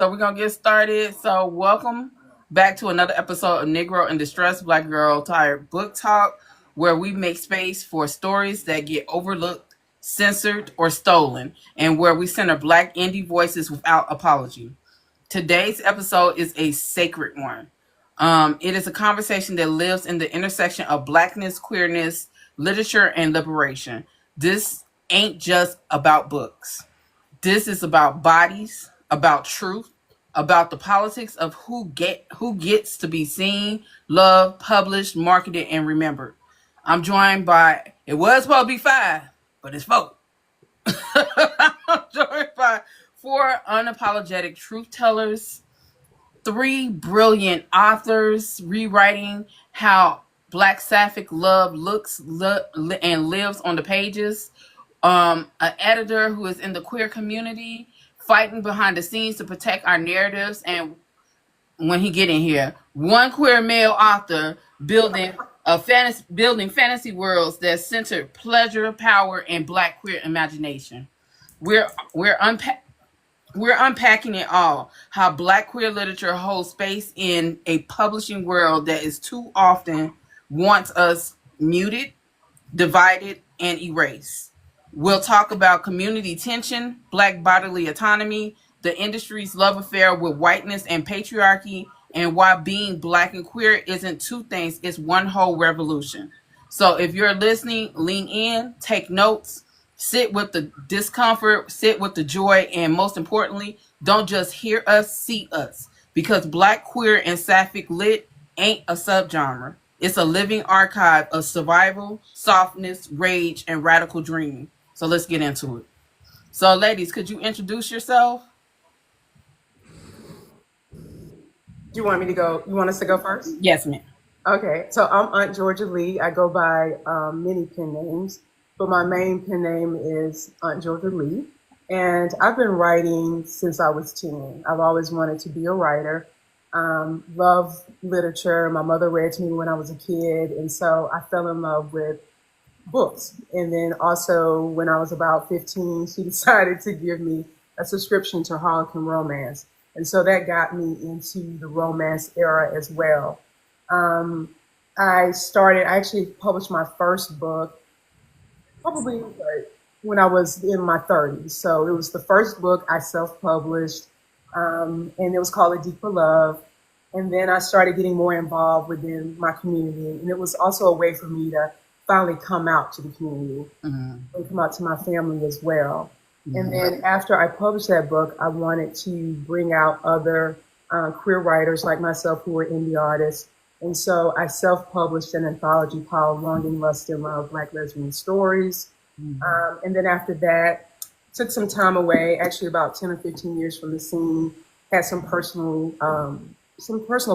So we're gonna get started. So welcome back to another episode of Negro in Distress, Black Girl Tired Book Talk, where we make space for stories that get overlooked, censored, or stolen, and where we center Black indie voices without apology. Today's episode is a sacred one. It is a conversation that lives in the intersection of Blackness, queerness, literature, and liberation. This ain't just about books. This is about bodies, about truth, about the politics of who gets to be seen, loved, published, marketed, and remembered. I'm joined by it was supposed to be five, but it's four. I'm joined by four unapologetic truth tellers, three brilliant authors rewriting how Black Sapphic love looks and lives on the pages, an editor who is in the queer community, fighting behind the scenes to protect our narratives, and when he get in here, one queer male author building fantasy worlds that center pleasure, power, and Black queer imagination. We're we're unpa- we're unpacking it all. How Black queer literature holds space in a publishing world that is too often wants us muted, divided, and erased. We'll talk about community tension, Black bodily autonomy, the industry's love affair with whiteness and patriarchy, and why being Black and queer isn't two things, it's one whole revolution. So if you're listening, lean in, take notes, sit with the discomfort, sit with the joy, and most importantly, don't just hear us, see us. Because Black, queer, and Sapphic lit ain't a subgenre. It's a living archive of survival, softness, rage, and radical dreaming. So let's get into it. So, ladies, could you introduce yourself? You want me to go? You want us to go first? Yes, ma'am. Okay, so I'm Aunt Georgia Lee. I go by many pen names, but my main pen name is Aunt Georgia Lee. And I've been writing since I was 10. I've always wanted to be a writer. Love literature. My mother read to me when I was a kid, and so I fell in love with books. And then also, when I was about 15, she decided to give me a subscription to Harlequin Romance. And so that got me into the romance era as well. Um, I actually published my first book probably when I was in my 30s. So it was the first book I self published, and it was called A Deeper Love. And then I started getting more involved within my community. And it was also a way for me to finally come out to the community and come out to my family as well. And then after I published that book, I wanted to bring out other queer writers like myself who were indie artists. And so I self-published an anthology called Longing, Lust, and Love, Black Lesbian Stories. And then after that, took some time away, actually about 10 or 15 years from the scene, had some personal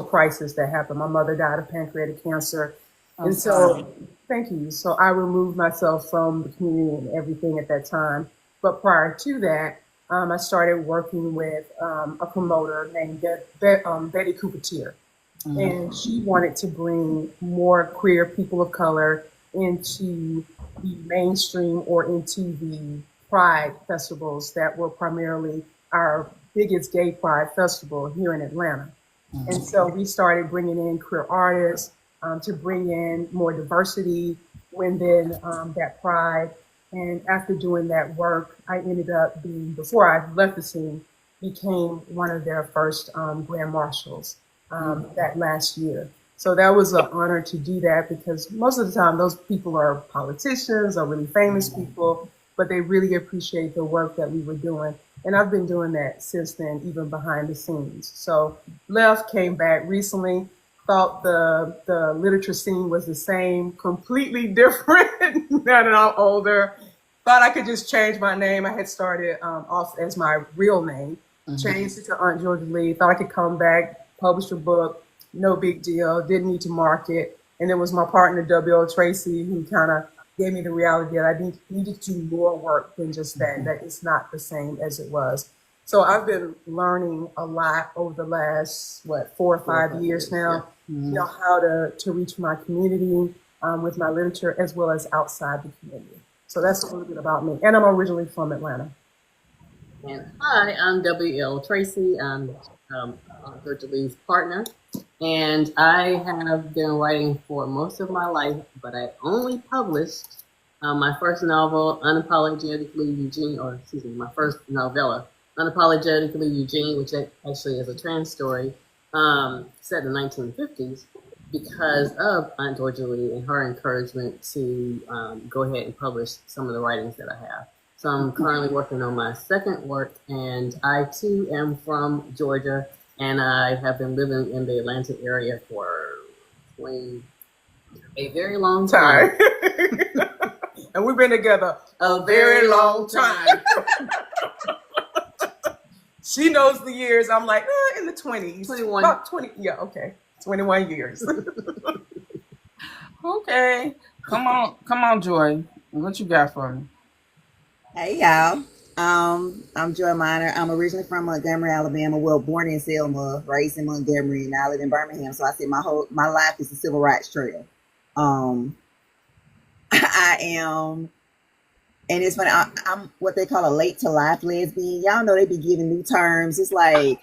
crisis that happened. My mother died of pancreatic cancer. And so, thank you. So I removed myself from the community and everything at that time. But prior to that, I started working with a promoter named Betty Coupeteer. And she wanted to bring more queer people of color into the mainstream or into the pride festivals that were primarily our biggest gay pride festival here in Atlanta. And so we started bringing in queer artists to bring in more diversity within that pride. And after doing that work, I ended up being, before I left the scene, became one of their first grand marshals that last year. So that was an honor to do that because most of the time those people are politicians or really famous people, but they really appreciate the work that we were doing. And I've been doing that since then, even behind the scenes. So left, came back recently, thought the literature scene was the same, completely different now that I'm older. Thought I could just change my name. I had started off as my real name, changed it to Aunt Georgia Lee. Thought I could come back, publish a book, no big deal, didn't need to market. And it was my partner, W.O. Tracy, who kind of gave me the reality that I needed to do more work than just that it's not the same as it was. So I've been learning a lot over the last, 4 or 5 years now, you know, how to reach my community with my literature as well as outside the community. So that's a little bit about me. And I'm originally from Atlanta. And hi, I'm WL Tracy. I'm Georgia Lee's partner. And I have been writing for most of my life, but I only published my first novel, Unapologetically Eugene, or excuse me, my first novella, Unapologetically Eugene, which actually is a trans story set in the 1950s because of Aunt Georgia Lee and her encouragement to go ahead and publish some of the writings that I have. So I'm currently working on my second work, and I too am from Georgia, and I have been living in the Atlanta area for a very long time. And we've been together a very long time. She knows the years. I'm like, in the 20s. 21. About 20. Yeah, okay. 21 years. Okay. Come on, Joy. What you got for me? Hey y'all. I'm Joy Miner. I'm originally from Montgomery, Alabama. Well, born in Selma, raised in Montgomery, and now I live in Birmingham. So I say my life is a civil rights trail. I am, and it's funny. I'm what they call a late to life lesbian. Y'all know they be giving new terms. It's like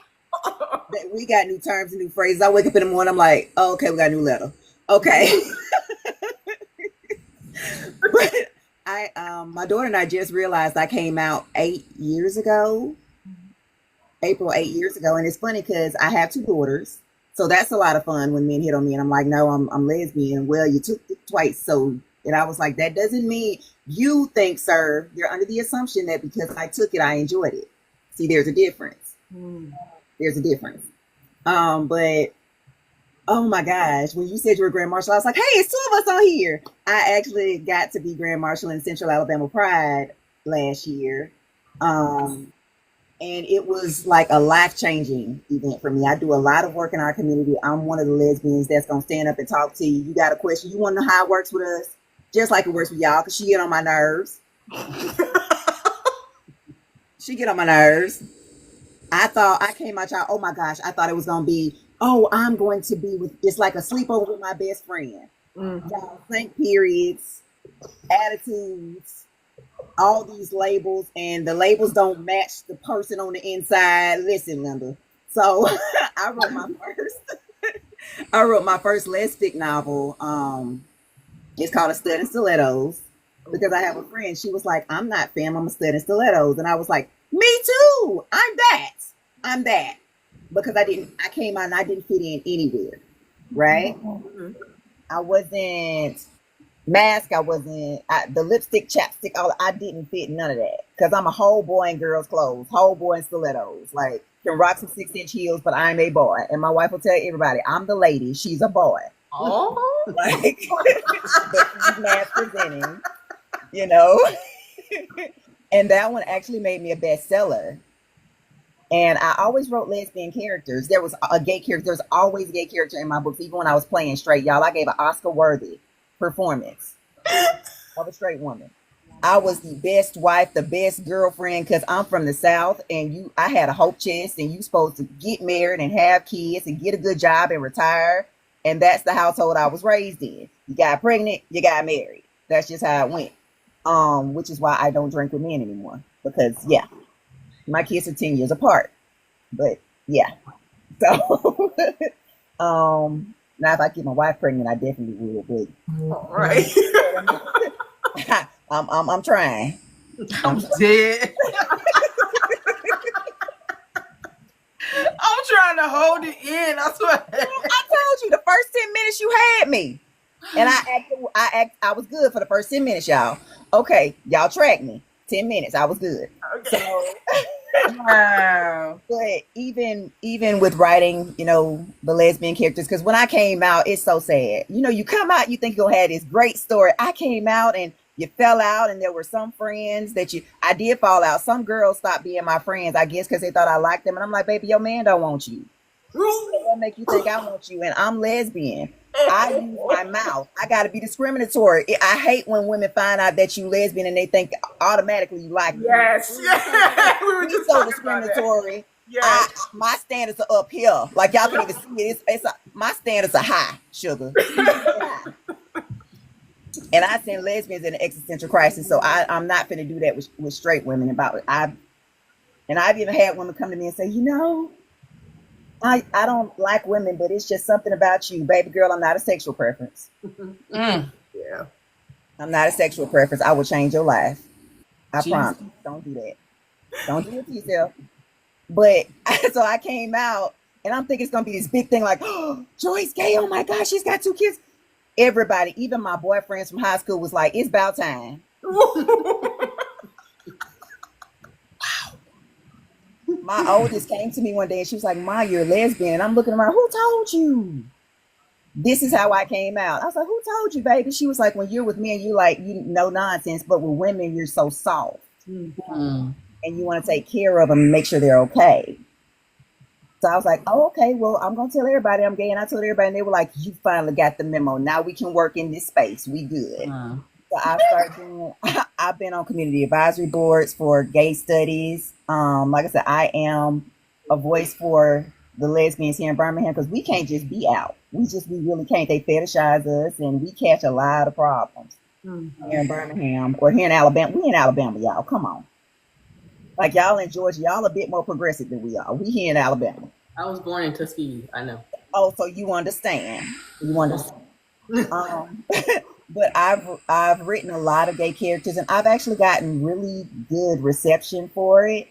we got new terms and new phrases. I wake up in the morning. I'm like, oh, okay, we got a new letter. Okay. But my daughter and I just realized I came out 8 years ago, April 8 years ago, and it's funny because I have two daughters, so that's a lot of fun when men hit on me and I'm like, no, I'm lesbian. Well, you took it twice, so and I was like, that doesn't mean you think, sir. You're under the assumption that because I took it, I enjoyed it. See, there's a difference. There's a difference. But oh my gosh, when you said you were Grand Marshal, I was like, hey, it's two of us on here. I actually got to be Grand Marshal in Central Alabama Pride last year. And it was like a life-changing event for me. I do a lot of work in our community. I'm one of the lesbians that's going to stand up and talk to you. You got a question, you want to know how it works with us? Just like it works with y'all, because she get on my nerves. She get on my nerves. I came out, y'all, oh my gosh, I thought it was going to be, oh, I'm going to be with, it's like a sleepover with my best friend. Y'all think periods, attitudes, all these labels, and the labels don't match the person on the inside. Listen, Linda. So I wrote my first lesbian novel. It's called A Stud in Stilettos because I have a friend. She was like, I'm not femme, I'm a stud in stilettos. And I was like, me too. I'm that. Because I came out and I didn't fit in anywhere. Right? I wasn't mask. The lipstick, chapstick, I didn't fit none of that. Because I'm a whole boy in girls' clothes, whole boy in stilettos. Like, can rock some 6-inch heels, but I'm a boy. And my wife will tell everybody, I'm the lady, she's a boy. Oh, like, but she's mask presenting, you know. And that one actually made me a bestseller. And I always wrote lesbian characters. There was a gay character. There was always a gay character in my books, even when I was playing straight. Y'all, I gave an Oscar-worthy performance of a straight woman. I was the best wife, the best girlfriend, because I'm from the South, and I had a hope chest, and you supposed to get married and have kids and get a good job and retire. And that's the household I was raised in. You got pregnant, you got married. That's just how it went. Which is why I don't drink with men anymore. Because, yeah, my kids are 10 years apart. But, yeah. So, now if I get my wife pregnant, I definitely will. But, all right. I'm trying. I'm dead. I'm trying to hold it in. I swear. I told you the first 10 minutes you had me. And I was good for the first 10 minutes, y'all. Okay, y'all tracked me. 10 minutes, I was good. Okay. So, Wow. but even with writing, the lesbian characters, because when I came out, it's so sad. You come out, you think you're gonna have this great story. I came out and you fell out, and there were some friends I did fall out. Some girls stopped being my friends, I guess, because they thought I liked them. And I'm like, baby, your man don't want you. What make you think I want you? And I'm lesbian. I use my mouth. I gotta be discriminatory. I hate when women find out that you lesbian and they think automatically you like me. Yes. We were just so discriminatory. Yes. My standards are up here. Like y'all can even see it. My standards are high, sugar. And I send lesbians in an existential crisis. So I'm not finna do that with straight women. And I've even had women come to me and say, I don't like women, but it's just something about you. Baby girl, I'm not a sexual preference. Mm. Yeah. I'm not a sexual preference. I will change your life. I Jesus. promise. Don't do that. Don't do it to yourself. But so I came out and I'm thinking it's going to be this big thing like, oh, Joy's gay. Oh my gosh, she's got 2 kids. Everybody, even my boyfriends from high school was like, it's about time. My oldest came to me one day and she was like, Ma, you're a lesbian. And I'm looking around, who told you? This is how I came out. I was like, who told you, baby? She was like, when you're with me and you like, you no nonsense, but with women, you're so soft. Mm. And you want to take care of them and make sure they're okay. So I was like, oh, okay, well, I'm going to tell everybody I'm gay. And I told everybody, and they were like, you finally got the memo. Now we can work in this space. We good. So I started doing, I've been on community advisory boards for gay studies. Like I said, I am a voice for the lesbians here in Birmingham because we can't just be out. We really can't. They fetishize us and we catch a lot of problems here in Birmingham or here in Alabama. We in Alabama, y'all. Come on. Like y'all in Georgia, y'all a bit more progressive than we are. We here in Alabama. I was born in Tuskegee. I know. Oh, so you understand. You understand. But I've written a lot of gay characters and I've actually gotten really good reception for it.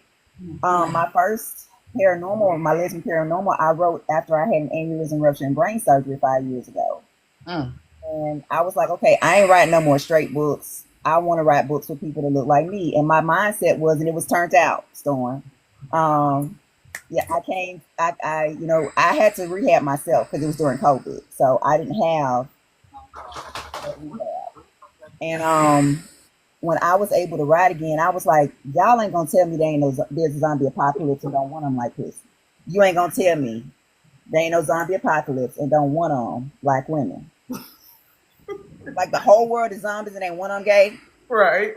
My first paranormal, my lesbian paranormal, I wrote after I had an aneurysm rupture and brain surgery 5 years ago. And I was like, okay, I ain't writing no more straight books. I want to write books for people that look like me. And my mindset was, and it was turned out, Storm. Yeah, I had to rehab myself because it was during COVID. So I didn't have rehab. And when I was able to write again, I was like, y'all ain't gonna tell me there's a zombie apocalypse and don't want them like this. You ain't gonna tell me there ain't no zombie apocalypse and don't want them like women. Like the whole world is zombies and ain't one of them gay. Right.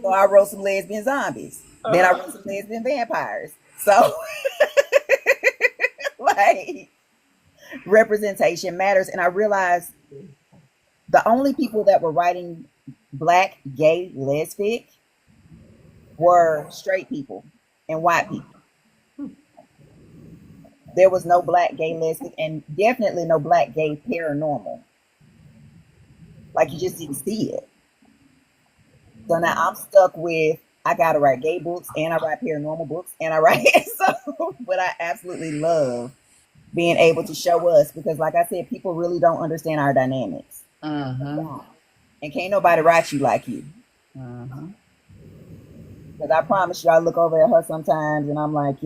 So I wrote some lesbian zombies. Then I wrote some lesbian vampires. So like representation matters. And I realized the only people that were writing Black, gay, lesbic were straight people and white people. There was no Black, gay, lesbic, and definitely no Black, gay, paranormal. Like you just didn't see it. So now I'm stuck with, I gotta write gay books and I write paranormal books and I write but I absolutely love being able to show us because like I said, people really don't understand our dynamics. And can't nobody write you like you. Because I promise you, I look over at her sometimes and I'm like,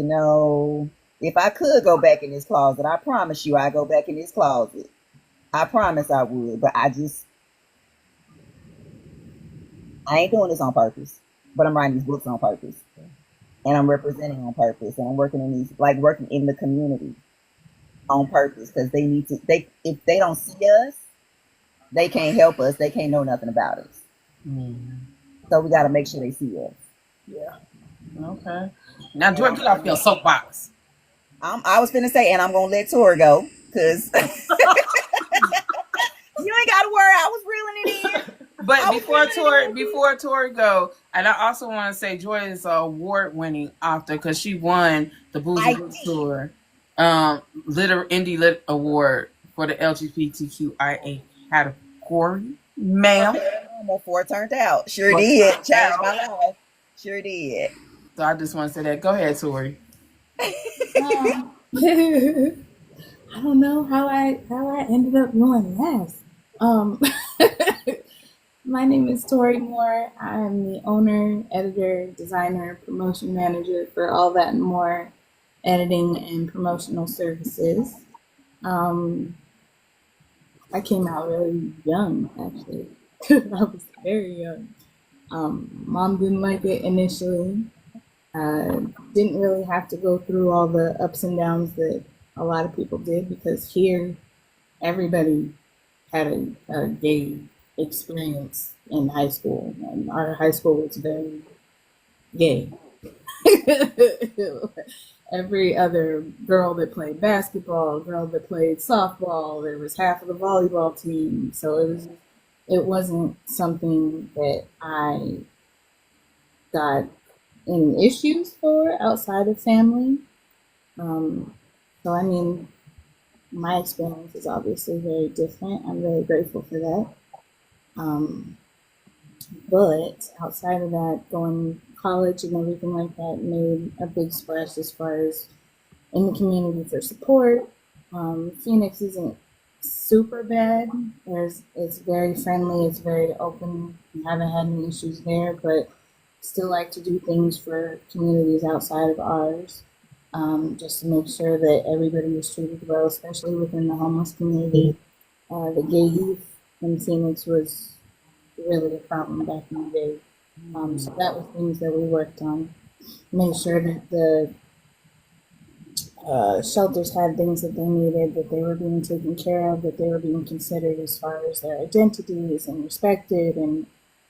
if I could go back in this closet, I promise you I go back in this closet. I promise I would, but I ain't doing this on purpose, but I'm writing these books on purpose and I'm representing on purpose and I'm working in the community on purpose because if they don't see us, they can't help us. They can't know nothing about us. So we got to make sure they see us. Yeah. Okay. Now, Joy, get off your soapbox. I was finna say, and I'm going to let Tori go because you ain't got to worry. I was reeling it in. But before Tori go, and I also want to say Joy is an award-winning author because she won the Boozy Book Tour Indie Lit Award for the LGBTQIA category, ma'am. Before it turned out, sure did. Changed my life. Sure did. So I just want to say that. Go ahead, Tori. I don't know how I ended up going last. My name is Tori Moore. I am the owner, editor, designer, promotion manager for All That and More editing and promotional services. I came out really young, actually. I was very young. Mom didn't like it initially. Didn't really have to go through all the ups and downs that a lot of people did because here everybody had a gay experience in high school, and our high school was very gay. Every other girl that played basketball, girl that played softball, there was half of the volleyball team. So it wasn't something that I got any issues for outside of family. So I mean, my experience is obviously very different. I'm really grateful for that. Um, but outside of that, going to college and everything like that made a big splash as far as in the community for support. Phoenix isn't super bad. It's very friendly. It's very open. We haven't had any issues there, but still like to do things for communities outside of ours, just to make sure that everybody is treated well, especially within the homeless community. The gay youth in Phoenix was really a problem back in the day. So that was things that we worked on. Made sure that the shelters had things that they needed, that they were being taken care of, that they were being considered as far as their identities and respected and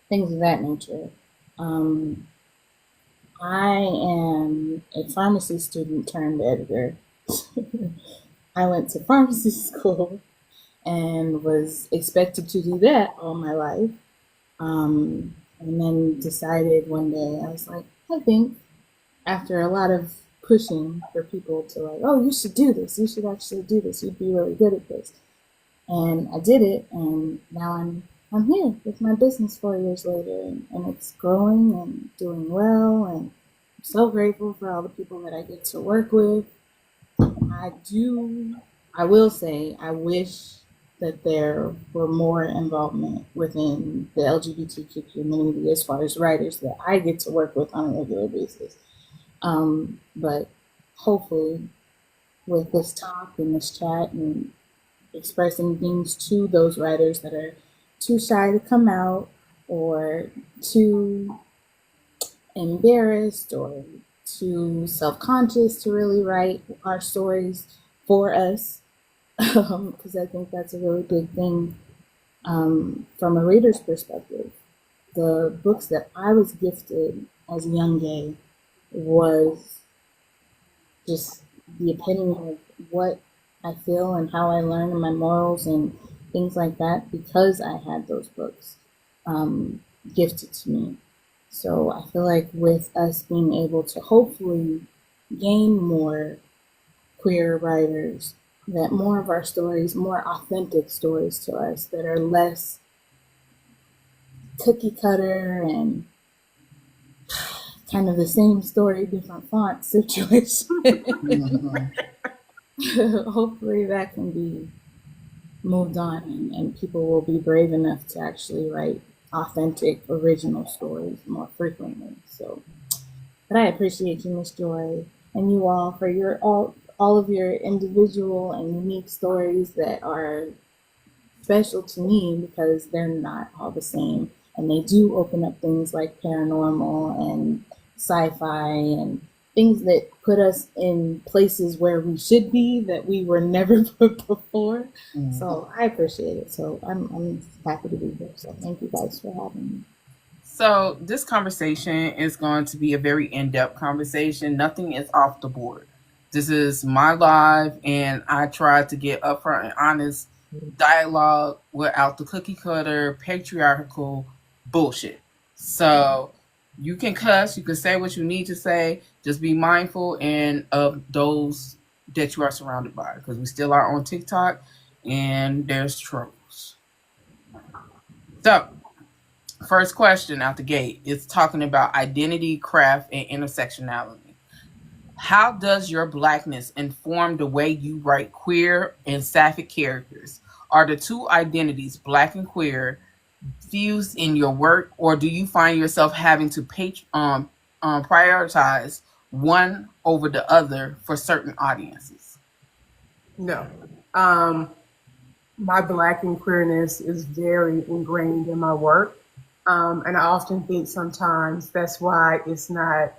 things of that nature. I am a pharmacy student turned editor. I went to pharmacy school and was expected to do that all my life. And then decided one day, I was like, I think after a lot of pushing for people to like, oh, you should do this. You should actually do this. You'd be really good at this. And I did it, and now I'm here with my business 4 years later, and it's growing and doing well, and I'm so grateful for all the people that I get to work with. I will say, I wish that there were more involvement within the LGBTQ community as far as writers that I get to work with on a regular basis. But hopefully with this talk and this chat and expressing things to those writers that are too shy to come out or too embarrassed or too self-conscious to really write our stories for us, because I think that's a really big thing from a reader's perspective. The books that I was gifted as a young gay was just the epitome of what I feel and how I learn and my morals and things like that because I had those books gifted to me. So I feel like with us being able to hopefully gain more queer writers, that more of our stories, more authentic stories to us that are less cookie cutter and kind of the same story, different font situation. Hopefully that can be moved on and people will be brave enough to actually write authentic, original stories more frequently. So, but I appreciate you, Miss Joy, and you all for your all of your individual and unique stories that are special to me because they're not all the same. And they do open up things like paranormal and sci-fi and things that put us in places where we should be that we were never put before. Mm-hmm. So I appreciate it. So I'm happy to be here. So thank you guys for having me. So this conversation is going to be a very in-depth conversation. Nothing is off the board. This is my live, and I try to get upfront and honest dialogue without the cookie cutter, patriarchal bullshit. So you can cuss, you can say what you need to say. Just be mindful and of those that you are surrounded by, because we still are on TikTok, and there's trolls. So, first question out the gate is talking about identity, craft, and intersectionality. How does your Blackness inform the way you write queer and sapphic characters? Are the two identities, Black and queer, fused in your work, or do you find yourself having to prioritize one over the other for certain audiences? No. My Black and queerness is very ingrained in my work. And I often think sometimes that's why it's not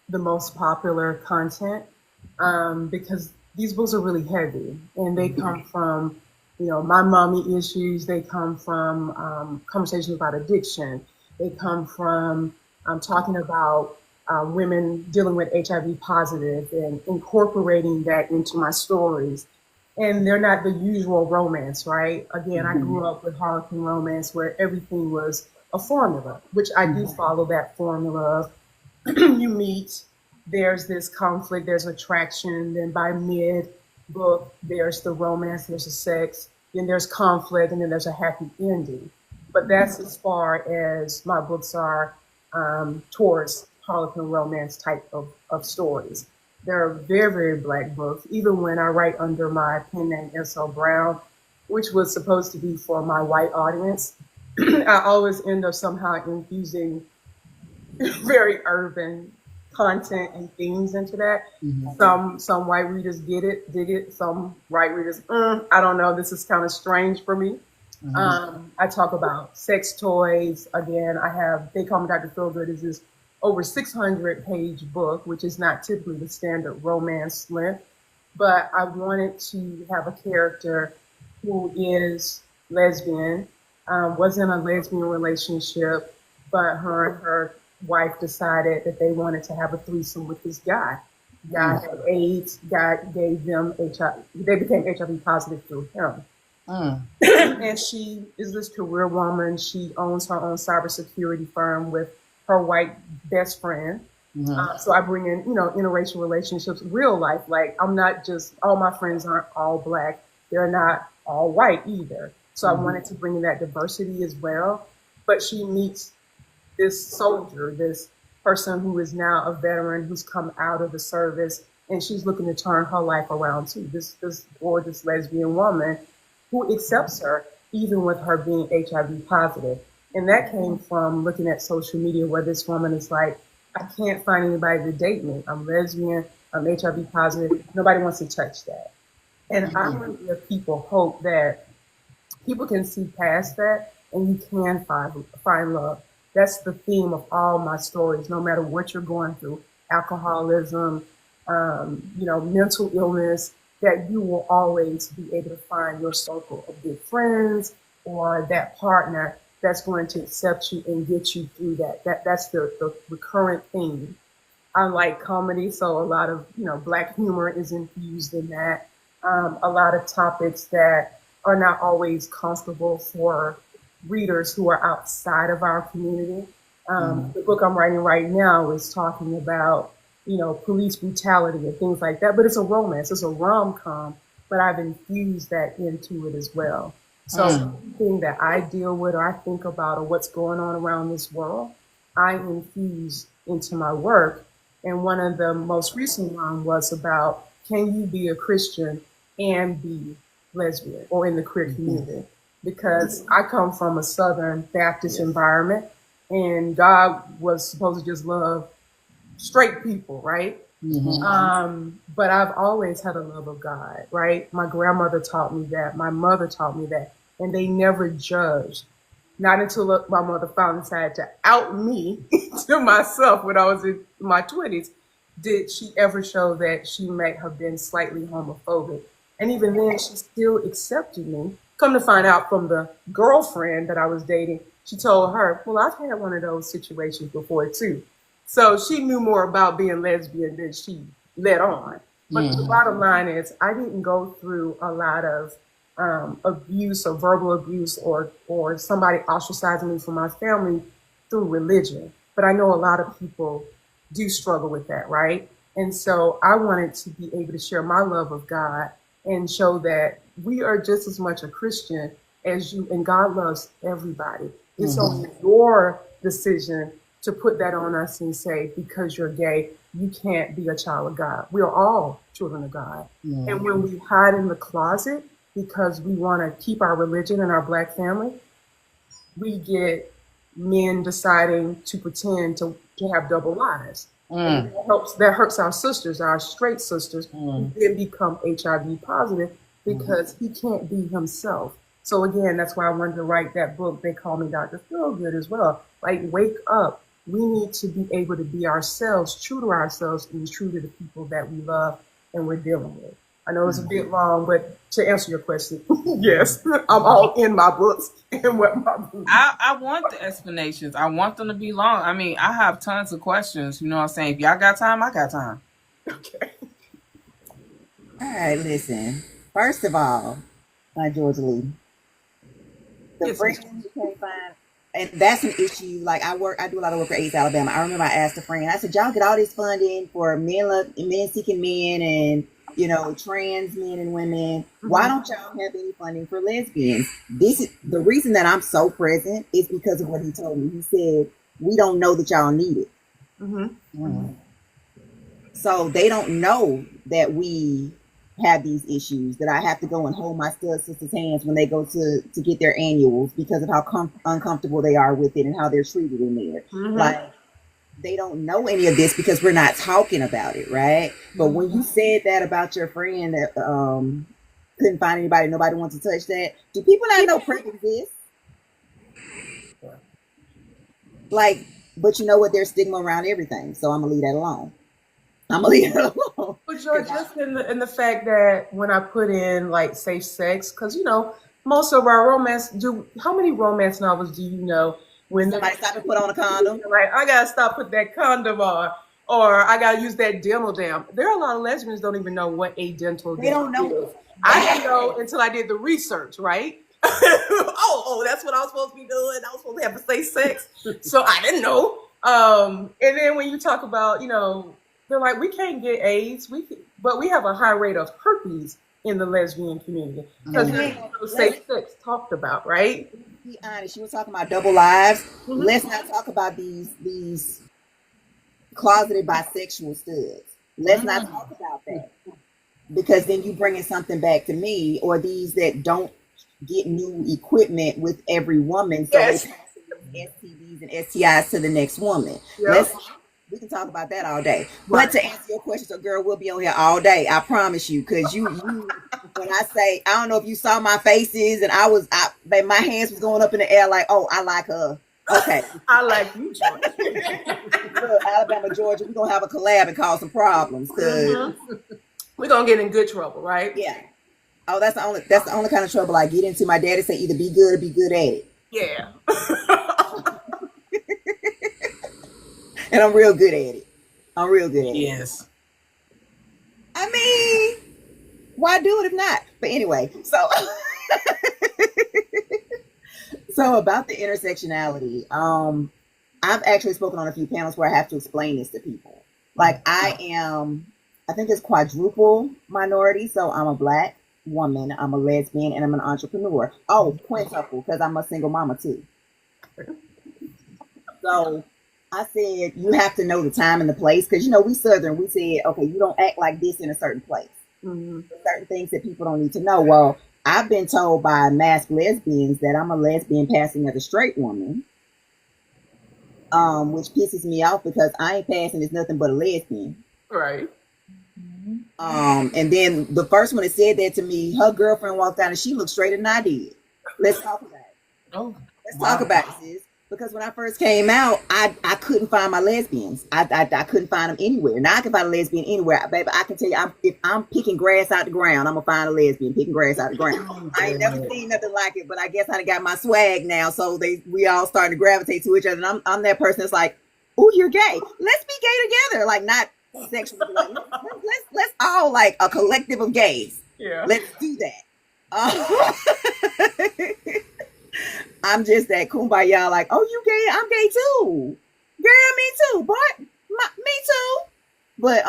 the most popular content, because these books are really heavy and they come from, my mommy issues. They come from conversations about addiction. They come from talking about women dealing with HIV positive and incorporating that into my stories. And they're not the usual romance, right? Again, I grew up with Harlequin romance where everything was a formula, which I do follow that formula of you meet, there's this conflict, there's attraction, then by mid book, there's the romance, there's the sex, then there's conflict, and then there's a happy ending. But that's as far as my books are towards Harlequin romance type of stories. They're very, very black books. Even when I write under my pen name S.L. Brown, which was supposed to be for my white audience, I always end up somehow infusing very urban content and themes into that. Some white readers get it, dig it. Some white readers, I don't know. This is kind of strange for me. I talk about sex toys. Again, They Call Me Dr. Feelgood is this over 600-page book, which is not typically the standard romance length. But I wanted to have a character who is lesbian, was in a lesbian relationship, but her and her wife decided that they wanted to have a threesome with this guy. Guy had AIDS. Guy gave them HIV. They became HIV positive through him. And she is this career woman. She owns her own cybersecurity firm with her white best friend. So I bring in, interracial relationships, real life. Like, I'm not just, all my friends aren't all black. They're not all white either. So I wanted to bring in that diversity as well. But she meets this soldier, this person who is now a veteran who's come out of the service, and she's looking to turn her life around too. This gorgeous lesbian woman who accepts her even with her being HIV positive. And that came from looking at social media where this woman is like, I can't find anybody to date me. I'm lesbian, I'm HIV positive. Nobody wants to touch that. And I want to give people hope that people can see past that and you can find love. That's the theme of all my stories, no matter what you're going through, alcoholism, mental illness, that you will always be able to find your circle of good friends or that partner that's going to accept you and get you through that. That's the recurrent theme. I like comedy, so a lot of, Black humor is infused in that. A lot of topics that are not always comfortable for readers who are outside of our community. The book I'm writing right now is talking about, police brutality and things like that, but it's a romance, it's a rom-com, but I've infused that into it as well. So anything that I deal with or I think about or what's going on around this world, I infuse into my work. And one of the most recent one was about, can you be a Christian and be lesbian or in the queer community? Because I come from a Southern Baptist environment, and God was supposed to just love straight people, right? But I've always had a love of God, right? My grandmother taught me that. My mother taught me that. And they never judged. Not until my mother finally decided to out me to myself when I was in my 20s, did she ever show that she may have been slightly homophobic. And even then, she still accepted me. Come to find out from the girlfriend that I was dating, she told her, well, I've had one of those situations before too. So she knew more about being lesbian than she let on. But the bottom line is, I didn't go through a lot of abuse or verbal abuse or somebody ostracizing me from my family through religion. But I know a lot of people do struggle with that, right? And so I wanted to be able to share my love of God and show that we are just as much a Christian as you, and God loves everybody. It's only your decision to put that on us and say, because you're gay, you can't be a child of God. We are all children of God. And when we hide in the closet because we want to keep our religion and our Black family, we get men deciding to pretend to have double lives. And that hurts our sisters, our straight sisters, who then become HIV positive because he can't be himself. So again, that's why I wanted to write that book, They Call Me Dr. Feelgood, as well. Like, wake up. We need to be able to be ourselves, true to ourselves, and true to the people that we love and we're dealing with. I know it's a bit long, but to answer your question, yes, I'm all in my books and what my books. I want the explanations. I want them to be long. I mean, I have tons of questions. You know what I'm saying? If y'all got time, I got time. Okay. All right, listen. First of all, Georgia Lee, the Yes, friends you can't find And that's an issue. Like I do a lot of work for AIDS Alabama. I remember I asked a friend, I said, y'all get all this funding for men seeking men and, you know, trans men and women. Why don't y'all have any funding for lesbians? This is the reason that I'm so present is because of what he told me. He said, we don't know that y'all need it. So they don't know that we have these issues, that I have to go and hold my stud sisters' hands when they go to get their annuals because of how uncomfortable they are with it and how they're treated in there. Like, they don't know any of this because we're not talking about it, right? But when you said that about your friend that couldn't find anybody, nobody wants to touch that, do people not know PrEP exists? Like, but you know what? There's stigma around everything, so I'm gonna leave that alone. But George, just in the fact that when I put in like safe sex, because you know most of our how many romance novels do you know when somebody stop and put on a condom? Like, I gotta stop putting that condom on, or I gotta use that dental dam. There are a lot of lesbians don't even know what a dental dam is. They don't know. I didn't know until I did the research, right? That's what I was supposed to be doing. I was supposed to have a safe sex, so I didn't know. And then when you talk about, you know, they're like, we can't get AIDS, but we have a high rate of herpes in the lesbian community because there's no safe sex talked about, right? Be honest, you were talking about double lives. Let's not talk about these closeted bisexual studs. Let's not talk about that, because then you bringing something back to me, or these that don't get new equipment with every woman, so they pass STDs and STIs to the next woman. We can talk about that all day. Right. But to answer your question, so girl, we'll be on here all day. I promise you. Because you when I say, I don't know if you saw my faces, and my hands was going up in the air like, oh, I like her. Okay. I like you, Georgia. Look, Alabama, Georgia, we're going to have a collab and cause some problems. Because we're going to get in good trouble, right? Yeah. Oh, that's the only kind of trouble I get into. My daddy said either be good or be good at it. Yeah. And I'm real good at it. Yes. I mean, why do it if not? But anyway, so about the intersectionality, I've actually spoken on a few panels where I have to explain this to people. Like, I think it's quadruple minority. So I'm a Black woman, I'm a lesbian, and I'm an entrepreneur. Oh, quintuple, because I'm a single mama too. So I said, you have to know the time and the place, because, you know, we Southern, we said, okay, you don't act like this in a certain place. Certain things that people don't need to know. Well, I've been told by masked lesbians that I'm a lesbian passing as a straight woman, which pisses me off because I ain't passing as nothing but a lesbian. Right. And then the first one that said that to me, her girlfriend walked out and she looked straighter than I did. Let's talk about it. Let's talk about it, sis. Because when I first came out, I couldn't find my lesbians. I couldn't find them anywhere. Now I can find a lesbian anywhere. Baby, I can tell you, if I'm picking grass out the ground, I'm going to find a lesbian picking grass out the ground. I ain't never seen nothing like it, but I guess I got my swag now. So we all starting to gravitate to each other. And I'm that person that's like, oh, you're gay. Let's be gay together. Like, not sexually. Like, let's all, like, a collective of gays. Yeah. Let's do that. I'm just that kumbaya, like, oh, you gay? I'm gay too. Girl, me too. But me too. But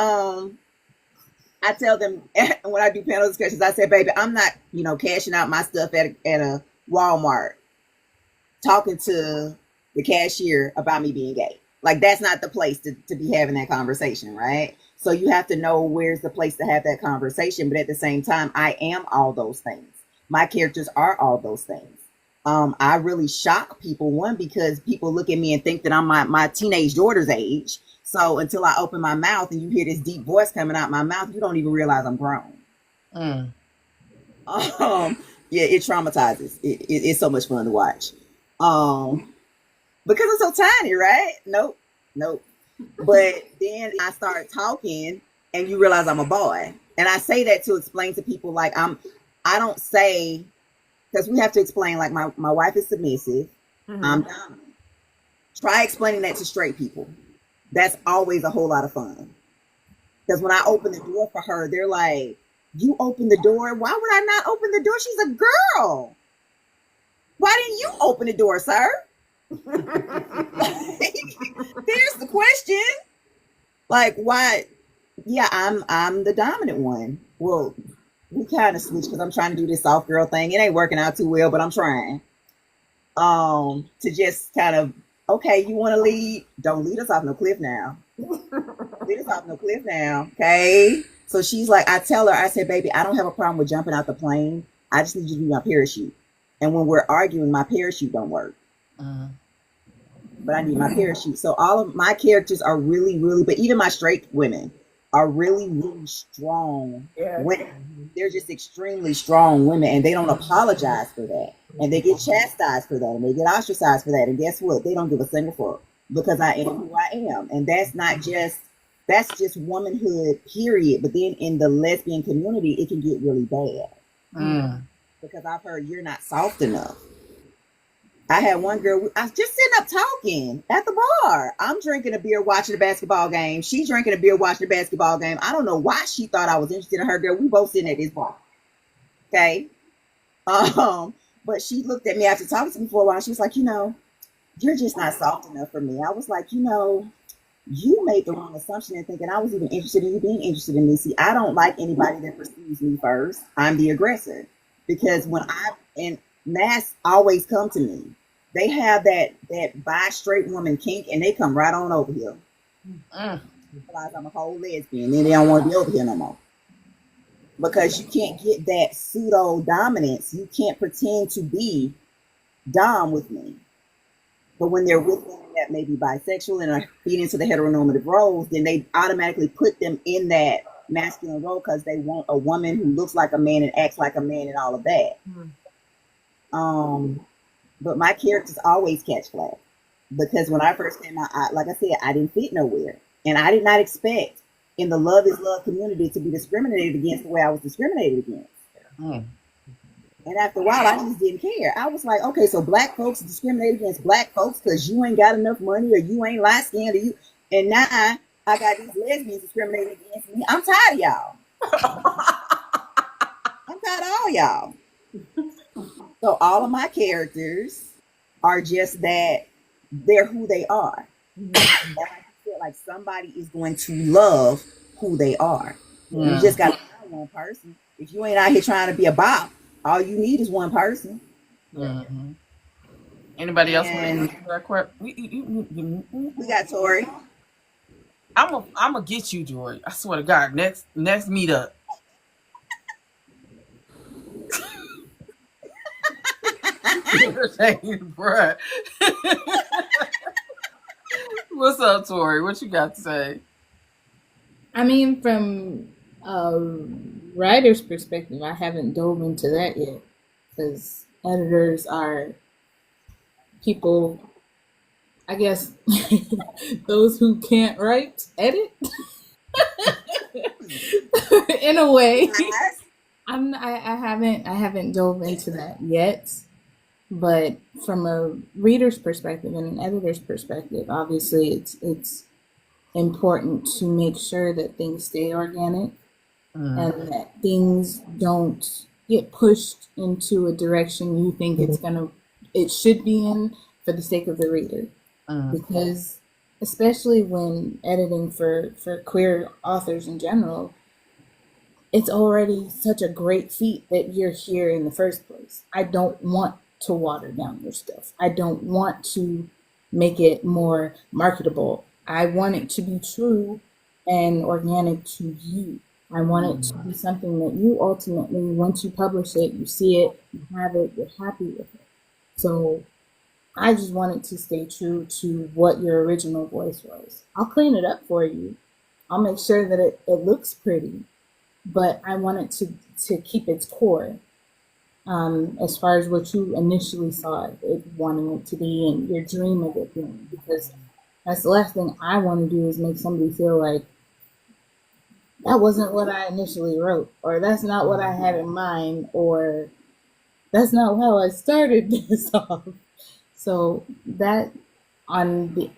I tell them when I do panel discussions, I say, baby, I'm not, you know, cashing out my stuff at a Walmart, talking to the cashier about me being gay. Like, that's not the place to be having that conversation, right? So you have to know where's the place to have that conversation. But at the same time, I am all those things. My characters are all those things. I really shock people, one, because people look at me and think that I'm my teenage daughter's age. So until I open my mouth and you hear this deep voice coming out my mouth, you don't even realize I'm grown. Yeah, it traumatizes. It's so much fun to watch. Because I'm so tiny, right? Nope. But then I start talking and you realize I'm a boy. And I say that to explain to people, like, I don't say, because we have to explain, like, my wife is submissive. I'm dominant. Try explaining that to straight people. That's always a whole lot of fun. Because when I open the door for her, they're like, you open the door? Why would I not open the door? She's a girl. Why didn't you open the door, sir? There's the question. Like, why? Yeah, I'm the dominant one. Well, we kind of switch because I'm trying to do this soft girl thing. It ain't working out too well, but I'm trying. To just kind of, okay, you want to lead? Don't lead us off no cliff now. Lead us off no cliff now, okay? So she's like, I tell her, I said, baby, I don't have a problem with jumping out the plane. I just need you to be my parachute. And when we're arguing, my parachute don't work. But I need my parachute. So all of my characters are really, really, but even my straight women are really, really strong women. They're just extremely strong women, and they don't apologize for that. And they get chastised for that, and they get ostracized for that. And guess what? They don't give a single fuck because I am who I am. And that's just womanhood, period. But then in the lesbian community, it can get really bad. Because I've heard you're not soft enough. I had one girl, I was just sitting up talking at the bar. I'm drinking a beer, watching a basketball game. She's drinking a beer, watching a basketball game. I don't know why she thought I was interested in her, girl. We both sitting at this bar. Okay. But she looked at me after talking to me for a while. She was like, you're just not soft enough for me. I was like, you made the wrong assumption in thinking I was even interested in you being interested in me. See, I don't like anybody that pursues me first. I'm the aggressor. Because and mass always come to me. They have that bi straight woman kink, and they come right on over here. Realize I'm a whole lesbian, then they don't want to be over here no more. Because you can't get that pseudo dominance. You can't pretend to be dom with me. But when they're with women that may be bisexual and are feeding into the heteronormative roles, then they automatically put them in that masculine role because they want a woman who looks like a man and acts like a man and all of that. But my characters always catch flack because when I first came out, like I said, I didn't fit nowhere, and I did not expect in the love is love community to be discriminated against the way I was discriminated against. And after a while, I just didn't care. I was like, okay, so black folks discriminate against black folks because you ain't got enough money or you ain't light skinned or you, and now I got these lesbians discriminating against me. I'm tired of y'all. I'm tired of all y'all. So all of my characters are just that they're who they are. And I feel like somebody is going to love who they are. You just got to find one person. If you ain't out here trying to be a bop, all you need is one person. Anybody else want to answer that question? We got Tori. I'm gonna get you, Tori. I swear to God. Next meetup. Bruh. What's up, Tori? What you got to say? I mean, from a writer's perspective, I haven't dove into that yet because editors are people, I guess, those who can't write, edit. In a way. I haven't dove into that yet. But from a reader's perspective and an editor's perspective, obviously it's important to make sure that things stay organic and that things don't get pushed into a direction you think it should be in for the sake of the reader. Because especially when editing for queer authors in general, it's already such a great feat that you're here in the first place. I don't want to water down your stuff. I don't want to make it more marketable. I want it to be true and organic to you. I want it to be something that you ultimately, once you publish it, you see it, you have it, you're happy with it. So I just want it to stay true to what your original voice was. I'll clean it up for you. I'll make sure that it looks pretty, but I want it to keep its core. As far as what you initially saw it wanting it to be and your dream of it being, because that's the last thing I want to do is make somebody feel like that wasn't what I initially wrote, or that's not what I had in mind, or that's not how I started this off. So that on the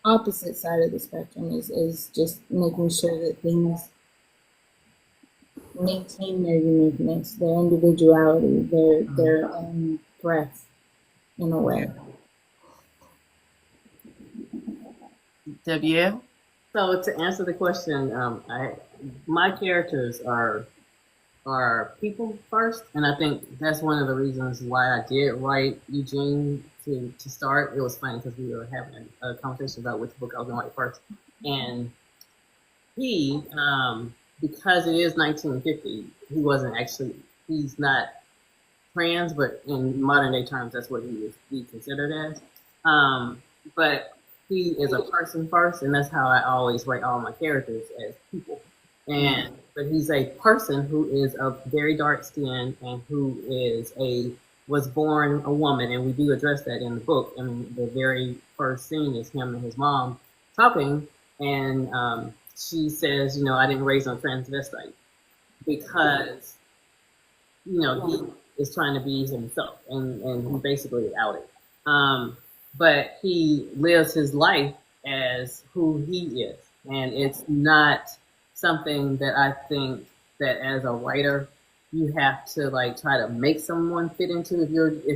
opposite side of the spectrum is just making sure that things maintain their uniqueness, their individuality, their own breath in a way. WL? So to answer the question, my characters are people first, and I think that's one of the reasons why I did write Eugene to start. It was funny because we were having a conversation about which book I was going to write first, and he, because it is 1950, he wasn't actually, he's not trans, but in modern day terms, that's what he would be considered as. But he is a person first, and that's how I always write all my characters, as people. And but he's a person who is of very dark skin and who was born a woman, and we do address that in the book. I mean, the very first scene is him and his mom talking, and she says, I didn't raise on transvestite because, he is trying to be himself, and he basically outed. But he lives his life as who he is, and it's not something that I think that as a writer you have to like try to make someone fit into. If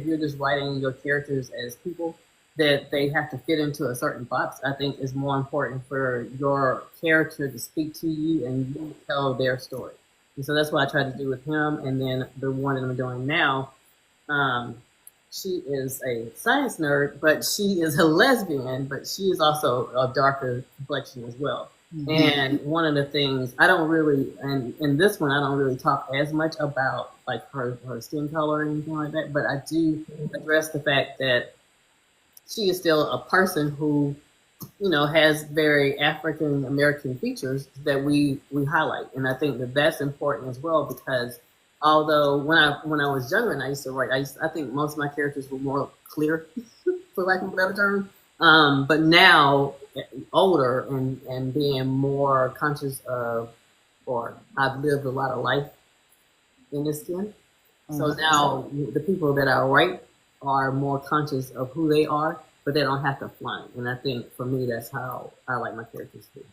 you're just writing your characters as people, that they have to fit into a certain box. I think is more important for your character to speak to you and you tell their story. And so that's what I tried to do with him. And then the one that I'm doing now, she is a science nerd, but she is a lesbian, but she is also a darker complexion as well. Mm-hmm. And one of the things I don't really, and in this one, I don't really talk as much about like her skin color or anything like that, but I do address the fact that she is still a person who, has very African American features that we highlight. And I think that that's important as well, because although when I was younger and I used to write, I think most of my characters were more clear, for lack of a better term. But now, older and being more conscious of, or I've lived a lot of life in this skin. So now the people that I write are more conscious of who they are, but they don't have to flaunt. And I think for me, that's how I like my characters too.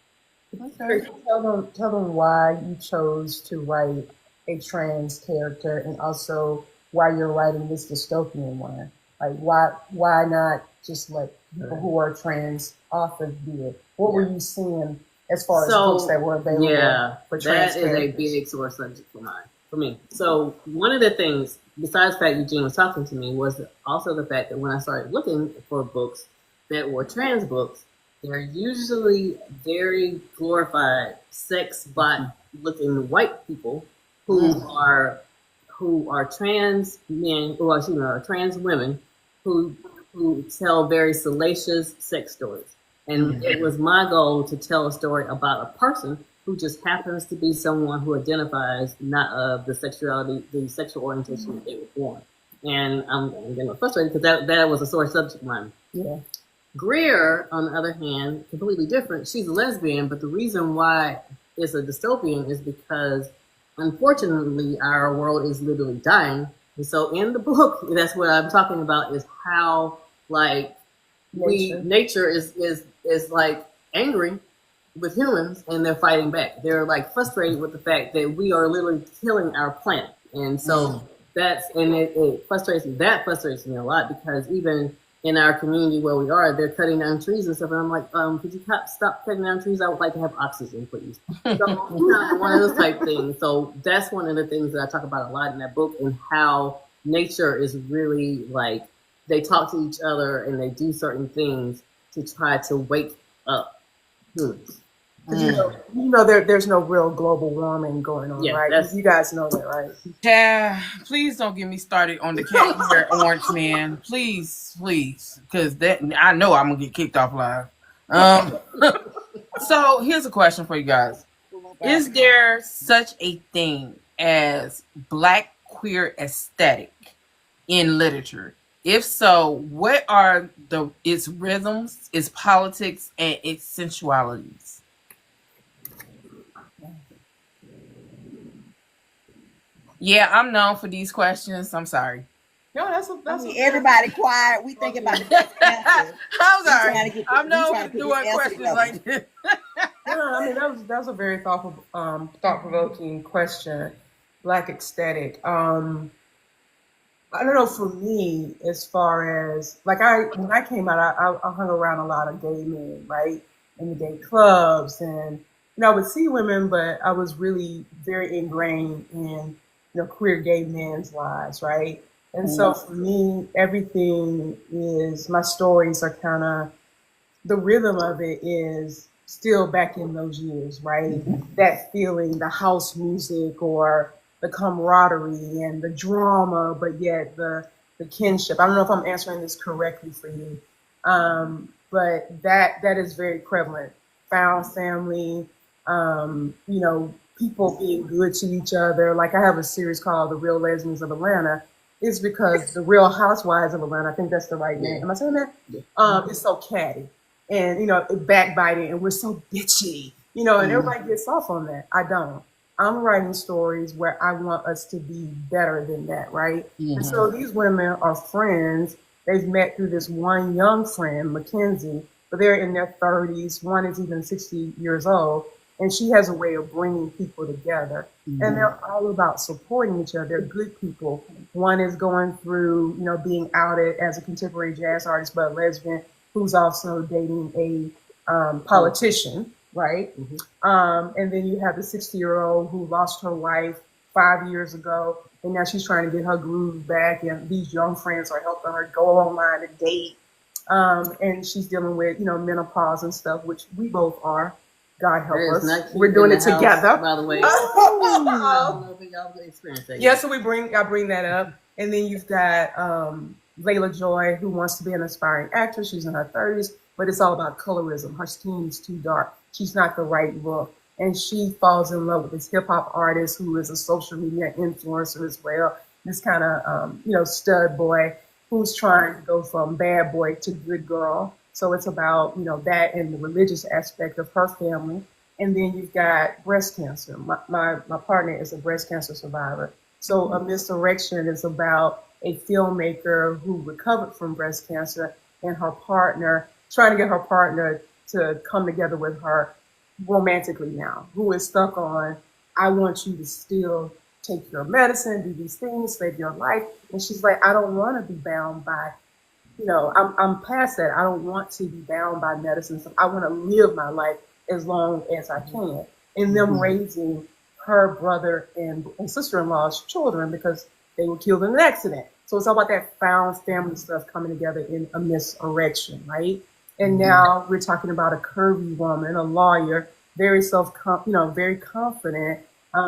Okay. Tell them why you chose to write a trans character, and also why you're writing this dystopian one. Like, why not just let people who are trans authors do it? What were you seeing as far as books that were available for trans characters? That is a big sore subject for me. So one of the things, besides the fact Eugene was talking to me, was also the fact that when I started looking for books that were trans books, they're usually very glorified sex bot looking white people who are trans men, or trans women who tell very salacious sex stories. And it was my goal to tell a story about a person who just happens to be someone who identifies not of the sexual orientation that they were born. And I'm getting frustrated because that was a sore subject of mine. Yeah. Greer, on the other hand, completely different. She's a lesbian, but the reason why it's a dystopian is because, unfortunately, our world is literally dying. And so in the book, that's what I'm talking about, is how like nature is like angry with humans, and they're fighting back. They're like frustrated with the fact that we are literally killing our planet. And so it frustrates me. That frustrates me a lot, because even in our community where we are, they're cutting down trees and stuff. And I'm like, could you stop cutting down trees? I would like to have oxygen, please. So one of those type things. So that's one of the things that I talk about a lot in that book, and how nature is really like, they talk to each other and they do certain things to try to wake up humans. There's no real global warming going on, right? You guys know that, right? Yeah, please don't get me started on the cat hair orange man. Please, because that I know I'm gonna get kicked off live. So here's a question for you guys: is there such a thing as Black queer aesthetic in literature? If so, what are its rhythms, its politics, and its sensualities? Yeah, I'm known for these questions. I'm sorry. No, that's everybody quiet. We think about the answer. I'm sorry. I'm known for doing questions like this. No, I mean that was a very thought-provoking question. Black aesthetic. I don't know, for me, as far as like when I came out, I hung around a lot of gay men, right? in the gay clubs, and I would see women, but I was really very ingrained in queer gay men's lives, right? And so for me, everything is my stories are kind of the rhythm of it is still back in those years, right? That feeling, the house music or the camaraderie and the drama, but yet the kinship. I don't know if I'm answering this correctly for you, but that is very prevalent. Found family, people being good to each other. Like I have a series called The Real Lesbians of Atlanta. It's because the Real Housewives of Atlanta, I think that's the right name. Am I saying that? It's so catty and backbiting, and we're so bitchy, and everybody gets off on that. I don't. I'm writing stories where I want us to be better than that, right? And so these women are friends. They've met through this one young friend, Mackenzie, but they're in their 30s. One is even 60 years old, and she has a way of bringing people together. And they're all about supporting each other. They're good people. One is going through, being outed as a contemporary jazz artist, but a lesbian, who's also dating a politician, right? And then you have the 60-year-old who lost her wife 5 years ago, and now she's trying to get her groove back, and these young friends are helping her go online and date. And she's dealing with, menopause and stuff, which we both are. God help us. We're doing it together. By the way. I don't know if y'all experience that. Yeah, so I bring that up. And then you've got Layla Joy, who wants to be an aspiring actress. She's in her 30s, but it's all about colorism. Her skin is too dark. She's not the right look. And she falls in love with this hip hop artist who is a social media influencer as well. This kind of, stud boy who's trying to go from bad boy to good girl. So it's about, that and the religious aspect of her family. And then you've got breast cancer. My partner is a breast cancer survivor. So A Misdirection is about a filmmaker who recovered from breast cancer and her partner, trying to get her partner to come together with her romantically now, who is stuck on, I want you to still take your medicine, do these things, save your life. And she's like, I don't want to be bound by, I'm past that. I don't want to be bound by medicine. So I want to live my life as long as I can. And them raising her brother and sister-in-law's children because they were killed in an accident. So it's all about that found family stuff coming together in A Misdirection, right? And now we're talking about a curvy woman, a lawyer, very very confident,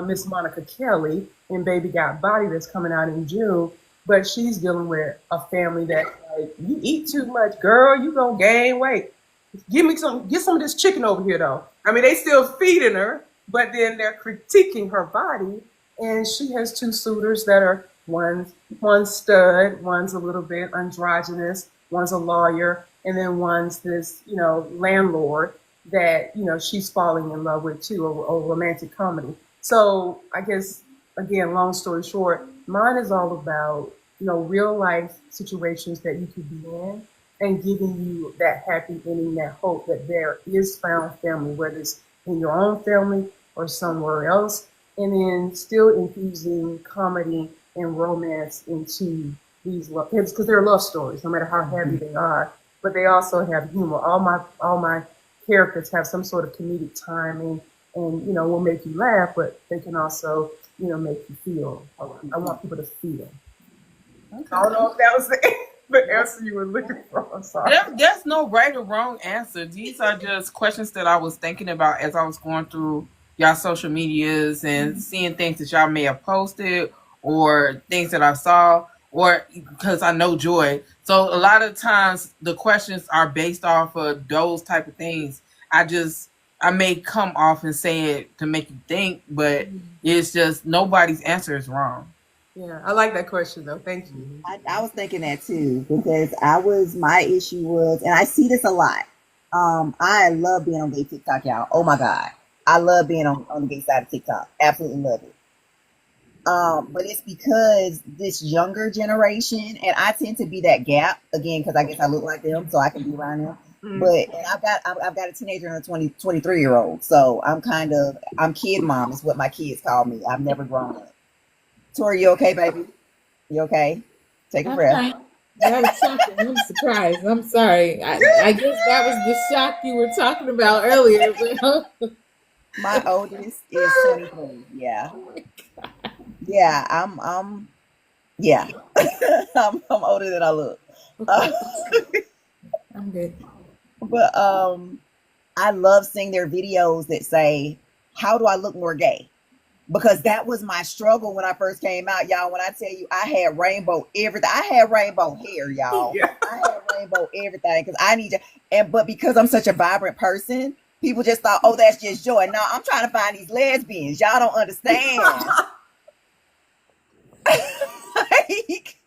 Miss Monica Kelly in Baby Got Body that's coming out in June. But she's dealing with a family that, like, you eat too much, girl, you gonna gain weight. Get some of this chicken over here, though. I mean, they still feeding her, but then they're critiquing her body. And she has two suitors that are one's stud, one's a little bit androgynous, one's a lawyer, and then one's this, landlord that, she's falling in love with too, a romantic comedy. So I guess, again, long story short, mine is all about, real life situations that you could be in and giving you that happy ending, that hope that there is found family, whether it's in your own family or somewhere else, and then still infusing comedy and romance into these love, because they're love stories, no matter how heavy they are, but they also have humor. All my characters have some sort of comedic timing and, will make you laugh, but they can also, make you feel. I want people to feel. Okay. I don't know if that was the answer you were looking for. I'm sorry. There's no right or wrong answer. These are just questions that I was thinking about as I was going through y'all social medias and seeing things that y'all may have posted or things that I saw, or because I know Joy. So a lot of times the questions are based off of those type of things. I may come off and say it to make you think, but it's just nobody's answer is wrong. Yeah, I like that question though. Thank you. I was thinking that too, because my issue was, and I see this a lot. I love being on gay TikTok, y'all. Oh my God. I love being on the gay side of TikTok. Absolutely love it. But it's because this younger generation, and I tend to be that gap again, because I guess I look like them, so I can be around them. But and I've got a teenager and a 23-year-old, so I'm kid mom is what my kids call me. I've never grown up. Tori, you okay, baby? You okay? Take a breath. That was shocking. I'm surprised. I'm sorry. I guess that was the shock you were talking about earlier. But My oldest is 23. Yeah. Yeah, yeah. I'm older than I look. Uh, okay, I'm good. but I love seeing their videos that say, "How do I look more gay?" Because that was my struggle when I first came out, y'all. When I tell you I had rainbow everything, I had rainbow hair, y'all. Yeah. I had rainbow everything because I need to, but because I'm such a vibrant person, people just thought, oh, that's just joy. No, I'm trying to find these lesbians. Y'all don't understand. Like,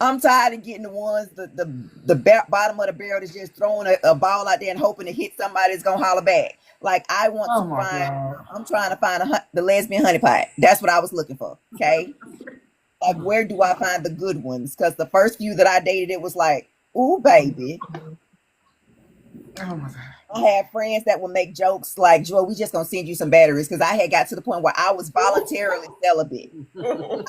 I'm tired of getting the ones the bottom of the barrel that's just throwing a ball out there and hoping to hit somebody that's gonna holler back. Like I want Oh to my find. God. I'm trying to find the lesbian honeypot. That's what I was looking for. Okay, like where do I find the good ones? Because the first few that I dated, it was like, ooh, baby. Oh my God. I had friends that would make jokes like, Joy, we just gonna send you some batteries because I had got to the point where I was voluntarily celibate. I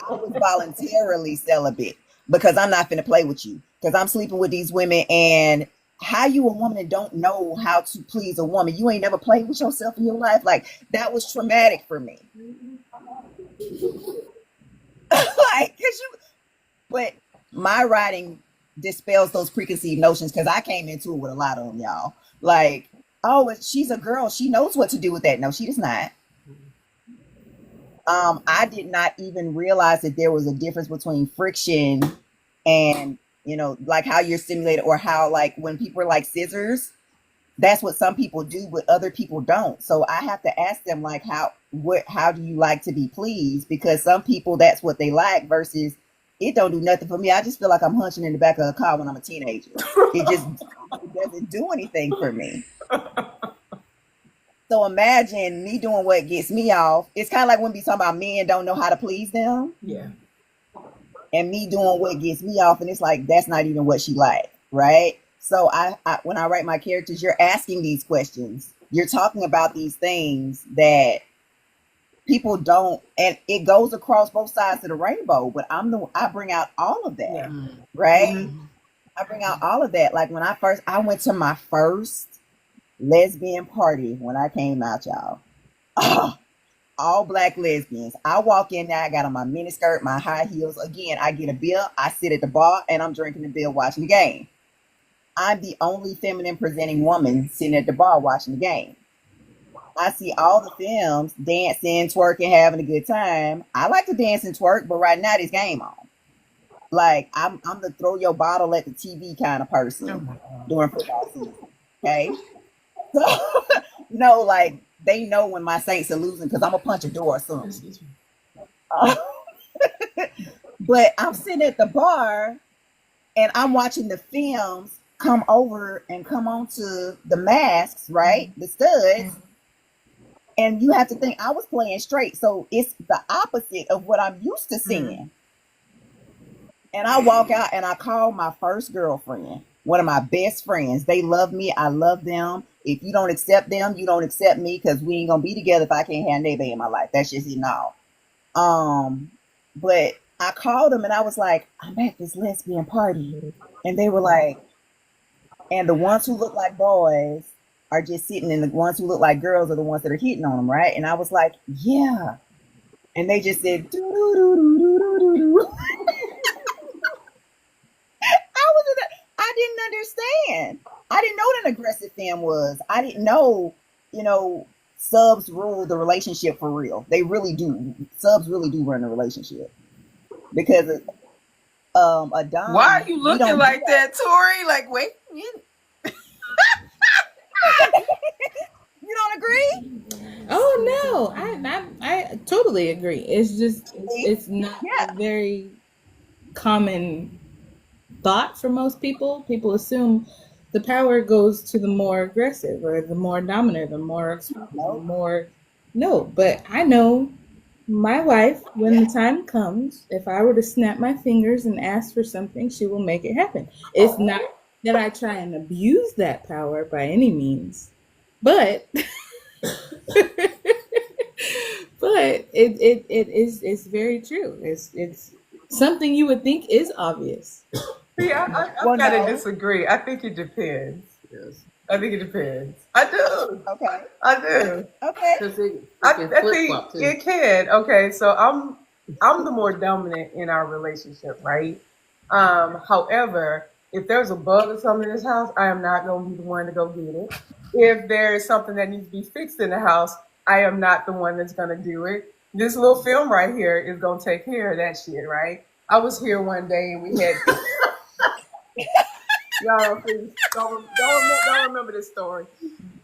was voluntarily celibate because I'm not finna play with you because I'm sleeping with these women and how you a woman and don't know how to please a woman. You ain't never played with yourself in your life. Like that was traumatic for me. Like, but my writing dispels those preconceived notions because I came into it with a lot of them, y'all. Like, oh, she's a girl. She knows what to do with that. No, she does not. I did not even realize that there was a difference between friction and, like how you're stimulated or how, like, when people are like scissors, that's what some people do, but other people don't. So I have to ask them, like, how do you like to be pleased? Because some people, that's what they like versus it don't do nothing for me. I just feel like I'm hunching in the back of a car when I'm a teenager. It doesn't do anything for me. So imagine me doing what gets me off. It's kind of like when we talk about men don't know how to please them. Yeah. And me doing what gets me off. And it's like, that's not even what she like. Right. So I when I write my characters, you're asking these questions. You're talking about these things that people don't, and it goes across both sides of the rainbow, but I bring out all of that. Yeah. Right. Mhm. I bring out all of that. Like when I went to my first lesbian party when I came out, y'all. Oh, all black lesbians. I walk in there, I got on my miniskirt, my high heels. Again, I get a beer, I sit at the bar, and I'm drinking the beer, watching the game. I'm the only feminine presenting woman sitting at the bar watching the game. I see all the films dancing, twerking, having a good time. I like to dance and twerk, but right now this game on. Like I'm the throw your bottle at the TV kind of person Oh my God. during football season. Okay. So no, like they know when my Saints are losing because I'm gonna punch a door or something. Excuse me. But I'm sitting at the bar and I'm watching the films come over and come onto the masks, right? The studs. And you have to think I was playing straight. So it's the opposite of what I'm used to seeing. And I walk out and I call my first girlfriend, one of my best friends. They love me. I love them. If you don't accept them, you don't accept me because we ain't going to be together if I can't have nobody in my life. That's just it now. But I called them and I was like, I'm at this lesbian party. And they were like, and the ones who look like boys are just sitting and the ones who look like girls are the ones that are hitting on them, right? And I was like, yeah. And they just said, doo-doo-doo-doo-doo-doo-doo. I didn't understand. I didn't know what an aggressive femme was. I didn't know, subs rule the relationship for real. They really do. Subs really do run the relationship. Because a dom. Why are you looking like that, Tori? Like, wait. You don't agree? Oh no, I totally agree. It's just it's not a very common thought for most people. People assume the power goes to the more aggressive or the more dominant, the more expressive, the more. No, but I know my wife, when the time comes, if I were to snap my fingers and ask for something, she will make it happen. It's not that I try and abuse that power by any means, but but it's very true. It's something you would think is obvious. See, Well, I've got to no. disagree. I think it depends. Yes. I think it depends. I do. Okay. I do. Okay. Because it I can think flip-flop, too. it can. Okay, so I'm the more dominant in our relationship, right? However, if there's a bug or something in this house, I am not going to be the one to go get it. If there is something that needs to be fixed in the house, I am not the one that's going to do it. This little film right here is going to take care of that shit, right? I was here one day and we had y'all please don't remember this story.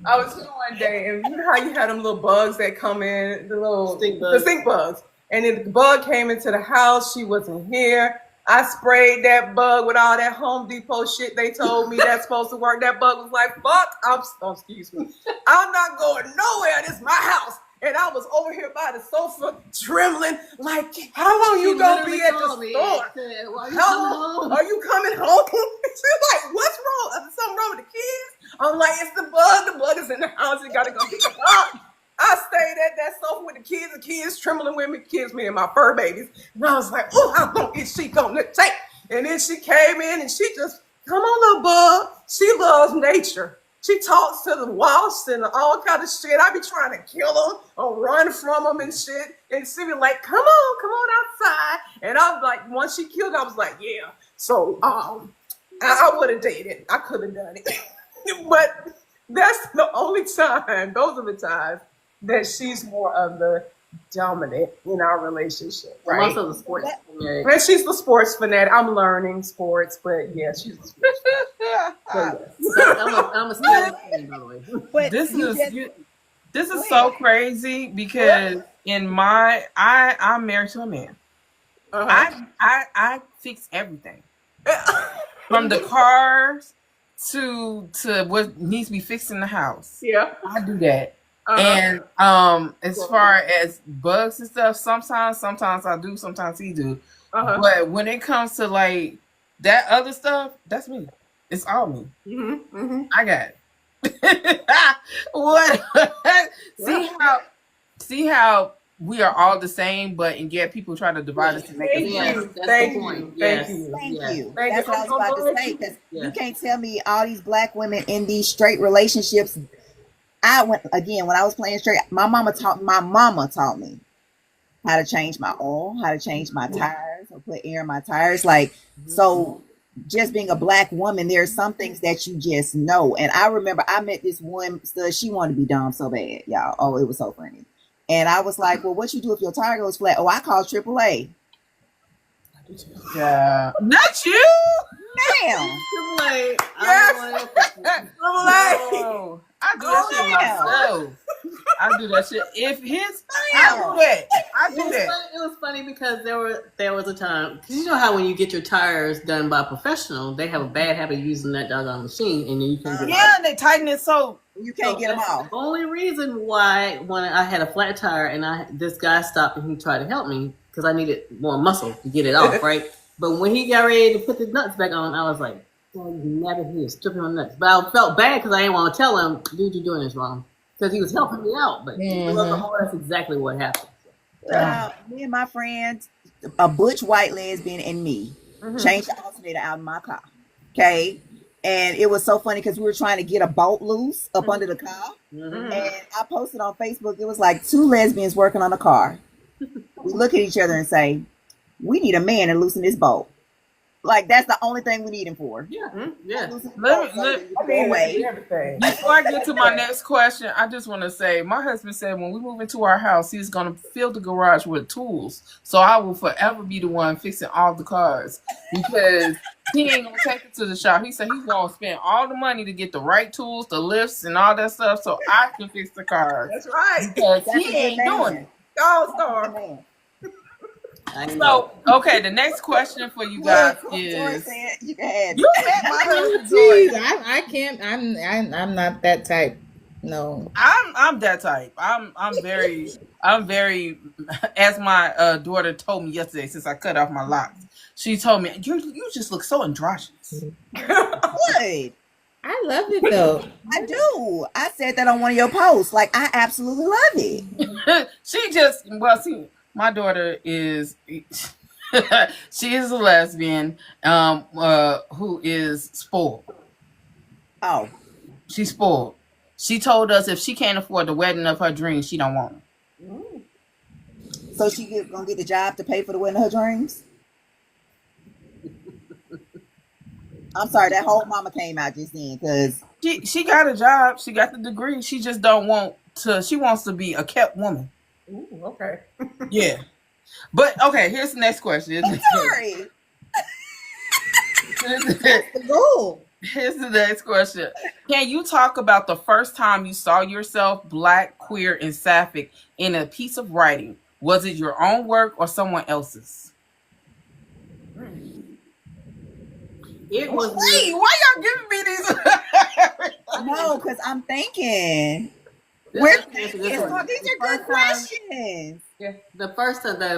I was here one day, and you know how you had them little bugs that come in, the stink bugs. And then the bug came into the house. She wasn't here. I sprayed that bug with all that Home Depot shit they told me that's supposed to work. That bug was like, fuck, excuse me. I'm not going nowhere. This is my house. And I was over here by the sofa, trembling, like, how long you gonna be at the store? How long are you coming home? She's like, what's wrong? Is something wrong with the kids? I'm like, it's the bug. The bug is in the house. You gotta go get the bug. I stayed at that sofa with the kids trembling with me, me and my fur babies. And I was like, oh, how long is she gonna take? And then she came in and she just, come on, little bug. She loves nature. She talks to the wasps and all kind of shit. I be trying to kill them or run from them and shit. And she be like, come on outside. And I was like, once she killed, I was like, yeah. So I would have dated. I could have done it. But that's the only time, those are the times that she's more of the dominant in our relationship, right? Also the sports fanatic. And she's the sports fanatic. I'm learning sports, but yeah, she's the sports fanatic. I'm a sports fan, by the way. But This is Go so ahead. crazy because I'm married to a man. I fix everything from the cars to what needs to be fixed in the house. Yeah. I do that. And as far as bugs and stuff, sometimes I do, sometimes he do. But when it comes to like that other stuff, that's me. It's all me. I got it. What? See how we are all the same, but and yet people try to divide us to make us. Yes, different. that's Thank the you. point. Thank Yes. you. Thank Yeah. you. Thank That's you. what I was about to say. Because Yeah. you can't tell me all these black women in these straight relationships. When I was playing straight, my mama taught me how to change my oil, how to change my tires, or put air in my tires. Like, so just being a black woman, there are some things that you just know. And I remember I met this one stud, she wanted to be dumb so bad, y'all. Oh, it was so funny. And I was like, well, what you do if your tire goes flat? Oh, I call AAA. Yeah. Not you. Damn. Triple A. Yes. No. I do that shit myself. I do that shit. If his, I do that. It was funny because there was a time, because you know how when you get your tires done by a professional, they have a bad habit of using that doggone machine, and then you can get Yeah, and they tighten it so You can't get them that's off. The only reason why when I had a flat tire and this guy stopped and he tried to help me because I needed more muscle to get it off, right? But when he got ready to put the nuts back on, I was like, "Oh, you never here stripping on nuts." But I felt bad because I didn't want to tell him, "Dude, you're doing this wrong," because he was helping me out. But that's exactly what happened. Me and my friends, a butch white lesbian and me, changed the alternator out of my car. Okay. And it was so funny because we were trying to get a bolt loose up under the car. And I posted on Facebook, it was like two lesbians working on a car. We look at each other and say, we need a man to loosen this bolt. Like, that's the only thing we need him for. Yeah. Yeah. Everything. Before I get to my next question, I just want to say my husband said when we move into our house, he's going to fill the garage with tools. So I will forever be the one fixing all the cars because he ain't going to take it to the shop. He said he's going to spend all the money to get the right tools, the lifts, and all that stuff so I can fix the cars. That's right. Because That's he ain't doing it. All star. Man. So, okay, the next question for you guys Tori is... said you can have You met my husband, Tori. Jeez, I can't. I'm not that type. No. I'm that type. I'm very. As my daughter told me yesterday, since I cut off my locks, she told me you just look so androgynous. Good. I love it though. I do. I said that on one of your posts. Like, I absolutely love it. See, my daughter is. She is a lesbian who is spoiled. Oh, She's spoiled. She told us if she can't afford the wedding of her dreams, she don't want it. so gonna get the job to pay for the wedding of her dreams? I'm sorry, that whole mama came out just then because She got a job. She got the degree. She just don't want to. She wants to be a kept woman. Ooh, okay. Yeah. But okay, here's the next question. I'm sorry. The goal. Here's the next question. Can you talk about the first time you saw yourself Black, queer, and sapphic in a piece of writing? Was it your own work or someone else's? It was Wait, why y'all giving me these? No, because I'm thinking. These These are good questions. Yeah, the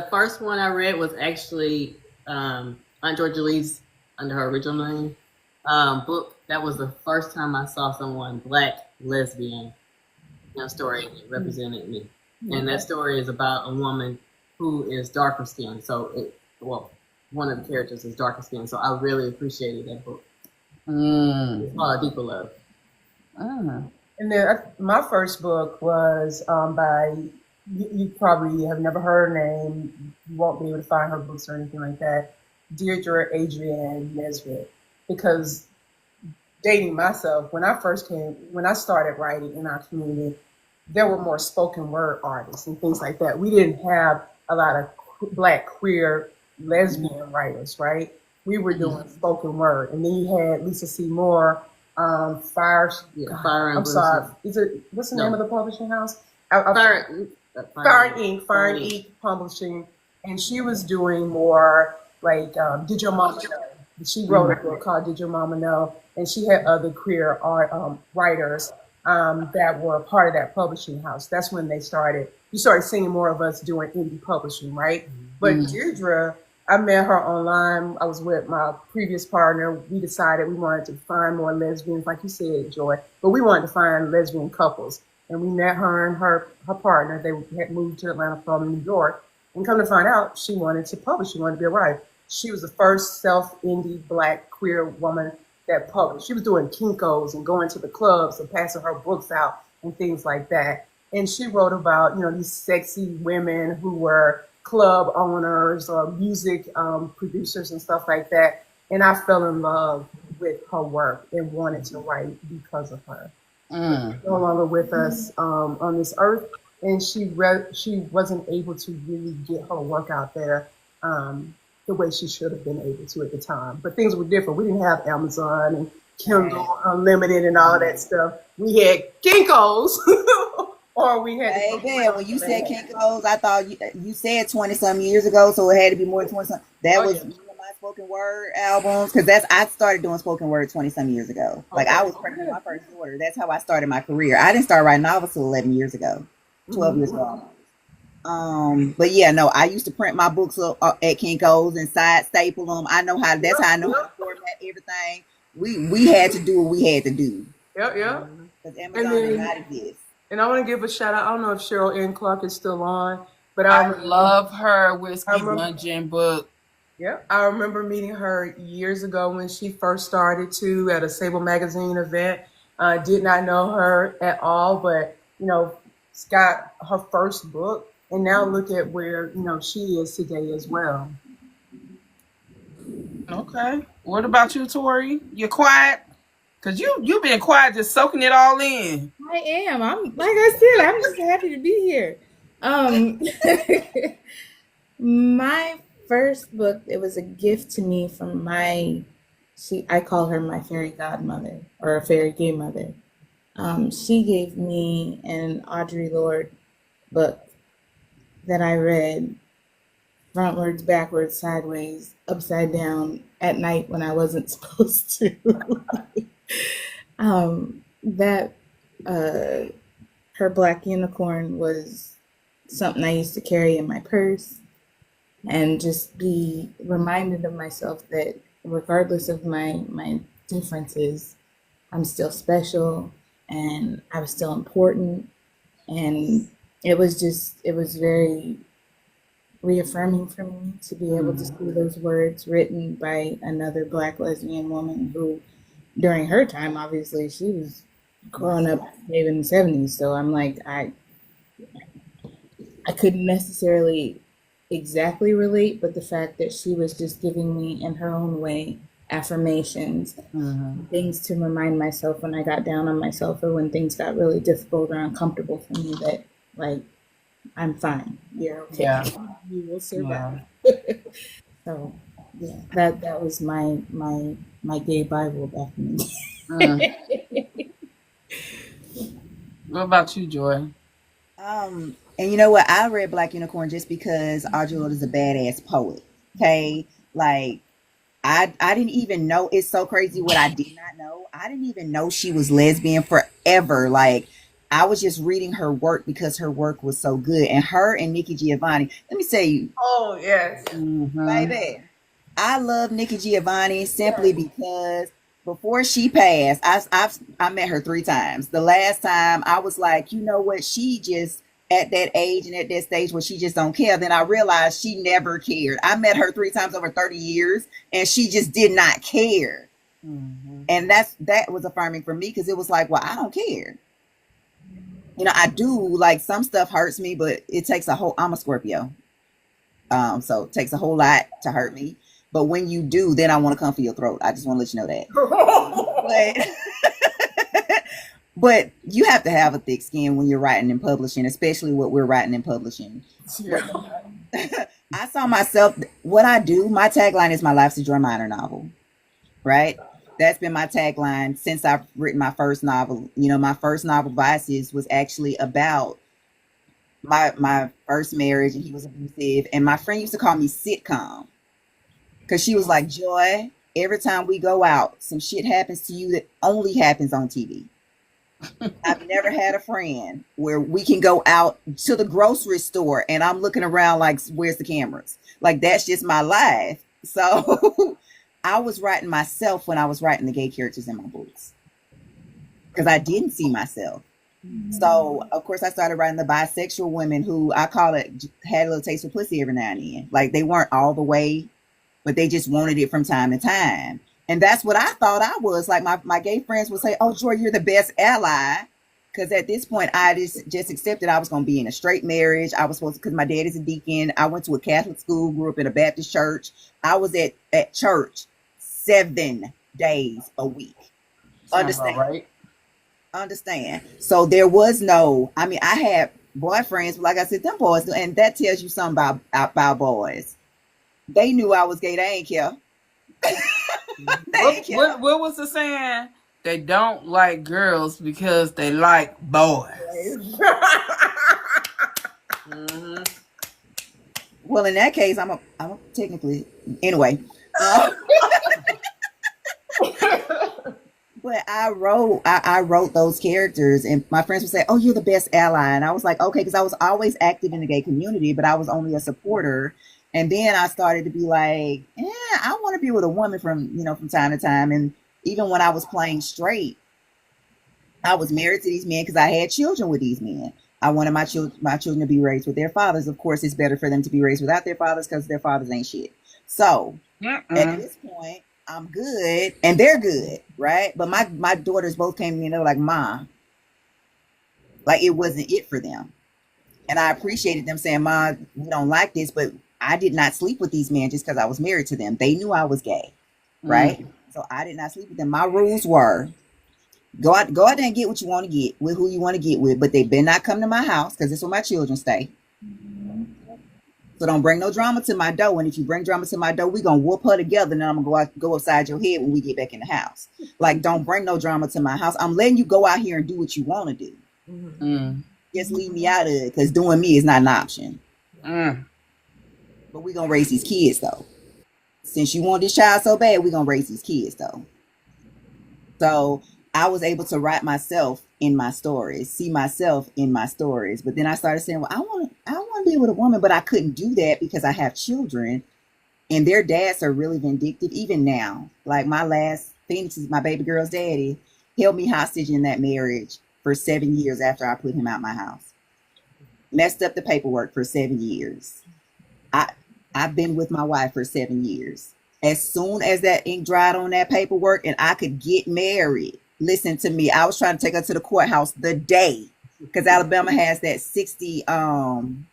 first one I read was actually Aunt Georgia Lee's, under her original name, book. That was the first time I saw someone Black lesbian in a story that represented me. And that story is about a woman who is darker skinned. So one of the characters is darker skinned. So I really appreciated that book. It's called Deeper Love. And then my first book was by, you probably have never heard her name. You won't be able to find her books or anything like that. Deirdre Adrienne Nesbitt. Because dating myself, when I started writing in our community, there were more spoken word artists and things like that. We didn't have a lot of Black queer lesbian writers, right? We were doing spoken word. And then you had Lisa C. Moore, Fire and I'm sorry. What's the name of the publishing house? Fire and Ink Publishing. And she was doing more like Did Your Mama Know? She wrote a book called Did Your Mama Know? And she had other queer art writers that were a part of that publishing house. That's when you started seeing more of us doing indie publishing, right? But Deirdre, I met her online. I was with my previous partner. We decided we wanted to find more lesbians, like you said, Joy, but we wanted to find lesbian couples. And we met her and her partner. They had moved to Atlanta from New York. And come to find out, she wanted to publish. She wanted to be a writer. She was the first self-indie Black queer woman that published. She was doing Kinko's and going to the clubs and passing her books out and things like that. And she wrote about, these sexy women who were club owners or music producers and stuff like that. And I fell in love with her work and wanted to write because of her. She's no longer with us on this earth. And she wasn't able to really get her work out there the way she should have been able to at the time. But things were different. We didn't have Amazon and Kindle Unlimited and all that stuff. We had Kinko's. Or we had. Hey, when you said Kinko's, I thought you said 20-some years ago, so it had to be more than 20-some. That was one of my spoken word albums, because I started doing spoken word 20-some years ago. Like I was pregnant with my first daughter. That's how I started my career. I didn't start writing novels till 11 years ago, 12 years ago. But yeah, no, I used to print my books at Kinko's and side staple them. That's how I know how to format everything. We had to do what we had to do. Yep. Because Amazon did not exist. And I want to give a shout out. I don't know if Cheryl N. Clark is still on, but I love her Whiskey Dungeon book. Yeah, I remember meeting her years ago when she first started at a Sable Magazine event. Did not know her at all, but got her first book, and now look at where she is today as well. Okay, what about you, Tori? You're quiet. Cause you've been quiet, just soaking it all in. I am. I'm like I said, I'm just happy to be here. My first book, it was a gift to me from I call her my fairy godmother or a fairy game mother. She gave me an Audre Lorde book that I read frontwards, backwards, sideways, upside down at night when I wasn't supposed to. Her Black Unicorn was something I used to carry in my purse and just be reminded of myself that regardless of my differences, I'm still special and I was still important. And it was very reaffirming for me to be able to see those words written by another Black lesbian woman who, during her time, obviously, she was growing up maybe in the 70s. So I'm like, I couldn't necessarily exactly relate, but the fact that she was just giving me, in her own way, affirmations, things to remind myself when I got down on myself or when things got really difficult or uncomfortable for me, that, like, I'm fine. You're okay. Yeah. You will survive. Yeah. So yeah, that was my gay Bible back in the day. What about you, Joy? And you know what? I read Black Unicorn just because Audre Lorde is a badass poet. Okay, like I didn't even know. It's so crazy what I did not know. I didn't even know she was lesbian forever. Like I was just reading her work because her work was so good. And her and Nikki Giovanni. Let me tell you, Oh yes. baby, I love Nikki Giovanni simply because before she passed, I met her 3 times. The last time I was like, you know what? She just at that age and at that stage where she just don't care. Then I realized she never cared. I met her 3 times over 30 years, and she just did not care. And that was affirming for me because it was like, well, I don't care. You know, I do like some stuff hurts me, but it takes a whole. I'm a Scorpio, so it takes a whole lot to hurt me. But when you do, then I want to come for your throat. I just want to let you know that. But you have to have a thick skin when you're writing and publishing, especially what we're writing and publishing. Yeah. I saw myself, what I do, my tagline is my life's a Joy Minor novel, right? That's been my tagline since I've written my first novel. You know, my first novel, Vices, was actually about my first marriage, and he was abusive. And my friend used to call me sitcom because she was like, Joy, every time we go out, some shit happens to you that only happens on TV. I've never had a friend where we can go out to the grocery store and I'm looking around like, where's the cameras? Like, that's just my life. So I was writing myself when I was writing the gay characters in my books because I didn't see myself. So, of course, I started writing the bisexual women who I call it had a little taste of pussy every now and then. Like, they weren't all the way, but they just wanted it from time to time. And that's what I thought I was. Like, my gay friends would say, oh, Joy, you're the best ally. Because at this point, I just accepted I was going to be in a straight marriage. I was supposed to, because my dad is a deacon. I went to a Catholic school, grew up in a Baptist church. I was at church 7 days a week. Understand? Right? Understand. So there was no, I mean, I had boyfriends, but like I said, them boys, and that tells you something about boys. They knew I was gay. They ain't care. What was the saying? They don't like girls because they like boys. Well, in that case, I'm a technically anyway. But I wrote those characters, and my friends would say, "Oh, you're the best ally," and I was like, "Okay," because I was always active in the gay community, but I was only a supporter. And then I started to be like, I want to be with a woman from time to time. And even when I was playing straight, I was married to these men because I had children with these men. I wanted my children to be raised with their fathers. Of course, it's better for them to be raised without their fathers because their fathers ain't shit. So at this point, I'm good and they're good, right? But my daughters both came to me and they were like, Ma, like it wasn't it for them. And I appreciated them saying, Ma, we don't like this, but I did not sleep with these men just because I was married to them. They knew I was gay, right? So I did not sleep with them. My rules were go out there and get what you want to get with who you want to get with, but they better not come to my house because this is where my children stay. So don't bring no drama to my door. And if you bring drama to my door, we're going to whoop her together. And then I'm going to go upside your head when we get back in the house. Like, don't bring no drama to my house. I'm letting you go out here and do what you want to do. Just leave me out of it because doing me is not an option. But we're going to raise these kids, though. Since you want this child so bad, we're going to raise these kids, though. So I was able to write myself in my stories, see myself in my stories. But then I started saying, well, I want to be with a woman, but I couldn't do that because I have children and their dads are really vindictive. Even now, like my last Phoenix is my baby girl's daddy, held me hostage in that marriage for 7 years after I put him out my house. Messed up the paperwork for 7 years. I I've been with my wife for 7 years. As soon as that ink dried on that paperwork and I could get married, listen to me. I was trying to take her to the courthouse the day because Alabama has that 61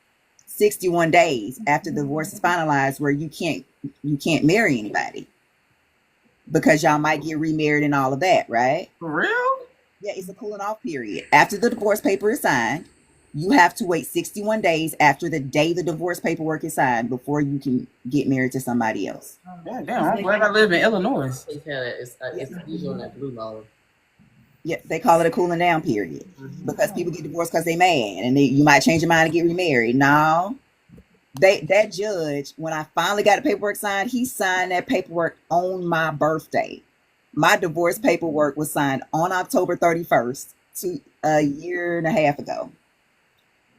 days after the divorce is finalized where you can't marry anybody because y'all might get remarried and all of that, right? For real? Yeah, it's a cooling off period. After the divorce paper is signed, you have to wait 61 days after the day the divorce paperwork is signed before you can get married to somebody else. Yeah, damn. I'm glad I live in Illinois. It's usually on that blue law. Yeah, they call it a cooling down period because people get divorced because they mad and you might change your mind and get remarried. No, that judge, when I finally got the paperwork signed, he signed that paperwork on my birthday. My divorce paperwork was signed on October 31st, a year and a half ago.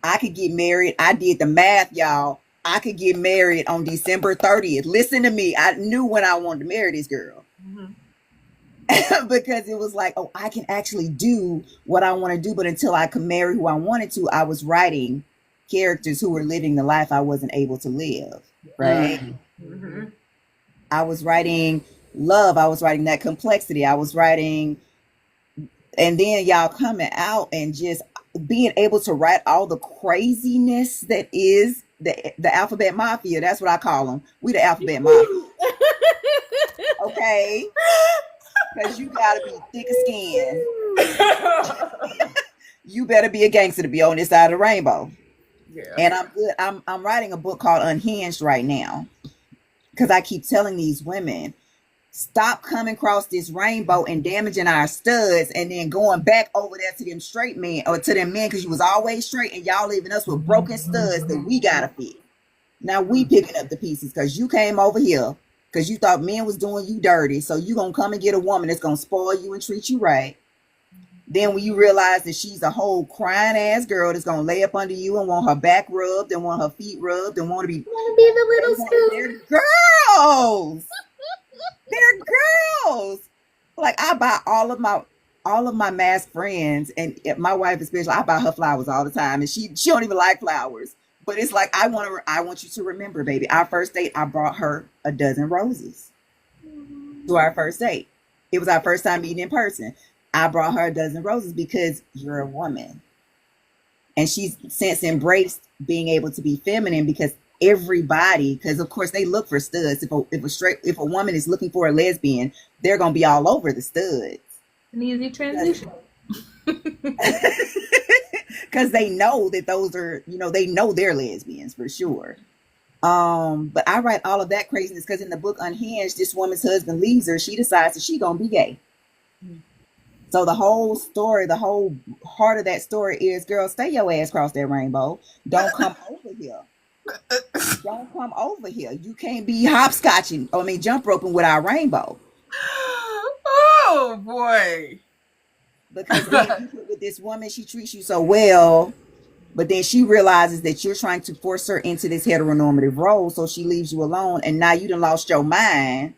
I could get married. I did the math, y'all. I could get married on December 30th. Listen to me. I knew when I wanted to marry this girl. Because it was like, oh, I can actually do what I want to do. But until I could marry who I wanted to, I was writing characters who were living the life I wasn't able to live. Right. I was writing love. I was writing that complexity. I was writing, and then y'all coming out and just being able to write all the craziness that is the alphabet mafia. That's what I call them. We the alphabet mafia. Okay. Because you gotta be thick of skin. You better be a gangster to be on this side of the rainbow. Yeah. And I'm good. I'm writing a book called Unhinged right now. Because I keep telling these women, stop coming across this rainbow and damaging our studs and then going back over there to them straight men or to them men because you was always straight and y'all leaving us with broken studs that we gotta fix. Now we picking up the pieces because you came over here because you thought men was doing you dirty. So you gonna come and get a woman that's gonna spoil you and treat you right. Then when you realize that she's a whole crying ass girl that's gonna lay up under you and want her back rubbed and want her feet rubbed and want to be the little spoon. They're girls. They're girls. Like I buy all of my masked friends and my wife especially. I buy her flowers all the time, and she don't even like flowers. But it's like I want you to remember, baby. Our first date, I brought her a dozen roses to our first date. It was our first time meeting in person. I brought her a dozen roses because you're a woman, and she's since embraced being able to be feminine because because of course they look for studs. If a woman is looking for a lesbian, they're gonna be all over the studs. An easy transition. Because they know that those are, they know they're lesbians for sure. But I write all of that craziness because in the book Unhinged, this woman's husband leaves her. She decides that she's gonna be gay. So the whole story, the whole heart of that story is, girl, stay your ass across that rainbow. Don't come over here. Don't come over here. You can't be jump roping with our rainbow. Oh boy. Because then with this woman, she treats you so well, but then she realizes that you're trying to force her into this heteronormative role, so she leaves you alone, and now you done lost your mind,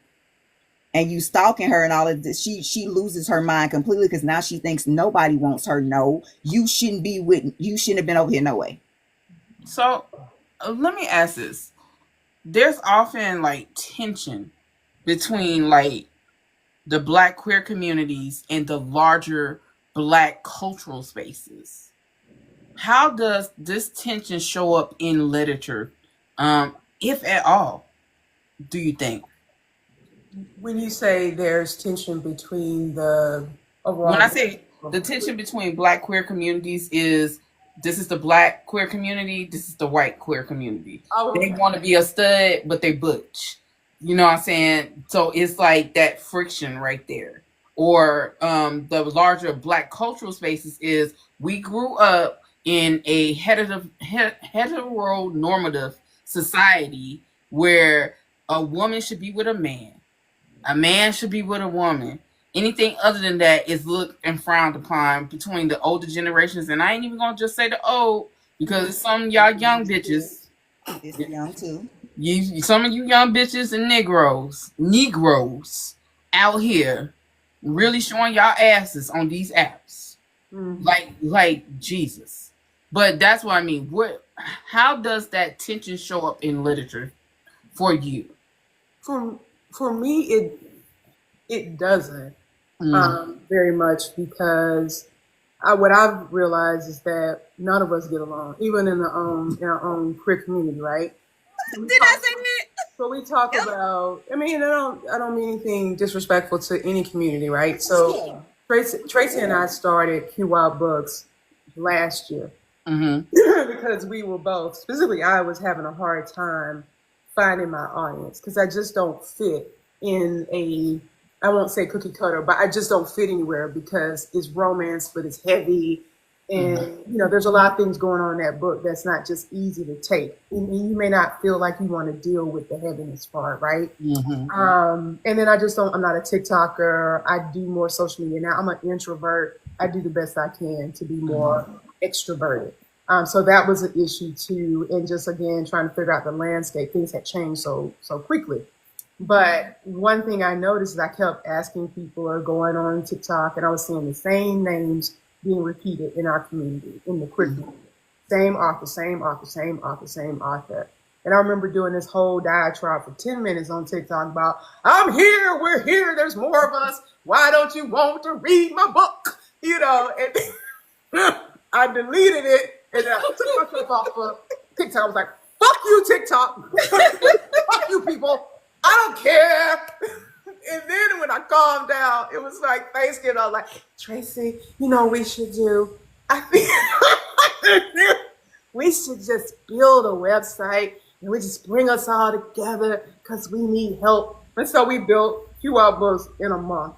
and you stalking her and all of this. She loses her mind completely because now she thinks nobody wants her. No, you shouldn't have been over here, no way. So let me ask this. There's often like tension between like the Black queer communities and the larger Black cultural spaces. How does this tension show up in literature, if at all, do you think? When you say there's tension between the overall... When I say the tension between Black queer communities is, this is the Black queer community, this is the white queer community. Oh, okay. They want to be a stud, but they butch. You know what I'm saying? So it's like that friction right there. Or the larger Black cultural spaces is, we grew up in a heteronormative society where a woman should be with a man should be with a woman. Anything other than that is looked and frowned upon between the older generations. And I ain't even gonna just say the old, because some of y'all young bitches, it's young too. Some of you young bitches and Negroes out here really showing y'all asses on these apps. Like Jesus. But that's what I mean. How does that tension show up in literature for you? For me, it doesn't Mm. very much, because what I've realized is that none of us get along, even in our own queer community, right? So we Did I talk, say that? so we talk Yep. about. I mean, I don't mean anything disrespectful to any community, right? So Tracy and I started Q Wild Books last year Mm-hmm. because we were both, specifically, I was having a hard time finding my audience because I just don't fit in I won't say cookie cutter, but I just don't fit anywhere because it's romance, but it's heavy. And, there's a lot of things going on in that book that's not just easy to take. And you may not feel like you want to deal with the heaviness part, right? Mm-hmm. And then I'm not a TikToker. I do more social media now. I'm an introvert. I do the best I can to be more extroverted. So that was an issue too. And just again, trying to figure out the landscape, things had changed so quickly. But one thing I noticed is I kept asking people or going on TikTok, and I was seeing the same names being repeated in our community, in the queer community. Same author, same author, same author, same author. And I remember doing this whole diatribe for 10 minutes on TikTok about, I'm here, we're here, there's more of us. Why don't you want to read my book? And I deleted it, and then I took myself off of TikTok. I was like, fuck you, TikTok. Fuck you, people. I don't care. And then when I calmed down, it was like Thanksgiving. I was like, Tracy, we should do? I think we should just build a website and we just bring us all together because we need help. And so we built QR Books in a month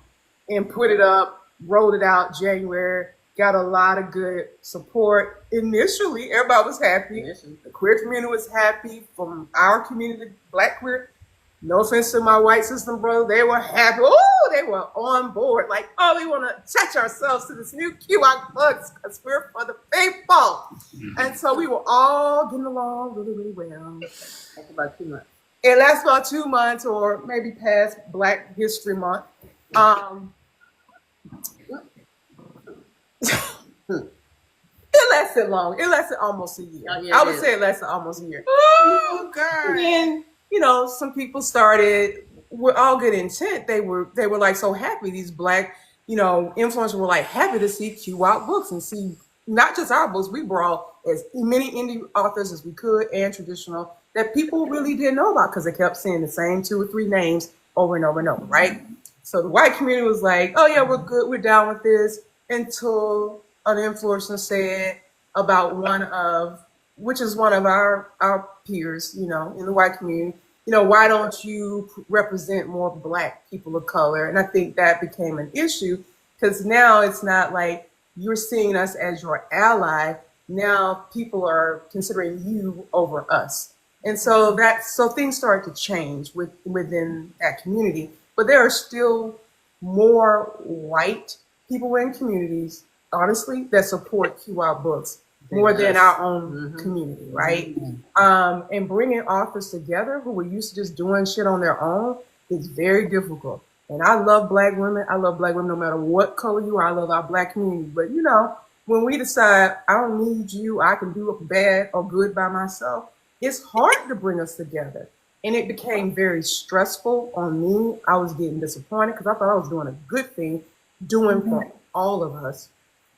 and put it up, rolled it out January, got a lot of good support. Initially, everybody was happy. The queer community was happy. From our community, Black queer, no offense to my white sister and brother, they were happy. Oh, they were on board. Like, oh, we want to attach ourselves to this new QR Books because we're for the people. And so we were all getting along really, really well. That's about 2 months. It lasts about 2 months or maybe past Black History Month. It lasted long. It lasted almost a year. Oh, yeah, I would say it lasted almost a year. Oh God. And then, some people started with all good intent. They were like so happy. These Black, influencers were like happy to see Q Out Books and see not just our books. We brought as many indie authors as we could and traditional that people really didn't know about because they kept seeing the same 2 or 3 names over and over and over, right? So the white community was like, oh yeah, we're good. We're down with this, until an influencer said about one of our peers, in the white community, why don't you represent more Black people of color? And I think that became an issue because now it's not like you're seeing us as your ally. Now people are considering you over us. And so things started to change within that community. But there are still more white people in communities, honestly, that support Q Out Books more than our own community, right? And bringing authors together who were used to just doing shit on their own is very difficult. And I love Black women. I love Black women no matter what color you are. I love our Black community. But, when we decide I don't need you, I can do bad or good by myself, it's hard to bring us together. And it became very stressful on me. I was getting disappointed because I thought I was doing a good thing, doing for all of us.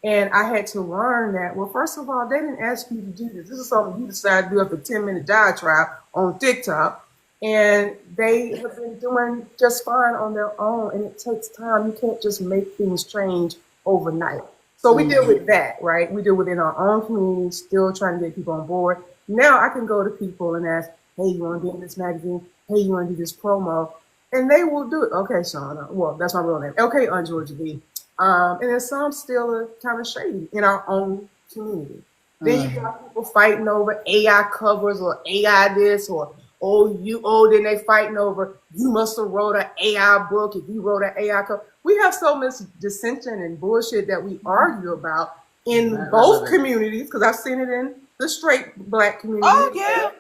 And I had to learn that, well, first of all, they didn't ask you to do this. This is something you decided to do after 10-minute diatribe on TikTok. And they have been doing just fine on their own. And it takes time. You can't just make things change overnight. So we deal with that, right? We deal within our own community, still trying to get people on board. Now I can go to people and ask, hey, you want to be in this magazine? Hey, you want to do this promo? And they will do it. Okay, Shauna. Well, that's my real name. Okay, Aunt Georgia B. And then some still are kind of shady in our own community. Then you got people fighting over AI covers or AI this or, then they fighting over, you must have wrote an AI book if you wrote an AI cover. We have so much dissension and bullshit that we argue about in both communities, because I've seen it in the straight Black community. Oh, yeah.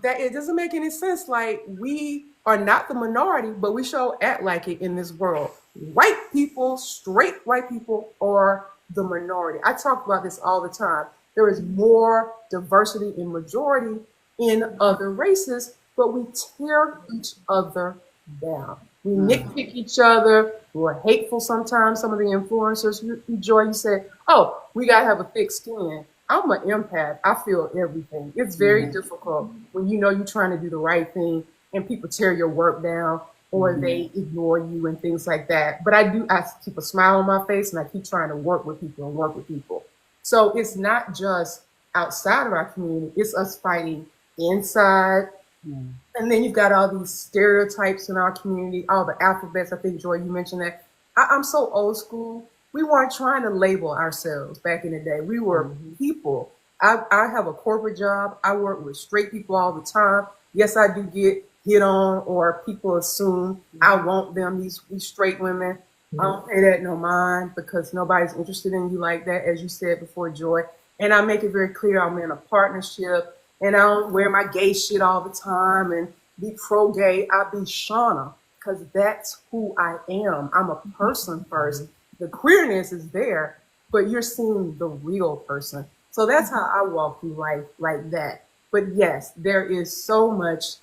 That it doesn't make any sense. Like, we are not the minority, but we sure act like it in this world. White people, straight white people, are the minority. I talk about this all the time. There is more diversity and majority in other races, but we tear each other down. We nitpick each other. We're hateful sometimes. Some of the influencers, Joy, you said, oh, we got to have a thick skin. I'm an empath. I feel everything. It's very difficult when you know you're trying to do the right thing and people tear your work down or they ignore you and things like that. But I keep a smile on my face and I keep trying to work with people. So it's not just outside of our community, it's us fighting inside. And then you've got all these stereotypes in our community, all the alphabets. I think, Joy, you mentioned that. I'm so old school. We weren't trying to label ourselves back in the day. We were people. I have a corporate job. I work with straight people all the time. Yes, I do get hit on, or people assume I want them, these straight women. I don't pay that no mind because nobody's interested in you like that, as you said before, Joy. And I make it very clear I'm in a partnership and I don't wear my gay shit all the time and be pro-gay. I be Shauna because that's who I am. I'm a person first. The queerness is there, but you're seeing the real person. So that's how I walk through life like that. But yes, there is so much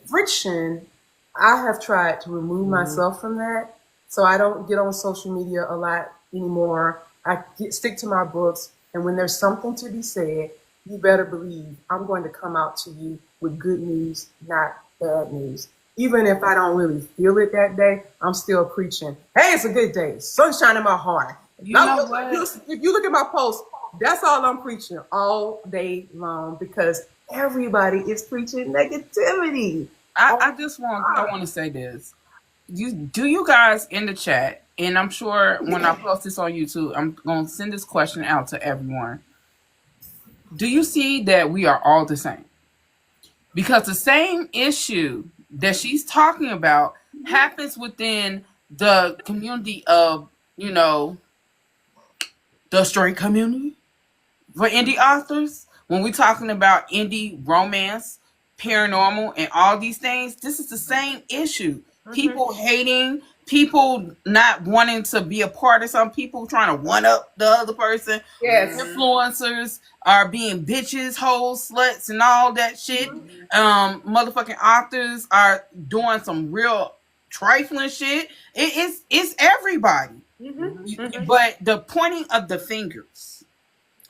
friction. I have tried to remove myself from that. So I don't get on social media a lot anymore. I stick to my books. And when there's something to be said, you better believe I'm going to come out to you with good news, not bad news. Even if I don't really feel it that day, I'm still preaching. Hey, it's a good day. Sunshine in my heart. You know what? If you look at my post, that's all I'm preaching all day long because everybody is preaching negativity. I want to say this. You guys in the chat, and I'm sure when I post this on YouTube, I'm going to send this question out to everyone. Do you see that we are all the same? Because the same issue that she's talking about happens within the community of, the straight community for indie authors. When we're talking about indie romance, paranormal, and all these things, this is the same issue. People hating, people not wanting to be a part of some, people trying to one up the other person. Yes. Influencers are being bitches, hoes, sluts, and all that shit. Motherfucking authors are doing some real trifling shit. It's everybody. But the pointing of the fingers,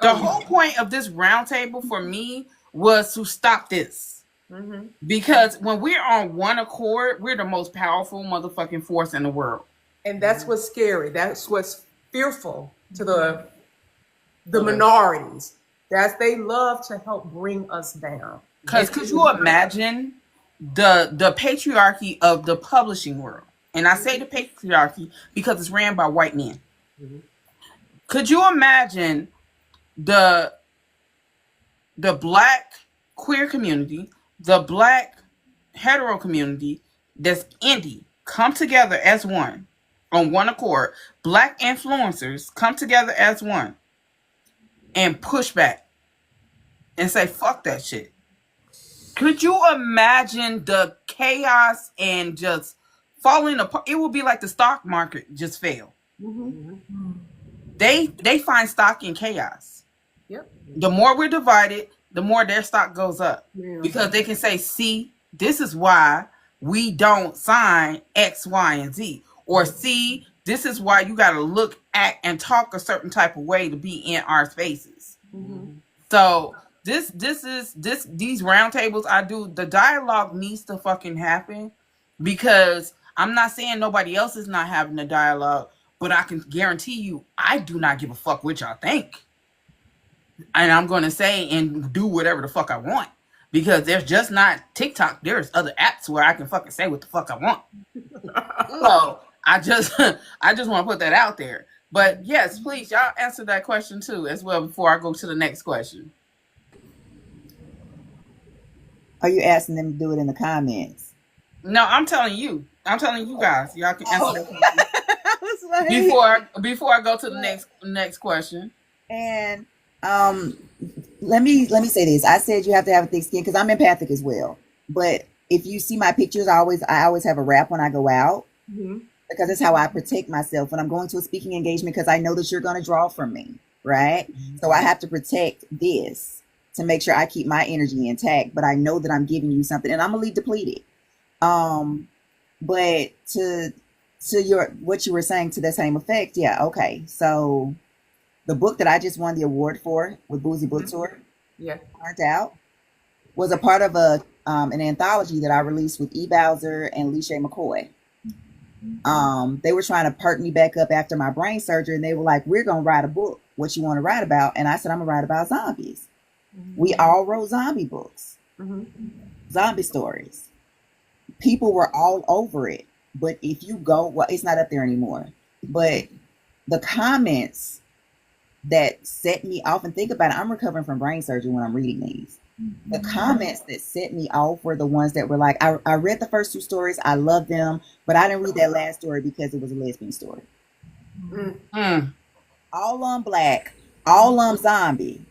the whole point of this roundtable for me was to stop this. Because when we're on one accord, we're the most powerful motherfucking force in the world. And that's what's scary. That's what's fearful to the minorities. That they love to help bring us down. Because could you imagine the patriarchy of the publishing world? And I say the patriarchy because it's ran by white men. Could you imagine the black queer community, the black hetero community that's indie come together as one on one accord? Black influencers come together as one and push back and say, fuck that shit. Could you imagine the chaos and just falling apart? It would be like the stock market just failed. They find stock in chaos. Yep. The more we're divided, the more their stock goes up. Because they can say, see, this is why we don't sign X, Y, and Z. Or see, this is why you got to look, act, and talk a certain type of way to be in our spaces. So these roundtables I do, the dialogue needs to fucking happen, because I'm not saying nobody else is not having a dialogue, but I can guarantee you, I do not give a fuck what y'all think. And I'm going to say and do whatever the fuck I want, because there's just not TikTok. There's other apps where I can fucking say what the fuck I want. So I just want to put that out there. But yes, please, y'all answer that question too as well before I go to the next question. Are you asking them to do it in the comments? No, I'm telling you. I'm telling you guys. Y'all can answer that question. Before I go to the next question. And let me say this. I said you have to have a thick skin because I'm empathic as well. But if you see my pictures, I always have a wrap when I go out, because it's how I protect myself when I'm going to a speaking engagement, because I know that you're going to draw from me. right? So I have to protect this to make sure I keep my energy intact, but I know that I'm giving you something and I'm gonna leave depleted. But to your what you were saying to the same effect, yeah, okay. So the book that I just won the award for with Boozy Book Tour, Yeah. Burnt Out, was a part of an anthology that I released with E. Bowser and Leisha McCoy. They were trying to perk me back up after my brain surgery, and they were like, "We're gonna write a book. What you want to write about?" And I said, "I'm gonna write about zombies." We all wrote zombie books, zombie stories. People were all over it. But if you go, well, it's not up there anymore. But the comments that set me off, and think about it, I'm recovering from brain surgery when I'm reading these. The comments that set me off were the ones that were like, I read the first two stories, I love them, but I didn't read that last story because it was a lesbian story. All on Black, all on zombie.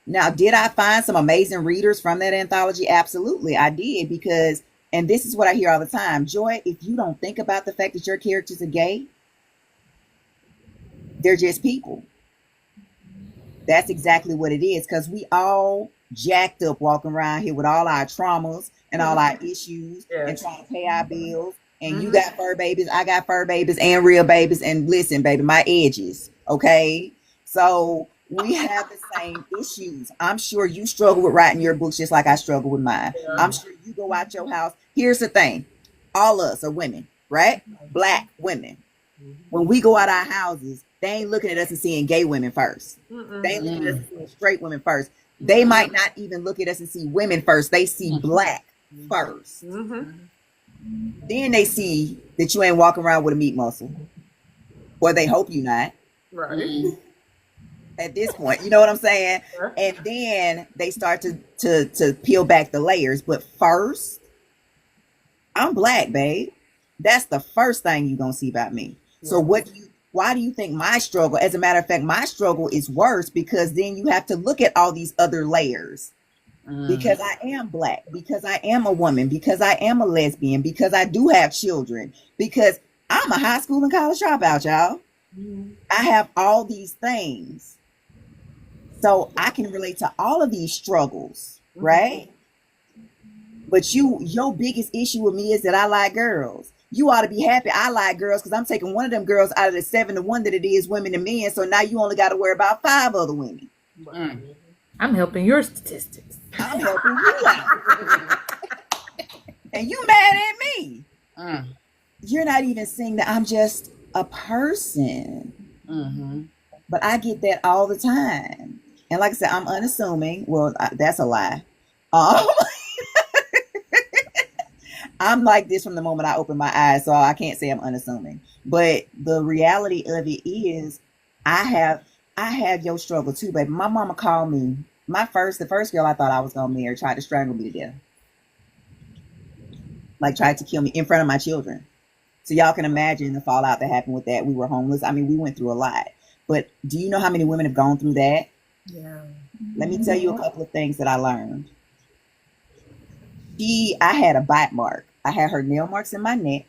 Now, did I find some amazing readers from that anthology? Absolutely, I did, because, and this is what I hear all the time, Joy, if you don't think about the fact that your characters are gay, they're just people. That's exactly what it is, because we all jacked up walking around here with all our traumas and all our issues and trying to pay our bills. And you got fur babies, I got fur babies and real babies. And listen, baby, my edges, okay? So we have the same issues. I'm sure you struggle with writing your books just like I struggle with mine. I'm sure you go out your house. Here's the thing. All of us are women, right? Black women. When we go out our houses, they ain't looking at us and seeing gay women first. They ain't looking at us and seeing straight women first. They might not even look at us and see women first. They see Black first. Then they see that you ain't walking around with a meat muscle. Or they hope you not. Right. At this point, you know what I'm saying? And then they start to peel back the layers. But first, I'm Black, babe. That's the first thing you're gonna see about me. So why do you think my struggle, as a matter of fact, my struggle is worse, because then you have to look at all these other layers. Because I am Black, because I am a woman, because I am a lesbian, because I do have children, because I'm a high school and college dropout, y'all. I have all these things. So I can relate to all of these struggles, right? But your biggest issue with me is that I like girls. You ought to be happy I like girls, because I'm taking one of them girls out of the 7 to 1 that it is women and men. So now you only got to worry about 5 other women. I'm helping your statistics. I'm helping you out. And you mad at me. You're not even seeing that I'm just a person. But I get that all the time. And like I said, I'm unassuming. Well, that's a lie. I'm like this from the moment I open my eyes, so I can't say I'm unassuming. But the reality of it is, I have your struggle too, baby. My mama called me. The first girl I thought I was gonna marry tried to strangle me to death. Like, tried to kill me in front of my children. So y'all can imagine the fallout that happened with that. We were homeless. I mean, we went through a lot. But do you know how many women have gone through that? Yeah. Let me tell you a couple of things that I learned. I had a bite mark. I had her nail marks in my neck.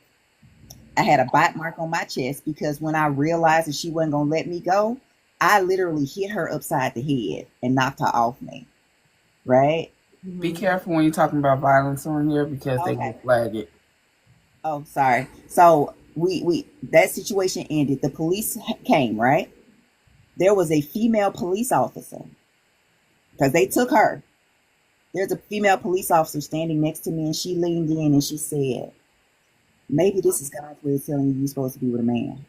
I had a bite mark on my chest, because when I realized that she wasn't going to let me go, I literally hit her upside the head and knocked her off me. Right? Be careful when you're talking about violence on here, because they will flag it. Oh, sorry. So we that situation ended. The police came, right? There was a female police officer, because they took her. There's a female police officer standing next to me, and she leaned in and she said, "Maybe this is God's way of telling you you're supposed to be with a man."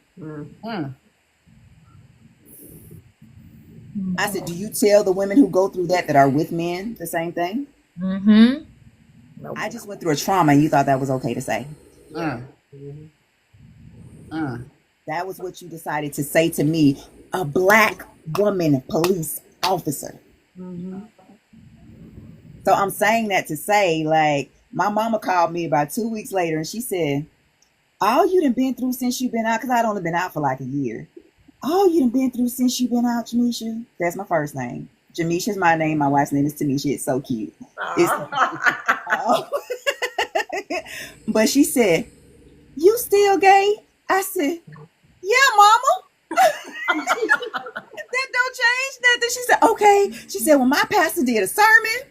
I said, "Do you tell the women who go through that are with men the same thing?" I just went through a trauma, and you thought that was okay to say. That was what you decided to say to me, a Black woman police officer. So I'm saying that to say, like, my mama called me about 2 weeks later, and she said, "All you done been through since you've been out," because I'd only been out for like a year. "All you done been through since you've been out, Jamisha." That's my first name. Jamisha's my name. My wife's name is Tamisha. It's so cute. But she said, "You still gay?" I said, "Yeah, mama." That don't change nothing. She said, okay. She said, well, my pastor did a sermon,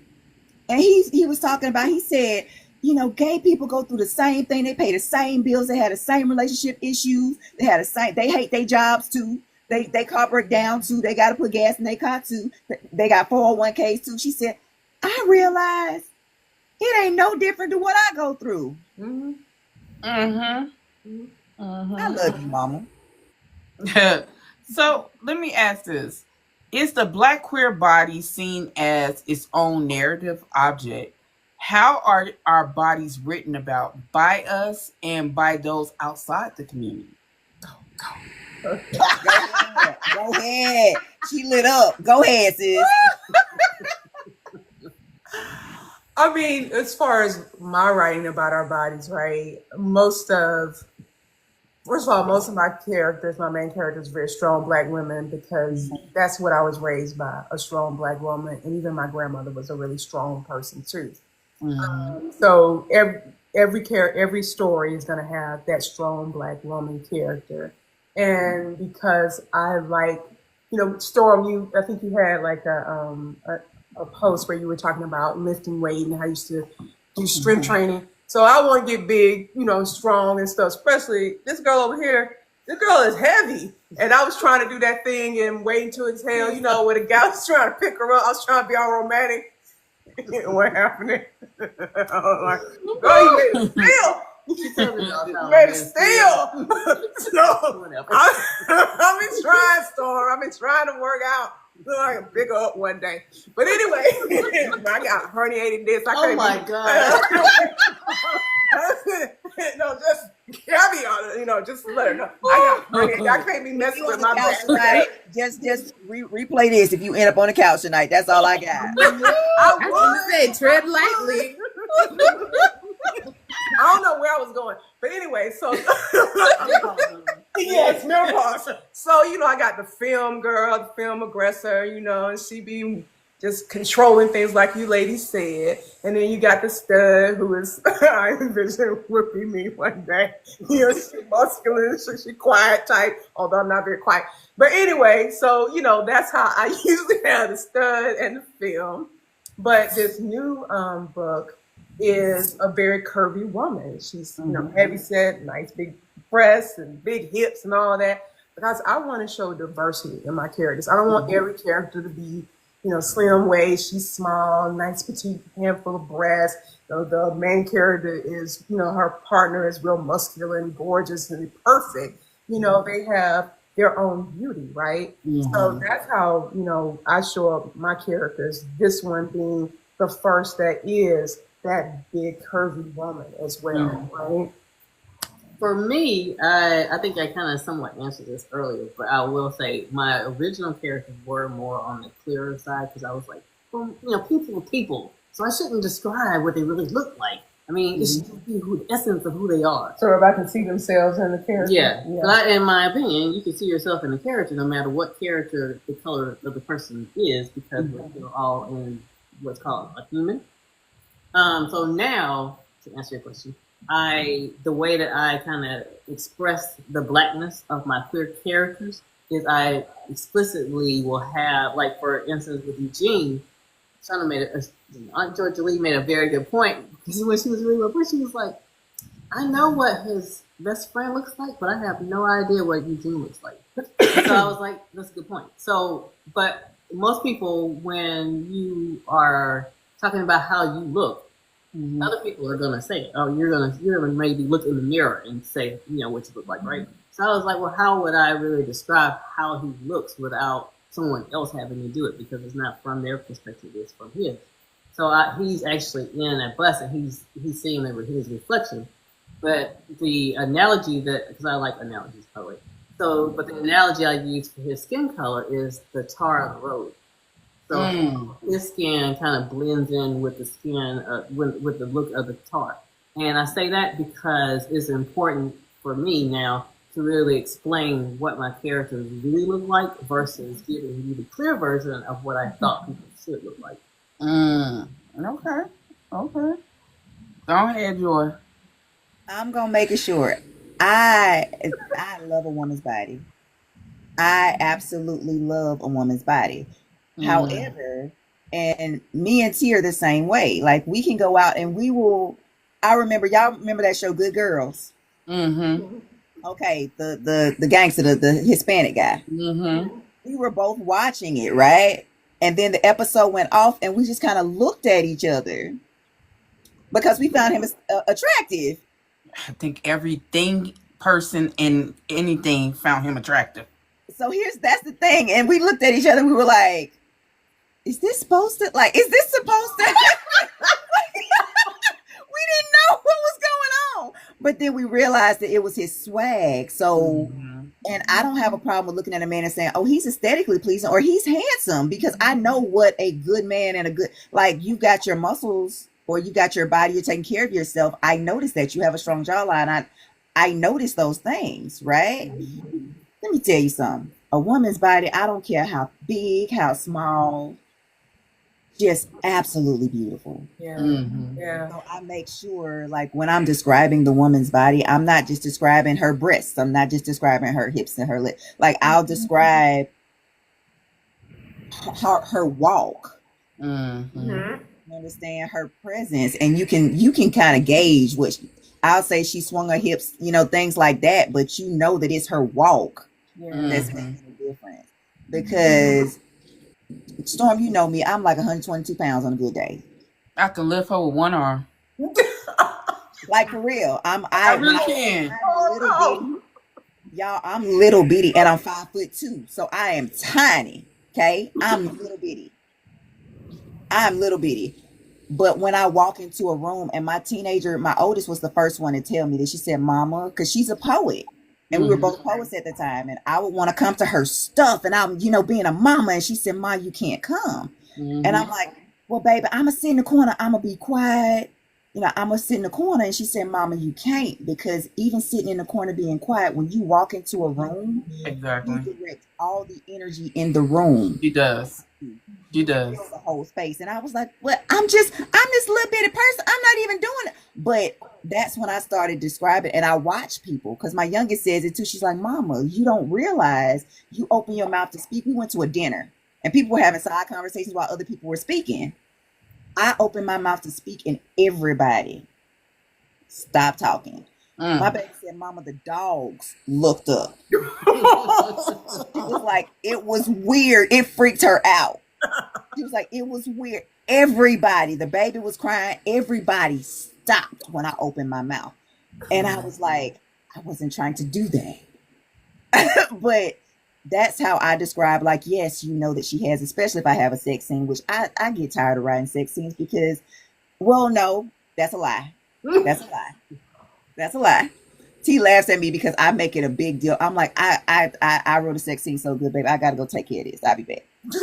and he was talking about, he said, you know, gay people go through the same thing. They pay the same bills. They had the same relationship issues. They hate their jobs too. They car break down too. They got to put gas in their car too. They got 401ks too. She said, I realized it ain't no different than what I go through. Mm-hmm. Mm-hmm. I love you, mama. So let me ask this. Is the Black queer body seen as its own narrative object? How are our bodies written about by us and by those outside the community? Go ahead. She lit up. Go ahead, sis. I mean, as far as my writing about our bodies, right? First of all, most of my characters, my main characters, are very strong Black women because that's what I was raised by, a strong Black woman. And even my grandmother was a really strong person too. Mm-hmm. So every story is going to have that strong Black woman character. And because I like, you know, Storm, I think you had like a post where you were talking about lifting weight and how you used to do strength training. So I want to get big, you know, strong and stuff, especially this girl over here. This girl is heavy. And I was trying to do that thing and waiting to exhale, you know, where the guy was trying to pick her up. I was trying to be all romantic. What happened? I was like, girl, you made it still. You made it still. So I've been trying, Storm. I've been trying to work out. I can pick her up one day. But anyway, I got herniated disc. Oh my God. No, just caveat, you know, just let her know. I got herniated. I can't be messing with my back. Right? Just replay this if you end up on the couch tonight. That's all I got. I was going to say, tread lightly. I don't know where I was going. But anyway, so yes, menopause. So, you know, I got the film girl, the film aggressor, you know, and she be just controlling things like you ladies said. And then you got the stud who is, I envision whipping me one day. You know, she muscular, she quiet type, although I'm not very quiet. But anyway, so, you know, that's how I usually have the stud and the film. But this new book is a very curvy woman. She's, you know, heavy set, nice big breasts and big hips and all that. Because I want to show diversity in my characters. I don't want every character to be, you know, slim waist. She's small, nice petite handful of breasts. You know, the main character is, you know, her partner is real muscular and gorgeous and perfect. You know, they have their own beauty, right? Mm-hmm. So that's how, you know, I show up my characters. This one being the first that is that big curvy woman as well, right? For me, I think I kind of somewhat answered this earlier, but I will say my original characters were more on the clearer side because I was like, well, you know, people are people, so I shouldn't describe what they really look like. I mean, it should be the essence of who they are. So everybody can see themselves in the character. Yeah. But in my opinion, you can see yourself in the character no matter what character the color of the person is because we're all in what's called a human. So now, to answer your question, the way that I kind of express the Blackness of my queer characters is I explicitly will have, like for instance with Eugene, Aunt Georgia Lee made a very good point because when she was reading my book, she was like, I know what his best friend looks like, but I have no idea what Eugene looks like. So I was like, that's a good point. So, but most people, when you are talking about how you look, other people are gonna say, "Oh, you're gonna maybe look in the mirror and say, you know, what you look like, right?" So I was like, "Well, how would I really describe how he looks without someone else having to do it? Because it's not from their perspective; it's from his." So he's actually in a bus and he's seeing his reflection. But the analogy because I like analogies, by the way. So, but the analogy I use for his skin color is the tar of the road. So his skin kind of blends in with the skin, with the look of the tar. And I say that because it's important for me now to really explain what my characters really look like versus giving you the clear version of what I thought people should look like. Okay. Go ahead, Joy. I'm gonna make it short. I love a woman's body. I absolutely love a woman's body. Mm. However, and me and T are the same way. Like we can go out and we will. I remember y'all remember that show, Good Girls. Mm-hmm. Okay, the gangster, the Hispanic guy. Mm-hmm. We were both watching it, right? And then the episode went off, and we just kind of looked at each other because we found him attractive. I think everything, person, and anything found him attractive. So that's the thing, and we looked at each other. And we were like, "Is this supposed to? Like, is this supposed to?" We didn't know what was going on, but then we realized that it was his swag. So, and I don't have a problem with looking at a man and saying, "Oh, he's aesthetically pleasing," or "He's handsome," because I know what a good man and a good, like, you got your muscles or you got your body, you're taking care of yourself. I noticed that you have a strong jawline. I notice those things, right? Let me tell you something. A woman's body, I don't care how big, how small, just absolutely beautiful. Yeah. Mm-hmm. Yeah. So I make sure, like, when I'm describing the woman's body, I'm not just describing her breasts. I'm not just describing her hips and her lips. Like, I'll describe her walk. Mm-hmm. You understand, her presence, and you can kind of gauge what I'll say. She swung her hips, things like that. But you know that it's her walk that's making the difference. Because Storm, you know me, I'm like 122 pounds on a good day. I can lift her with one arm. Like, for real. I really can. Y'all, I'm little bitty, and I'm 5'2", so I am tiny. Okay, I'm little bitty. But when I walk into a room, and my oldest was the first one to tell me that. She said, "Mama," because she's a poet, and we were both poets at the time, and I would want to come to her stuff, and I'm, being a mama, and she said, "Ma, you can't come." And I'm like, "Well, baby, I'm gonna sit in the corner. I'm gonna be quiet. I'm gonna sit in the corner." And she said, "Mama, you can't, because even sitting in the corner being quiet, when you walk into a room, Exactly, you direct all the energy in the room." She does. She does. The whole space. And I was like, "Well, I'm this little bitty person. I'm not even doing it." But that's when I started describing, and I watch people, because my youngest says it too. She's like, "Mama, you don't realize you open your mouth to speak." We went to a dinner, and people were having side conversations while other people were speaking. I opened my mouth to speak, and everybody stopped talking. My baby said, "Mama, the dogs looked up." It was like, it was weird. It freaked her out. She was like, it was weird. Everybody, the baby was crying. Everybody stopped when I opened my mouth. And I was like, I wasn't trying to do that. But that's how I describe, like, yes, that she has, especially if I have a sex scene, which I get tired of writing sex scenes because, well, no, that's a lie. That's a lie. T laughs at me because I make it a big deal. I'm like, I wrote a sex scene so good, baby. I gotta go take care of this. I'll be back. She'll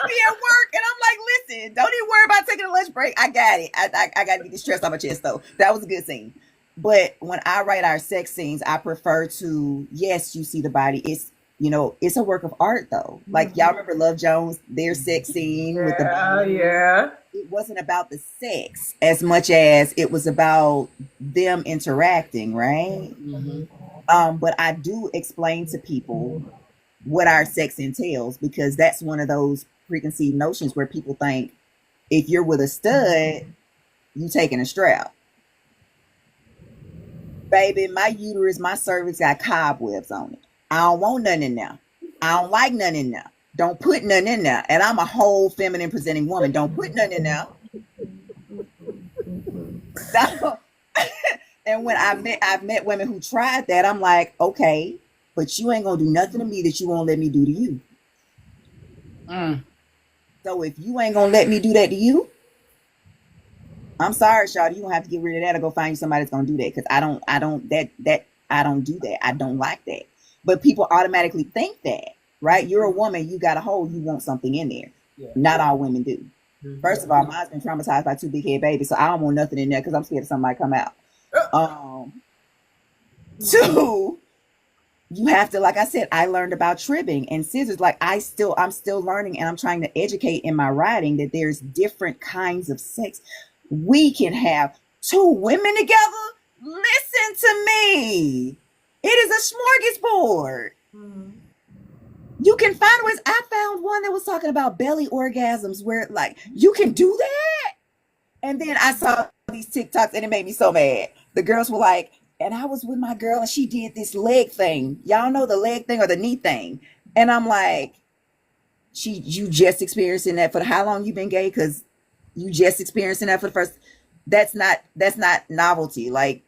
be at work, and I'm like, "Listen, don't even worry about taking a lunch break. I got it. I got to get this stress off my chest, though." That was a good scene. But when I write our sex scenes, I prefer to, yes, you see the body. It's, it's a work of art, though. Like, y'all remember Love Jones, their sex scene with the body? Yeah. It wasn't about the sex as much as it was about them interacting, right? But I do explain to people what our sex entails, because that's one of those preconceived notions where people think if you're with a stud, you taking a strap. Baby, my uterus, my cervix got cobwebs on it. I don't want nothing in there. I don't like nothing in there. Don't put nothing in there. And I'm a whole feminine presenting woman. Don't put nothing in there. So, and when I've met women who tried that, I'm like, okay, but you ain't gonna do nothing to me that you won't let me do to you. So if you ain't gonna let me do that to you, I'm sorry, Shawty, you gonna have to get rid of that or go find you somebody that's gonna do that. Because I don't do that. I don't like that. But people automatically think that, right? You're a woman, you got a hole, you want something in there. Yeah. Not all women do. First of all, mine's been traumatized by 2 big head babies, so I don't want nothing in there because I'm scared of somebody come out. 2, you have to, like I said, I learned about tribbing and scissors. Like, I'm still learning, and I'm trying to educate in my writing that there's different kinds of sex. We can have 2 women together. Listen to me. It is a smorgasbord. Mm-hmm. You can find ways. I found one that was talking about belly orgasms where like you can do that. And then I saw these TikToks and it made me so mad. The girls were like, and I was with my girl and she did this leg thing. Y'all know the leg thing or the knee thing. And I'm like, you just experiencing that for how long you been gay? Because you just experiencing that for the first. That's not novelty. Like,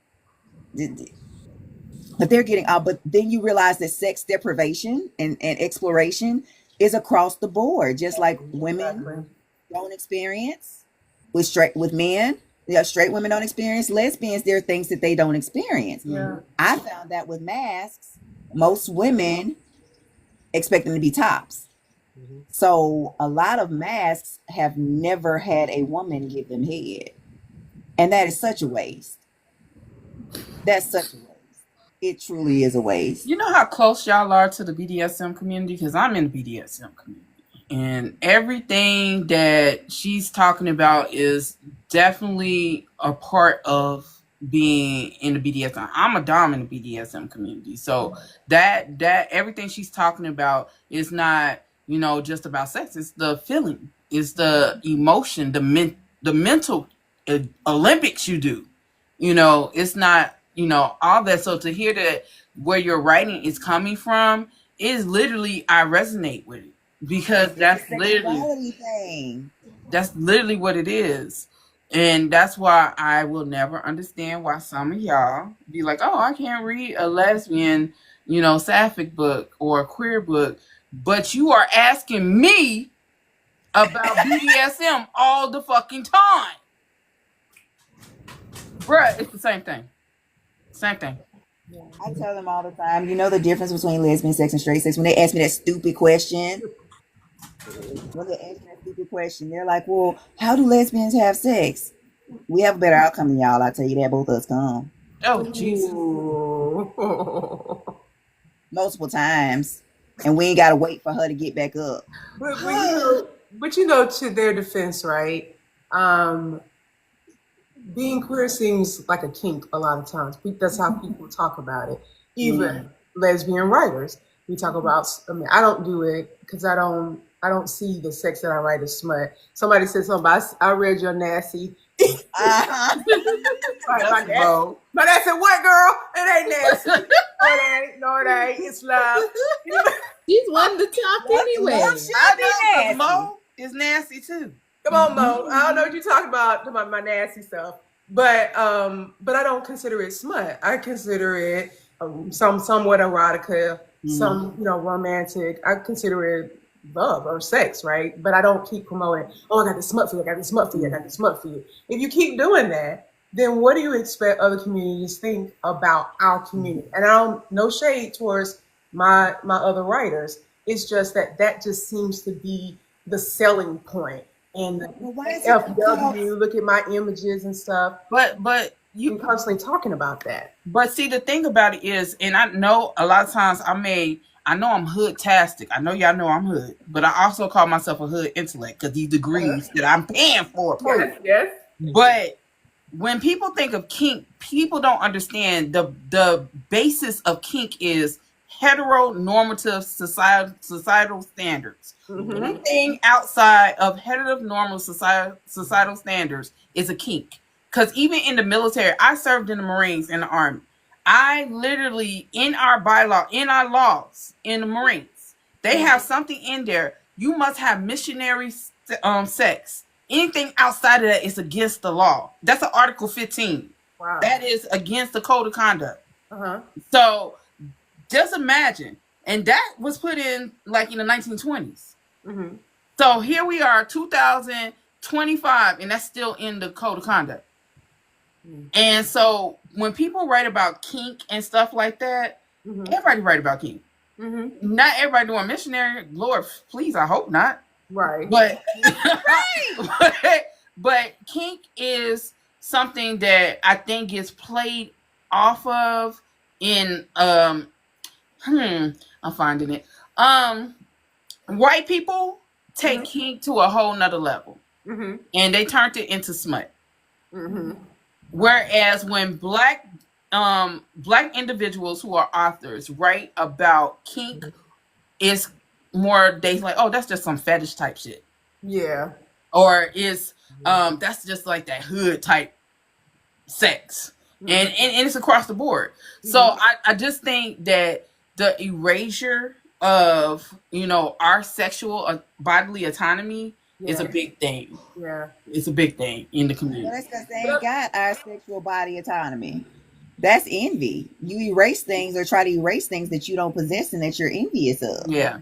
but they're getting out. But then you realize that sex deprivation and exploration is across the board, just like women don't experience with men. Yeah, straight women don't experience. Lesbians, there are things that they don't experience. Yeah. I found that with masks, most women expect them to be tops. Mhm. So a lot of masks have never had a woman give them head. And that is such a waste. That's such a waste. It truly is a waste. You know how close y'all are to the BDSM community? Because I'm in the BDSM community. And everything that she's talking about is definitely a part of being in the BDSM. I'm a dom in the BDSM community. So that everything she's talking about is not, just about sex. It's the feeling. It's the emotion, the mental Olympics you do. It's not, all that. So to hear that where your writing is coming from is literally, I resonate with it. Because that's literally what it is. And that's why I will never understand why some of y'all be like, oh, I can't read a lesbian, sapphic book or a queer book. But you are asking me about BDSM all the fucking time. Bruh, it's the same thing. Same thing. I tell them all the time, you know the difference between lesbian sex and straight sex? When they ask me that stupid question, they're like, well, how do lesbians have sex? We have a better outcome than y'all. I tell you that, both of us come. Oh, Jesus. Multiple times. And we ain't got to wait for her to get back up. But to their defense, right? Being queer seems like a kink a lot of times. That's how people talk about it. Even lesbian writers, we talk about. I mean, I don't do it because I don't see the sex that I write as smut. Somebody said something about, I read your nasty. My dad said, what, girl? It ain't nasty. No, it ain't. It's love. She's one to talk anyway. I know, Mo is nasty too. Come on, Mo. I don't know what you're talking about my nasty stuff. But I don't consider it smut. I consider it somewhat erotica, some romantic. I consider it love or sex, right? But I don't keep promoting, oh, I got this smut for you, I got this smut for you, I got this smut for you. If you keep doing that, then what do you expect other communities to think about our community? And I don't, no shade towards my other writers. It's just that just seems to be the selling point. And FW, look at my images and stuff. But you constantly talking about that. But see, the thing about it is, and I know a lot of times I know I'm hood-tastic. I know y'all know I'm hood, but I also call myself a hood intellect because these degrees that I'm paying for. Yes. But when people think of kink, people don't understand the basis of kink is heteronormative societal standards. Mm-hmm. Anything outside of heteronormative societal standards is a kink. Because even in the military, I served in the Marines and the Army. I literally, in our bylaw, in our laws, in the Marines, they have something in there. You must have missionary sex. Anything outside of that is against the law. That's an Article 15. Wow. That is against the code of conduct. Uh-huh. So just imagine. And that was put in like in the 1920s. Mm-hmm. So here we are, 2025, and that's still in the code of conduct. Mm-hmm. And so when people write about kink and stuff like that, everybody write about kink. Mm-hmm. Not everybody doing missionary. Lord, please, I hope not. Right. But but kink is something that I think gets played off of in I'm finding it. White people take kink to a whole nother level. Mm-hmm. And they turned it into smut. Mm-hmm. Whereas when black Black individuals who are authors write about kink is more they like, oh, that's just some fetish type shit. Yeah. Or is that's just like that hood type sex. And it's across the board. So I just think that the erasure of, our sexual bodily autonomy is a big thing. Yeah. It's a big thing in the community. Well, that's because they ain't got our sexual body autonomy. That's envy. You erase things or try to erase things that you don't possess and that you're envious of. Yeah.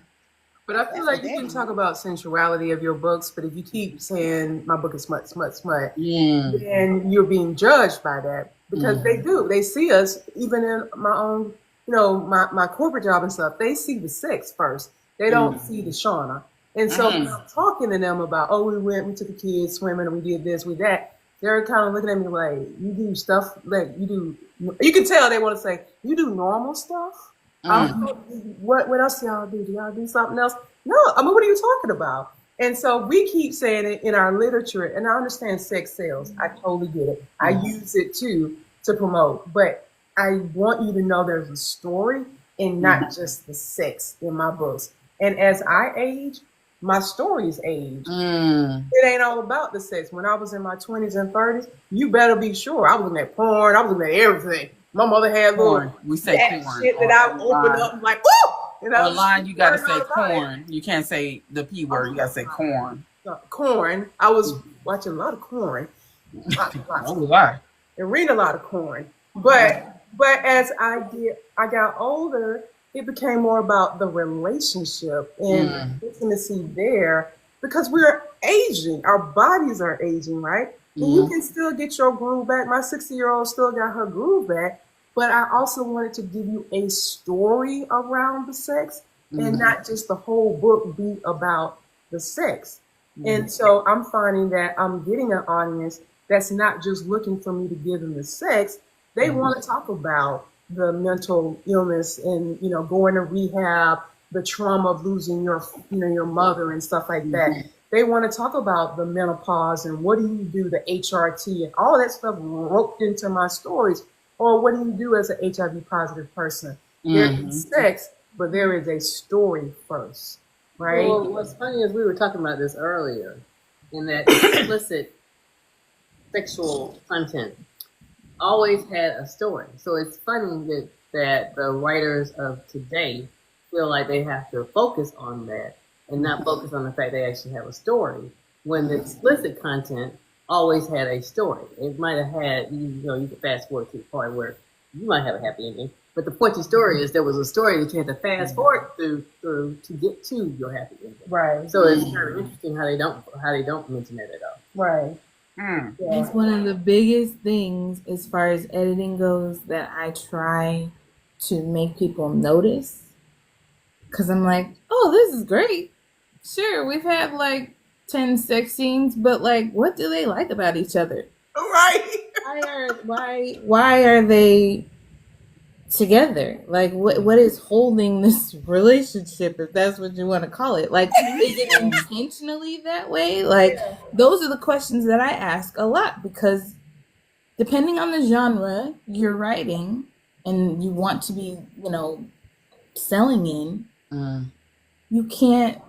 But I feel like you can talk about sensuality of your books, but if you keep saying my book is smut, then you're being judged by that, because they do. They see us, even in my own, my corporate job and stuff. They see the sex first. They don't see the Shauna. And so when I'm talking to them about, oh, we took the kids swimming, and we did this, we that, they're kind of looking at me like, you do stuff like you do. You can tell they want to say, you do normal stuff. What else do y'all do? Do y'all do something else? No, I mean, what are you talking about? And so we keep saying it in our literature, and I understand sex sells. I totally get it. I use it too to promote, but I want you to know there's a story and not just the sex in my books. And as I age, my stories age. It ain't all about the sex. When I was in my 20s and 30s, you better be sure. I was looking at porn. I was looking at everything. My mother had little shit that I opened up and like, woo! Online, you gotta say corn. You can't say the P word. You gotta say corn. Corn. I was watching a lot of corn. And reading a lot of corn. But as I got older, it became more about the relationship and intimacy there, because we're aging. Our bodies are aging, right? And you can still get your groove back. My 60-year-old still got her groove back. But I also wanted to give you a story around the sex and not just the whole book be about the sex. And so I'm finding that I'm getting an audience that's not just looking for me to give them the sex. They want to talk about the mental illness and, going to rehab, the trauma of losing your mother and stuff like that. They want to talk about the menopause and what do you do, the HRT and all that stuff roped into my stories. Or what do you do as an HIV positive person? There is sex, but there is a story first, right? Well, what's funny is we were talking about this earlier, in that explicit sexual content always had a story. So it's funny that the writers of today feel like they have to focus on that and not focus on the fact they actually have a story, when the explicit content always had a story. It might have had, you could fast forward to the part where you might have a happy ending, but the point of the story is there was a story that you had to fast forward through to get to your happy ending. Right. So it's kind of interesting how they don't mention that at all. Right. Yeah. It's one of the biggest things as far as editing goes that I try to make people notice, because I'm like, oh, this is great. Sure, we've had like 10 sex scenes, but like, what do they like about each other? Right. Why are they together? Like, what is holding this relationship, if that's what you want to call it? Like, is it intentionally that way? Like, those are the questions that I ask a lot, because depending on the genre you're writing and you want to be, selling in, you can't.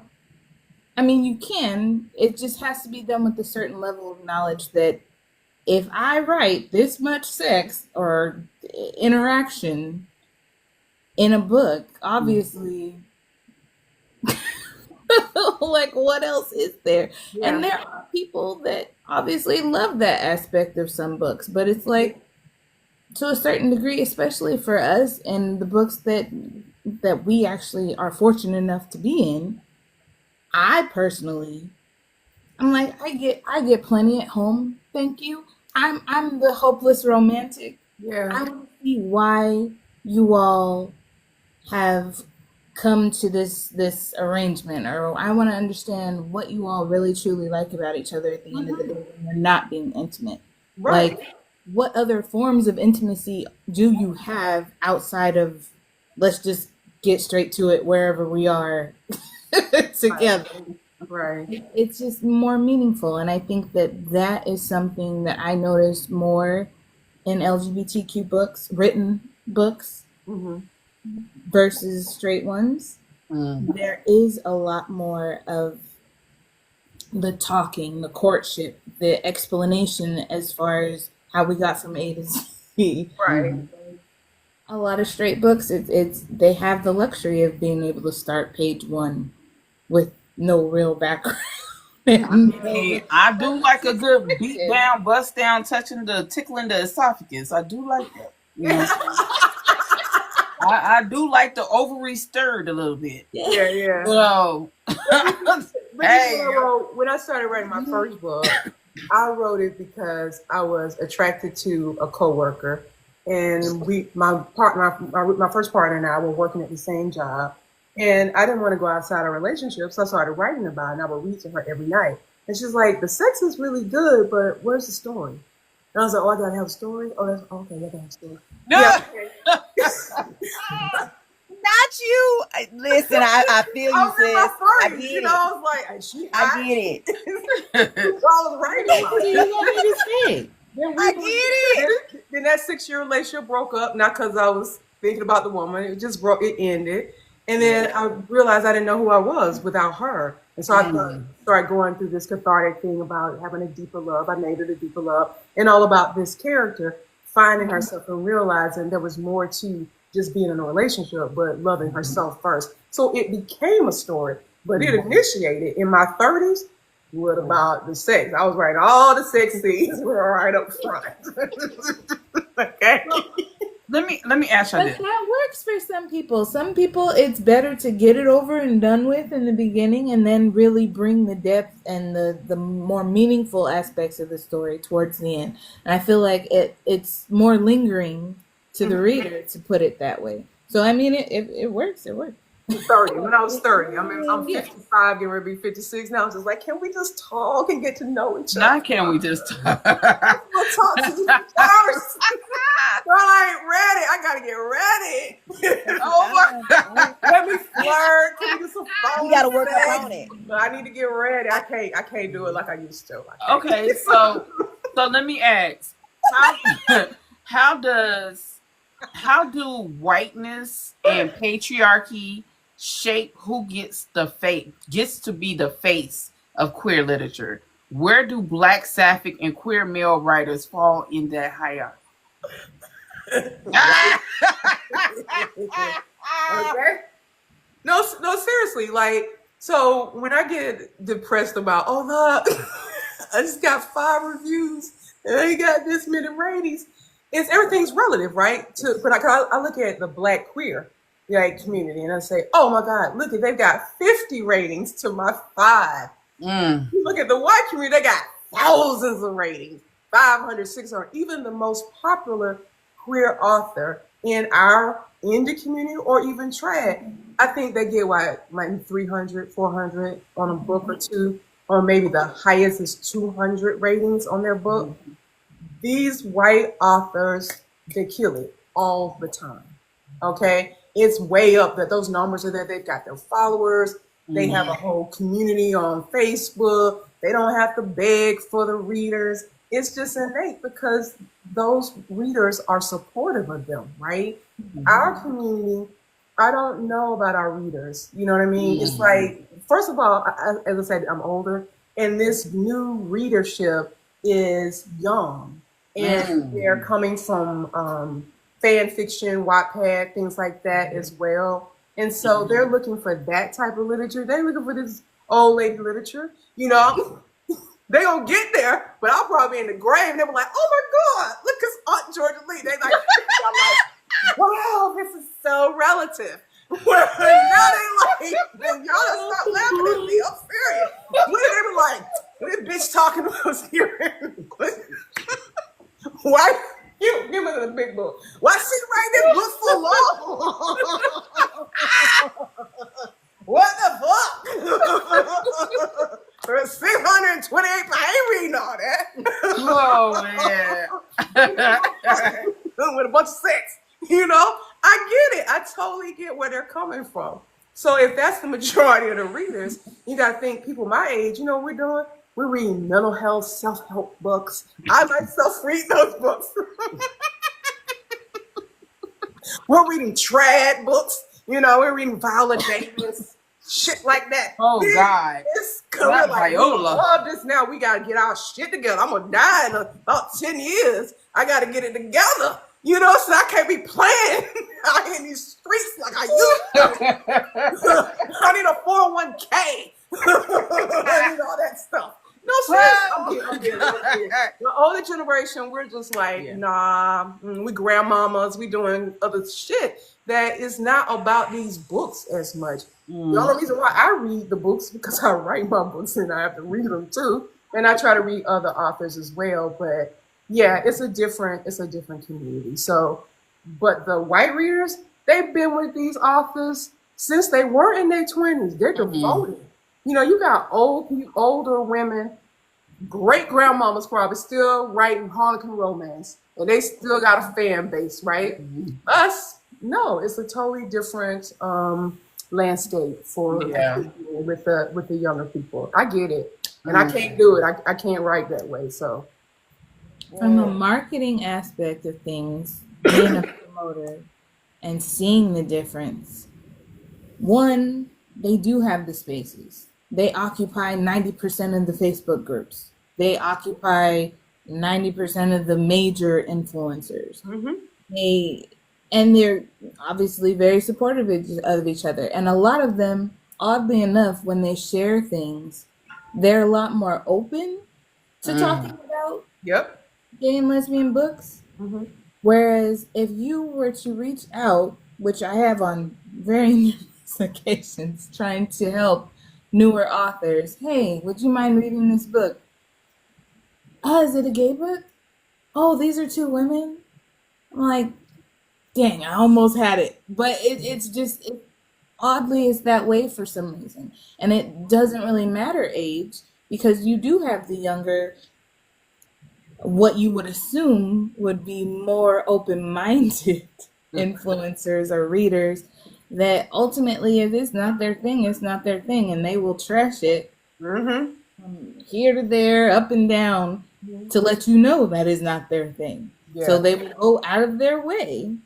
I mean, you can. It just has to be done with a certain level of knowledge that if I write this much sex or interaction in a book, obviously, like, what else is there? Yeah. And there are people that obviously love that aspect of some books, but it's like, to a certain degree, especially for us and the books that we actually are fortunate enough to be in, I personally, I'm like, I get plenty at home. Thank you. I'm the hopeless romantic. Yeah. I want to see why you all have come to this arrangement, or I want to understand what you all really truly like about each other at the end of the day when you're not being intimate. Right. Like, what other forms of intimacy do you have outside of, let's just get straight to it wherever we are together? Right. It's just more meaningful, and I think that is something that I notice more in LGBTQ books, written books, Mm-hmm. versus straight ones. Mm. There is a lot more of the talking, the courtship, the explanation as far as how we got from A to Z. Right. Mhm. A lot of straight books, it's they have the luxury of being able to start page one with no real background. Hey, I do like a good beat down, bust down, tickling the esophagus. I do like that. You know, I do like the ovary stirred a little bit. Yeah, yeah. So, But hey, when I started writing my first book, I wrote it because I was attracted to a coworker, and my first partner and I were working at the same job, and I didn't want to go outside our relationship, so I started writing about it, and I would read to her every night, and she's like, "The sex is really good, but where's the story?" And I was like, "Oh, I gotta have a story. Oh, that's okay. I gotta have a story." Yeah. Not you. Listen, I feel I you, was in my sis. I 30s, get you know. it. I was like, "She I hot." get it. That's all I was writing about. What do you want me to say? I get it. Then that 6-year relationship broke up, not because I was thinking about the woman. It just broke. It ended, and then I realized I didn't know who I was without her, and so I started going through this cathartic thing about having a deeper love. I made it a deeper love, and all about this character finding herself and realizing there was more to just being in a relationship, but loving herself first. So it became a story, but it initiated in my 30s. What about the sex? I was writing all the sex scenes were right up front. Okay. let me ask you But this. that works for some people. Some people, it's better to get it over and done with in the beginning and then really bring the depth and the more meaningful aspects of the story towards the end. And I feel like it's more lingering to the reader to put it that way. So, I mean, it works. It works. 30. When I was 30, I'm 55, getting ready to be 56 now. I was just like, can we just talk and get to know each other? Now can we just We'll talk to each other. Girl, I ain't ready. I gotta get ready. Let me flirt. Can we do some phone You got to work sex? up on it. But I need to get ready. I can't do it like I used to. Okay, so let me ask, how do whiteness and patriarchy shape who gets to be the face of queer literature? Where do Black Sapphic and queer male writers fall in that hierarchy? Okay. No, seriously. Like, so when I get depressed about, oh look, I just got 5 reviews and I got this many ratings, everything's relative, right? But I look at the Black queer community and I say, oh my God, look, they've got 50 ratings to my 5. You look at the white community, they got thousands of ratings, 500, 600. Even the most popular queer author in our indie community or even trad, I think they get like 300, 400 on a book or two, or maybe the highest is 200 ratings on their book. These white authors, they kill it all the time. Okay? It's way up that those numbers are there. They've got their followers. They have a whole community on Facebook. They don't have to beg for the readers. It's just innate because those readers are supportive of them, right? Our community, I don't know about our readers. You know what I mean? It's like, first of all, as I said, I'm older, and this new readership is young. And they're coming from fan fiction, Wattpad, things like that as well. And so they're looking for that type of literature. They're looking for this old lady literature. You know, they gonna get there, but I'll probably be in the grave. And they'll be like, "Oh my God, look, it's Aunt Georgia Lee." They like, I'm like, "Wow, this is so relative." Well, now they like, well, y'all done stop laughing at me. I'm serious. What did they be like? This bitch talking was here. Why? Give me the big book. Why she write this book so long? What the fuck? For 628, I ain't reading all that. Oh man. With a bunch of sex. You know, I get it. I totally get where they're coming from. So if that's the majority of the readers, you got to think people my age, you know what we're doing? We're reading mental health, self-help books. I myself read those books. We're reading trad books. We're reading Viola Davis, shit like that. Oh God. We're like, we Viola. love this now. We gotta get our shit together. I'm gonna die in about 10 years. I gotta get it together. So I can't be playing out in these streets like I used to. I need a 401k. I need all that stuff. No, seriously. I'm kidding. The older generation, we're just like, nah, we grandmamas, we doing other shit that is not about these books as much. The only reason why I read the books because I write my books and I have to read them too. And I try to read other authors as well. But yeah, it's a different community. So, but the white readers, they've been with these authors since they were in their 20s. They're devoted. You got older women, great grandmamas probably still writing Harlequin romance, and they still got a fan base, right? Us, no, it's a totally different landscape for with the younger people. I get it, and I can't do it. I can't write that way. So, from a marketing aspect of things, being a promoter and seeing the difference, one, they do have the spaces. They occupy 90% of the Facebook groups. They occupy 90% of the major influencers. They're obviously very supportive of each other. And a lot of them, oddly enough, when they share things, they're a lot more open to talking about gay and lesbian books. Whereas if you were to reach out, which I have on very numerous occasions, trying to help newer authors, hey, would you mind reading this book? Is it a gay book? Oh, these are two women? I'm like, dang, I almost had it. But oddly, it's that way for some reason. And it doesn't really matter age, because you do have the younger, what you would assume would be more open-minded influencers or readers, that ultimately, if it's not their thing, it's not their thing, and they will trash it from here to there, up and down, to let you know that is not their thing. So they will go out of their way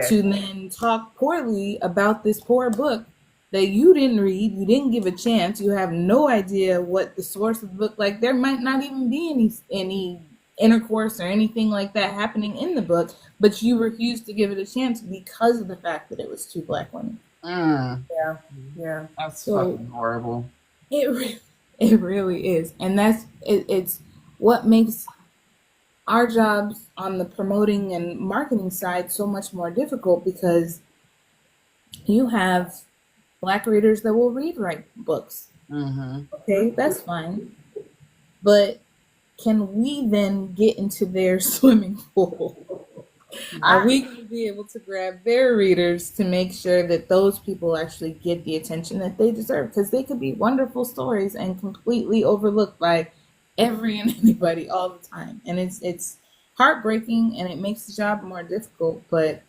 to then talk poorly about this poor book that you didn't read, you didn't give a chance, you have no idea what the source of the book, like there might not even be any intercourse or anything like that happening in the book, but you refused to give it a chance because of the fact that it was two Black women. That's fucking horrible. It really is. And it's what makes our jobs on the promoting and marketing side so much more difficult, because you have Black readers that will write books. Okay, that's fine. But can we then get into their swimming pool? Are we going to be able to grab their readers to make sure that those people actually get the attention that they deserve? Because they could be wonderful stories and completely overlooked by every and anybody all the time. And it's heartbreaking, and it makes the job more difficult. But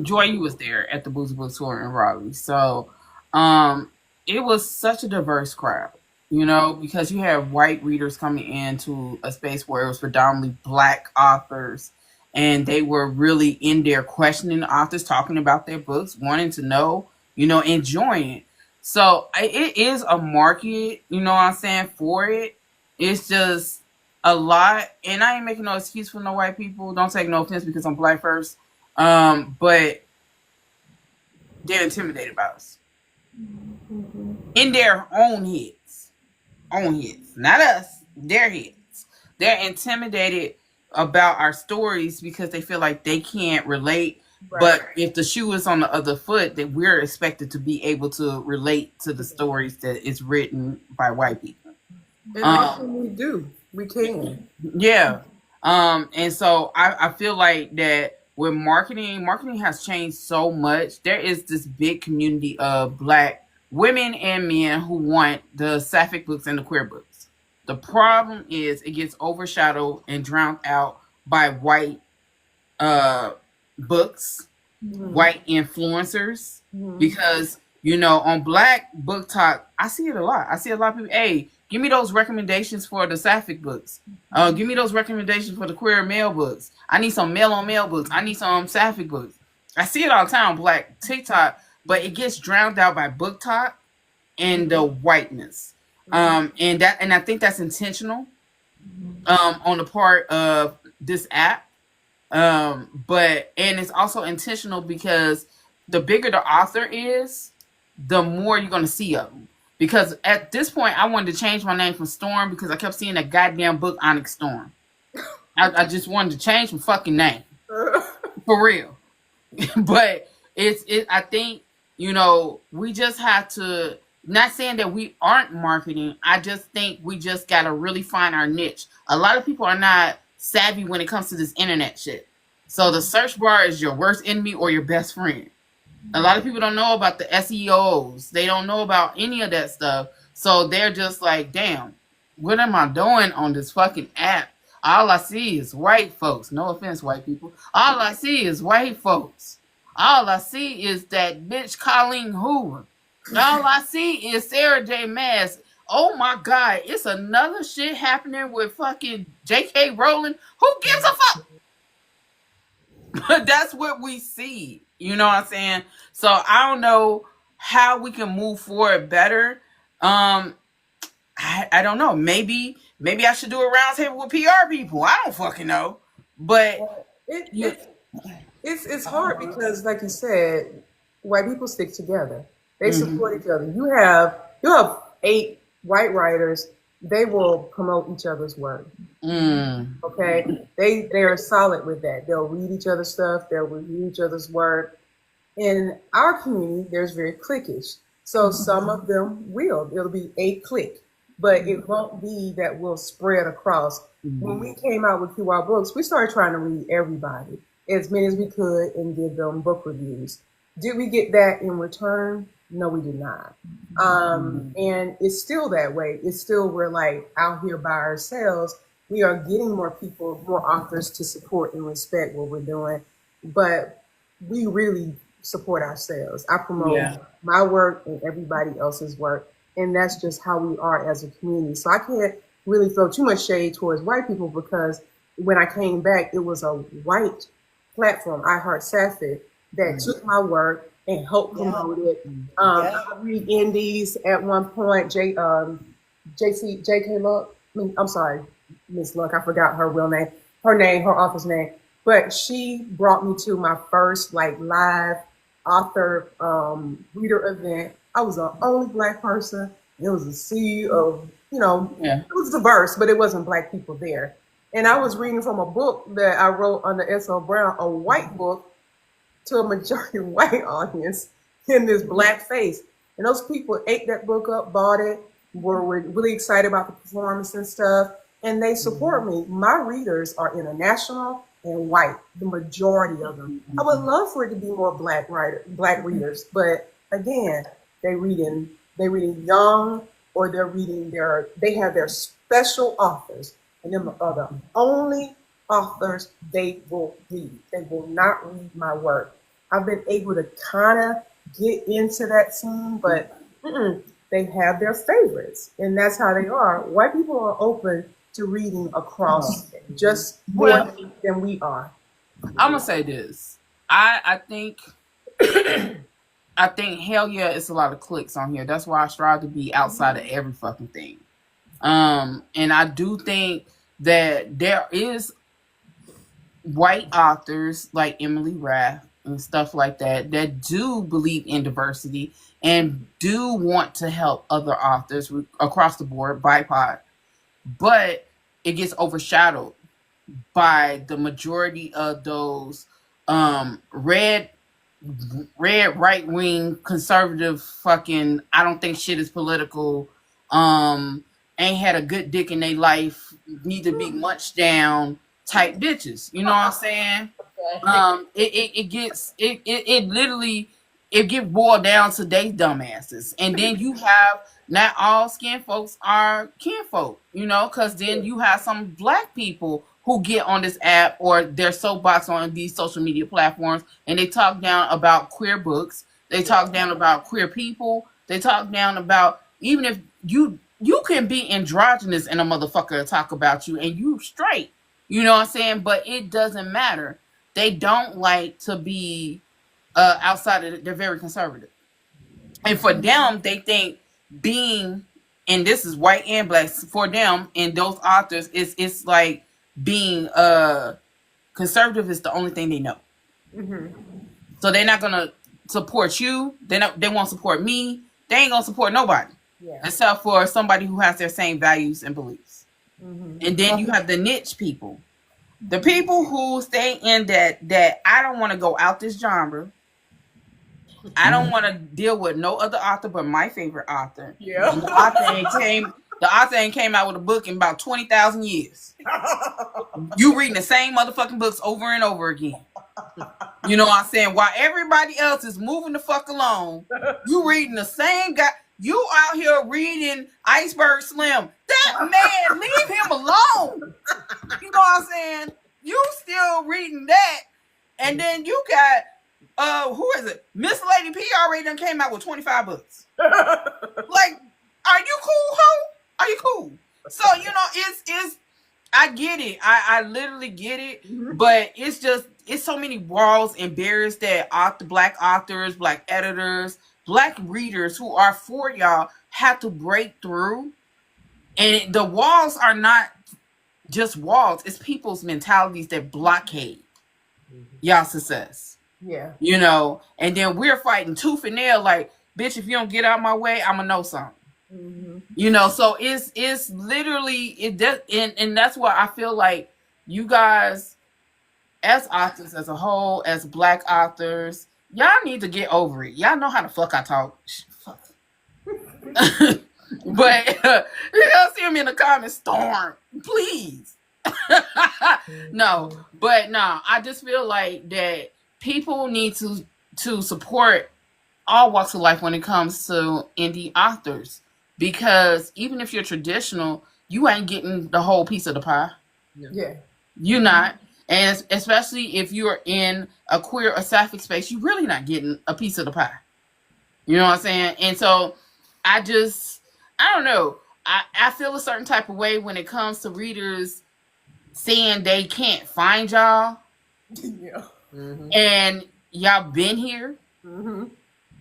Joy, you was there at the Boozy Book Tour in Raleigh. So it was such a diverse crowd, because you have white readers coming into a space where it was predominantly Black authors, and they were really in there questioning the authors, talking about their books, wanting to know, enjoying it. So it is a market, for it. It's just a lot. And I ain't making no excuse for no white people. Don't take no offense because I'm Black first. But they're intimidated by us. In their own heads, not us, their heads. They're intimidated about our stories because they feel like they can't relate. Right. But if the shoe is on the other foot, that we're expected to be able to relate to the stories that is written by white people. And we do. We can. Yeah. And so I feel like that with marketing has changed so much. There is this big community of Black women and men who want the Sapphic books and the queer books. The problem is it gets overshadowed and drowned out by white books, white influencers, because On Black Book Talk, I see it a lot. I see a lot of people, hey, give me those recommendations for the Sapphic books. Give me those recommendations for the queer male books. I need some male on male books. I need some Sapphic books. I see it all the time on Black TikTok, but it gets drowned out by Book Talk and the whiteness. And I think that's intentional on the part of this app. But it's also intentional because the bigger the author is, the more you're gonna see of them. Because at this point, I wanted to change my name from Storm because I kept seeing that goddamn book Onyx Storm. I just wanted to change my fucking name for real. But I think we just have to. Not saying that we aren't marketing. I just think we just gotta really find our niche. A lot of people are not savvy when it comes to this internet shit. So the search bar is your worst enemy or your best friend. A lot of people don't know about the SEOs. They don't know about any of that stuff. So they're just like, damn, what am I doing on this fucking app? All I see is white folks. No offense, white people. All I see is white folks. All I see is that bitch Colleen Hoover. All I see is Sarah J. Maas. Oh my God, it's another shit happening with fucking J.K. Rowling. Who gives a fuck? But that's what we see. You know what I'm saying? So I don't know how we can move forward better. I don't know. Maybe I should do a roundtable with PR people. I don't fucking know. But it's hard because, like you said, white people stick together. They support each other. You have 8 white writers. They will promote each other's work. Okay, they are solid with that. They'll read each other's stuff. They'll review each other's work. In our community, there's very cliquish. So some of them it'll be a clique, but it won't be that will spread across. When we came out with QR Books, we started trying to read everybody, as many as we could, and give them book reviews. Did we get that in return? No, we did not. And it's still that way. It's still, we're like out here by ourselves. We are getting more people, more authors to support and respect what we're doing, but we really support ourselves. I promote my work and everybody else's work, and that's just how we are as a community. So I can't really throw too much shade towards white people because when I came back, it was a white platform, I Heart Sapphic, that took my work and helped promote it. I read indies at one point. J.K. Luck. I'm sorry, Miss Luck. I forgot her real name, her author's name. But she brought me to my first live author reader event. I was the only Black person. It was a sea of, it was diverse, but it wasn't Black people there. And I was reading from a book that I wrote under S.L. Brown, a white book, to a majority white audience in this Black face. And those people ate that book up, bought it, were really excited about the performance and stuff, and they support me. My readers are international and white, the majority of them. I would love for it to be more Black readers, but again, they reading young, or they have their special authors, and them are the only authors they will read. They will not read my work. I've been able to kind of get into that scene, but they have their favorites, and that's how they are. White people are open to reading across just more than we are. I'm gonna say this. I think hell yeah, it's a lot of clicks on here. That's why I strive to be outside of every fucking thing. And I do think that there is white authors like Emily Rath and stuff like that do believe in diversity and do want to help other authors across the board, BIPOC, but it gets overshadowed by the majority of those red right-wing conservative fucking I don't think shit is political, ain't had a good dick in their life, need to be munched down type bitches. You know what I'm saying? It get boiled down to they dumbasses. And then you have, not all skin folks are kinfolk, because then you have some Black people who get on this app or their soapbox on these social media platforms and they talk down about queer books They talk down about queer people. They talk down about, even if you can be androgynous and a motherfucker talk about you and you straight. You know what I'm saying? But it doesn't matter. They don't like to be outside of it. They're very conservative. And for them, they think being, and this is white and black, for them and those authors, it's like being conservative is the only thing they know. So they're not gonna support you. They won't support me. They ain't gonna support nobody. Yeah. Except for somebody who has their same values and beliefs. And then you have the niche people. The people who stay in that I don't want to go out this genre. I don't want to deal with no other author but my favorite author. Yeah. And the author ain't came out with a book in about 20,000 years. You reading the same motherfucking books over and over again. You know what I'm saying? While everybody else is moving the fuck along, you reading the same guy. You out here reading Iceberg Slim. That man, leave him alone. You know what I'm saying? You still reading that. And then you got who is it? Miss Lady P already done came out with 25 books. Like, are you cool, ho? Are you cool? So, you know, it's I get it. I literally get it. But it's so many walls and barriers that black authors, black editors, black readers who are for y'all have to break through. And the walls are not just walls. It's people's mentalities that blockade y'all success. Yeah. You know, and then we're fighting tooth and nail like, bitch, if you don't get out my way, I'm gonna know something. You know, so it's literally and that's why I feel like you guys as authors as a whole, as black authors, y'all need to get over it. Y'all know how the fuck I talk. Fuck. But y'all see me in the comments, Storm, please. No, I just feel like that people need to support all walks of life when it comes to indie authors, because even if you're traditional, you ain't getting the whole piece of the pie. Yeah. You're not. And especially if you're in a queer or sapphic space, you're really not getting a piece of the pie. You know what I'm saying? And so I don't know. I feel a certain type of way when it comes to readers saying they can't find y'all. Yeah. And y'all been here.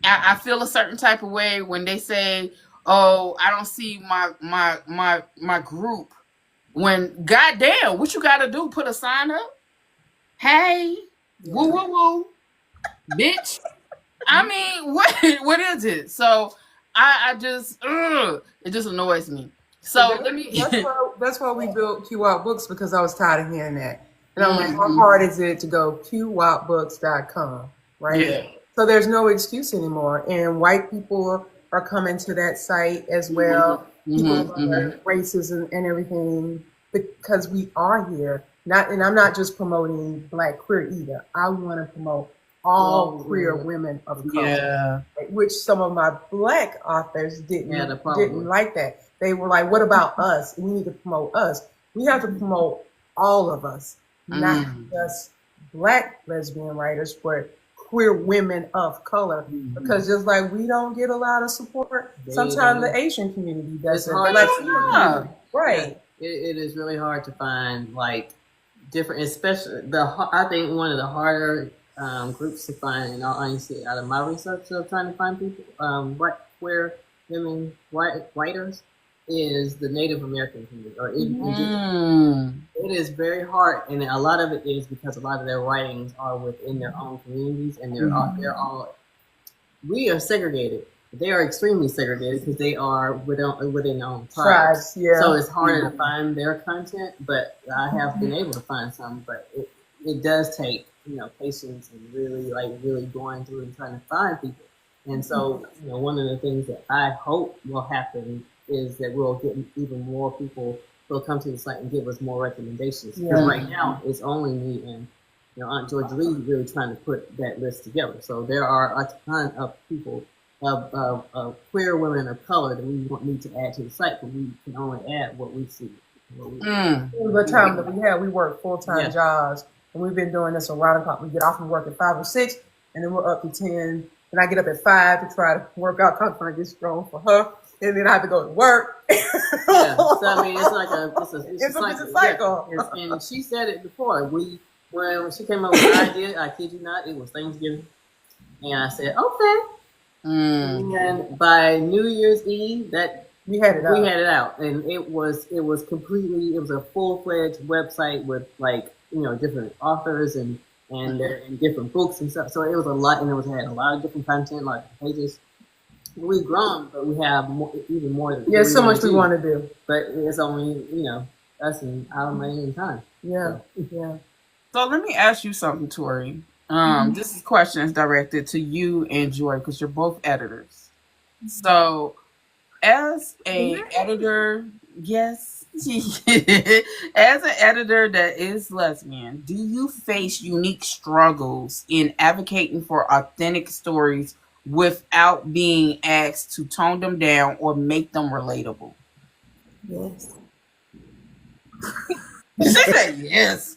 I feel a certain type of way when they say, "Oh, I don't see my group." When goddamn, what you gotta do? Put a sign up. Hey, woo woo woo, bitch. I mean, what is it? So I just it just annoys me. So let me. That's why we built Q Out Books, because I was tired of hearing that. And I'm like, how hard is it to go qoutbooks.com, right? Yeah. So there's no excuse anymore. And white people are coming to that site as well. People of other races and everything, because we are here. And I'm not just promoting black queer either. I want to promote all queer women of color, which some of my black authors didn't like that. They were like, what about us? We need to promote us. We have to promote all of us, not just black lesbian writers, but queer women of color. Because just like we don't get a lot of support, sometimes the Asian community doesn't. Right. It is really hard to find like different, especially I think one of the harder groups to find, in all honesty, out of my research of trying to find people, queer women, writers, is the Native American community, or it is very hard, and a lot of it is because a lot of their writings are within their own communities, and they're all we are segregated. They are extremely segregated because they are within their own tribes. So it's harder to find their content, but I have been able to find some. But it does take patience and really going through and trying to find people. And so one of the things that I hope will happen is that we'll get even more people who will come to the site and give us more recommendations. Because right now it's only me and Aunt Georgia Lee really trying to put that list together. So there are a ton of people of queer women of color that we need to add to the site, but we can only add what we see. The time that we have, we work full-time jobs, and we've been doing this around the clock. We get off from work at 5 or 6, and then we're up to 10, and I get up at 5 to try to work out, trying to get strong for her, and then I have to go to work. Yeah, so I mean, it's like It's a cycle. Yeah. And she said it before. When she came up with the idea, I kid you not, it was Thanksgiving, and I said, okay. And by New Year's Eve, we had it out, and it was completely. It was a full-fledged website with different authors and different books and stuff. So it was a lot, and it had a lot of different content, like pages. We've grown, but we have even more. Yeah, so much we want to do, but it's only us and our money and time. Yeah, yeah. So let me ask you something, Tori. This question is directed to you and Joy because you're both editors. So, as a editor, yes, as an editor that is lesbian, do you face unique struggles in advocating for authentic stories without being asked to tone them down or make them relatable? Yes. She said yes.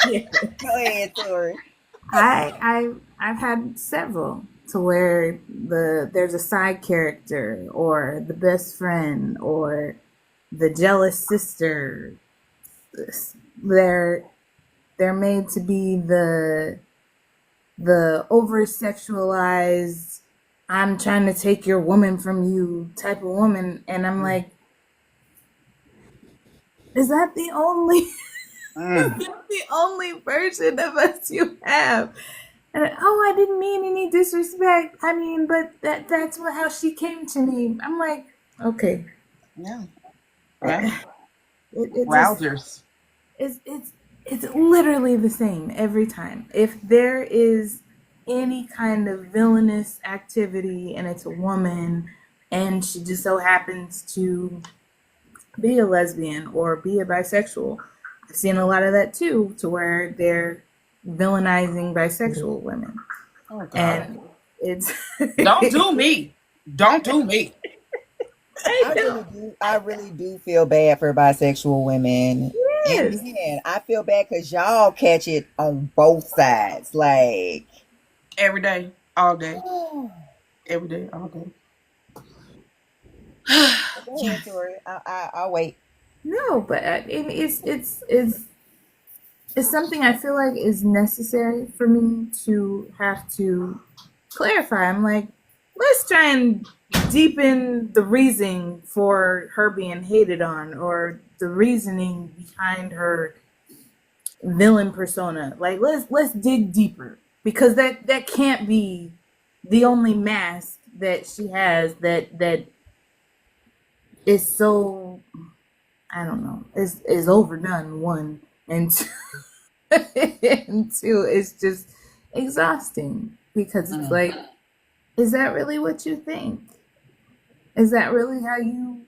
Go ahead, Tori. I've had several to where there's a side character or the best friend or the jealous sister. They're made to be the over sexualized, I'm trying to take your woman from you type of woman, and I'm like, is that the only is that the only version of us you have? And I didn't mean any disrespect. I mean, but that's how she came to me. I'm like, okay. Yeah. Wowzers. It's literally the same every time. If there is any kind of villainous activity and it's a woman and she just so happens to be a lesbian or be a bisexual, I've seen a lot of that too, to where they're villainizing bisexual women. Oh, God. And it's don't do me. I really do feel bad for bisexual women. Yes. And again, I feel bad because y'all catch it on both sides, like every day, all day, every day, all day. Go ahead, Tori. I'll wait. No, but it's something I feel like is necessary for me to have to clarify. I'm like, let's try and deepen the reasoning for her being hated on, or the reasoning behind her villain persona. Like, let's dig deeper, because that can't be the only mask that she has that is so, I don't know, is overdone, one, and two, and two, it's just exhausting, because it's like, is that really what you think? Is that really how you,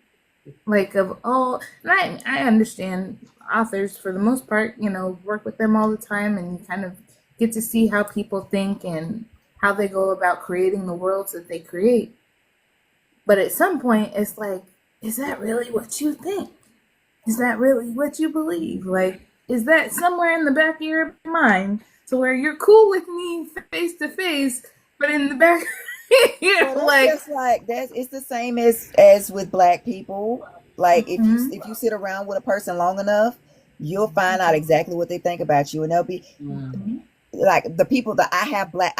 like, of all, and I understand authors, for the most part, work with them all the time, and you kind of get to see how people think and how they go about creating the worlds that they create. But at some point, it's like, is that really what you think? Is that really what you believe? Like, is that somewhere in the back of your mind to where you're cool with me face to face, but in the back, it's the same as with Black people. Like, if you sit around with a person long enough, you'll find out exactly what they think about you, and they'll be like the people that I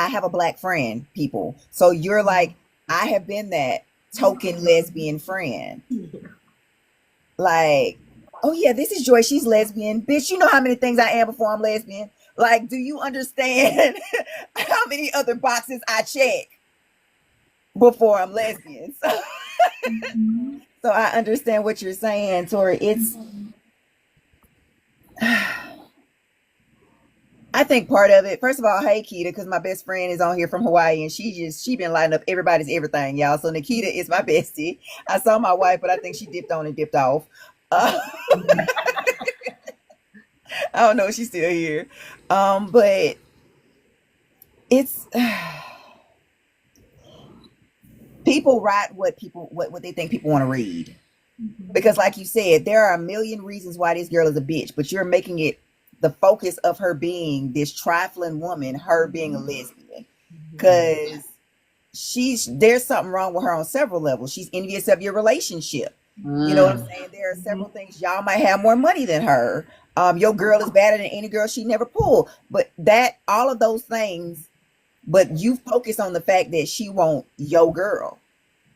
have a Black friend, people. So you're like, I have been that token lesbian friend. Like, oh yeah, this is Joy, she's lesbian. Bitch, you know how many things I am before I'm lesbian? Like, do you understand how many other boxes I check before I'm lesbian? So I understand what you're saying, Tori. It's I think part of it, first of all, hey Keita, because my best friend is on here from Hawaii, and she been lighting up everybody's everything, y'all. So Nikita is my bestie. I saw my wife, but I think she dipped on and dipped off. I don't know if she's still here. But it's people write what they think people want to read. Because like you said, there are a million reasons why this girl is a bitch, but you're making it the focus of her being this trifling woman, her being a lesbian. Because there's something wrong with her on several levels. She's envious of your relationship. You know what I'm saying? There are several things. Y'all might have more money than her. Your girl is better than any girl she never pulled. But all of those things, but you focus on the fact that she wants your girl,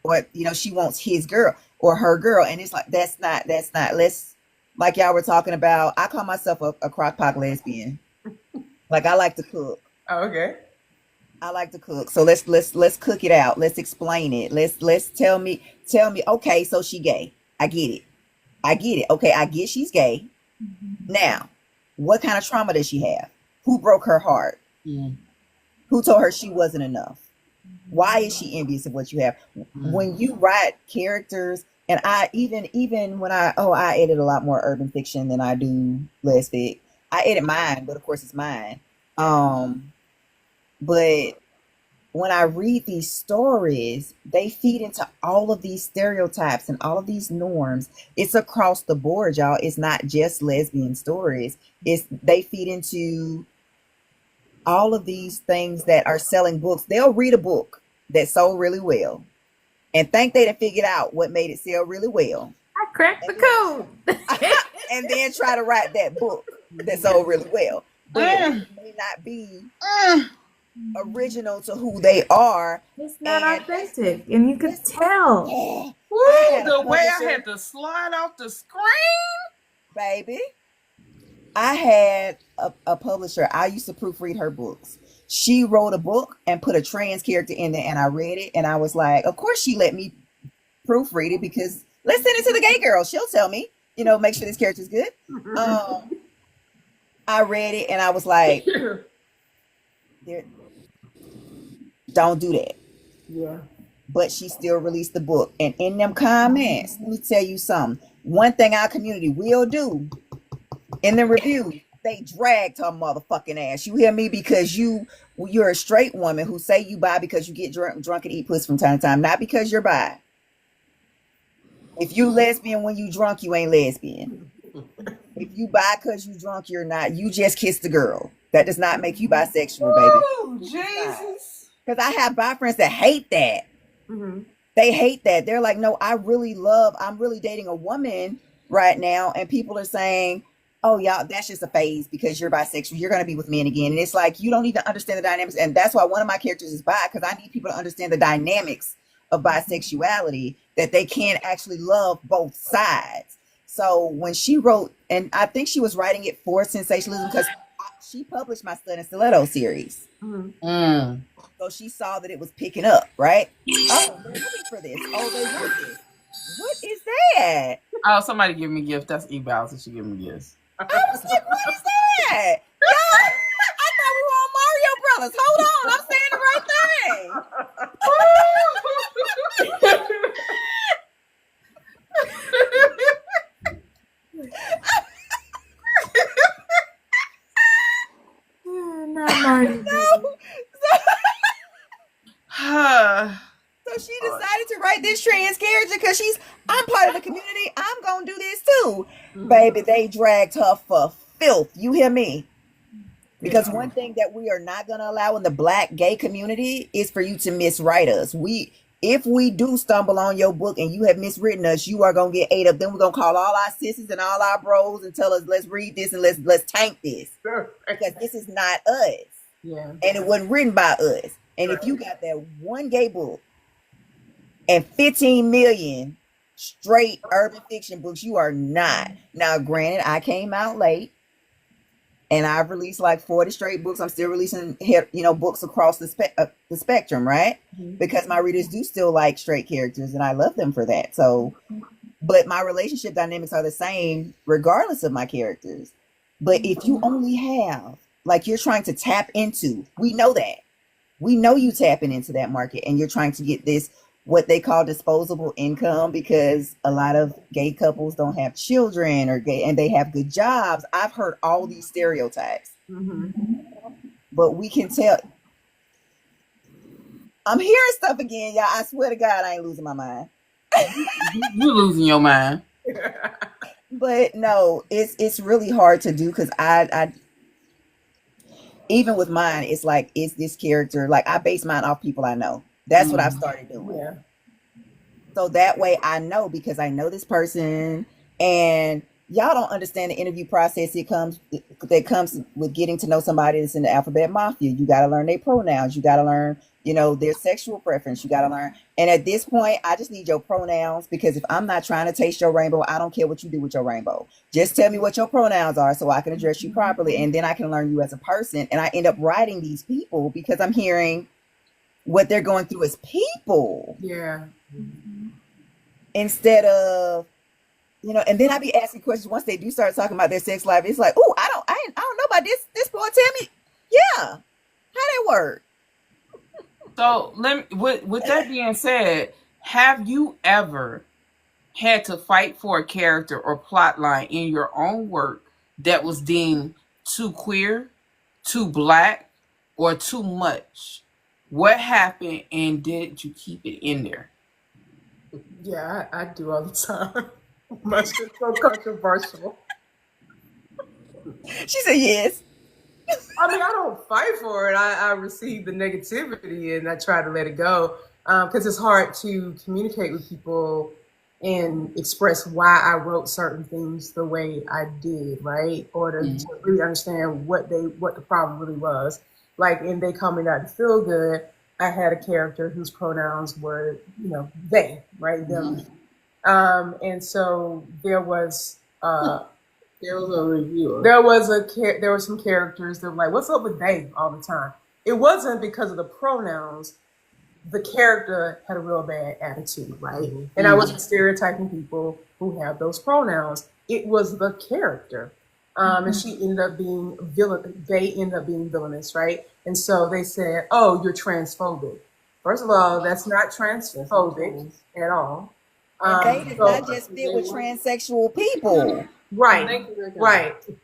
or she wants his girl or her girl, and it's like that's not. Let's, like y'all were talking about. I call myself a crock pot lesbian. Like, I like to cook. Oh, okay. I like to cook. So let's cook it out. Let's explain it. Let's tell me, okay, so she gay. I get it. Okay, I get she's gay. Now, what kind of trauma does she have? Who broke her heart? Who told her she wasn't enough? Why is she envious of what you have? When you write characters, and I even when I edit a lot more urban fiction than I do lesbic. I edit mine, but of course it's mine. But when I read these stories, they feed into all of these stereotypes and all of these norms. It's across the board, y'all. It's not just lesbian stories. They feed into all of these things that are selling books. They'll read a book that sold really well and think they done figured out what made it sell really well. I cracked the code. And then try to write that book that sold really well. But it may not be original to who they are. It's not authentic, and you could tell. Woo, the way I had to slide off the screen, baby. I had a publisher. I used to proofread her books. She wrote a book and put a trans character in there, and I read it, and I was like, of course she let me proofread it, because let's send it to the gay girl. She'll tell me, make sure this character's good. I read it, and I was like, don't do that. Yeah. But she still released the book. And in them comments, let me tell you something. One thing our community will do in the review, they dragged her motherfucking ass. You hear me? Because you're a straight woman who say you bi because you get drunk and eat puss from time to time, not because you're bi. If you lesbian when you drunk, you ain't lesbian. If you bi because you drunk, you're not. You just kissed the girl. That does not make you bisexual, baby. Oh, Jesus. Because I have bi friends that hate that. They hate that. They're like, no, I'm really dating a woman right now. And people are saying, oh, y'all, that's just a phase because you're bisexual. You're going to be with men again. And it's like, you don't even understand the dynamics. And that's why one of my characters is bi, because I need people to understand the dynamics of bisexuality, that they can't actually love both sides. So when she wrote, and I think she was writing it for sensationalism, because she published my Stud and Stiletto series. So she saw that it was picking up, right? Oh, they're looking for this. Oh, they want this. What is that? Oh, somebody give me a gift. That's E-Bows, and she give me gifts. I was like, what is that? Y'all, I thought we were on Mario Brothers. Hold on, I'm saying the right thing. Not Marty. So she decided to write this trans character because I'm part of the community. I'm gonna do this too. Baby, they dragged her for filth. You hear me? Because one thing that we are not gonna allow in the Black gay community is for you to miswrite us. If we do stumble on your book and you have miswritten us, you are gonna get ate up. Then we're gonna call all our sisters and all our bros and tell us, let's read this and let's tank this. Because this is not us. Yeah. And it wasn't written by us. And if you got that one gay book and 15 million straight urban fiction books, you are not. Now, granted, I came out late and I've released like 40 straight books. I'm still releasing, books across the spectrum, right? Because my readers do still like straight characters and I love them for that. So, but my relationship dynamics are the same regardless of my characters. But if you only have, like, you're trying to tap into, we know that. We know you tapping into that market and you're trying to get this, what they call disposable income, because a lot of gay couples don't have children and they have good jobs. I've heard all these stereotypes, but we can tell. I'm hearing stuff again, y'all. I swear to God, I ain't losing my mind. You losing your mind. But no, it's really hard to do because I even with mine, it's like, is this character, like, I base mine off people I know. That's what I've started doing. Yeah. So that way I know, because I know this person, and y'all don't understand the interview process. It comes with getting to know somebody that's in the alphabet mafia. You got to learn their pronouns. You got to learn, their sexual preference. You got to learn. And at this point, I just need your pronouns, because if I'm not trying to taste your rainbow, I don't care what you do with your rainbow. Just tell me what your pronouns are so I can address you properly. And then I can learn you as a person. And I end up writing these people because I'm hearing what they're going through as people. Yeah. Instead of, and then I be asking questions once they do start talking about their sex life. It's like, oh, I don't know about this boy. Tell me, yeah, how that work? So with that being said, have you ever had to fight for a character or plot line in your own work that was deemed too queer, too black, or too much? What happened, and did you keep it in there? Yeah, I do all the time. Much is so controversial. She said yes. I mean, I don't fight for it. I receive the negativity and I try to let it go, because it's hard to communicate with people and express why I wrote certain things the way I did, right? Or to really understand what the problem really was. Like in They Call Me Not to Feel Good, I had a character whose pronouns were, they, right? Them. And so there was a reviewer. There were some characters that were like, "What's up with they?" all the time. It wasn't because of the pronouns. The character had a real bad attitude, right? And I wasn't stereotyping people who have those pronouns. It was the character. And she ended up being villain. They ended up being villainous, right? And so they said, "Oh, you're transphobic." First of all, that's not transphobic at all. They does not just fit with transsexual people. Right.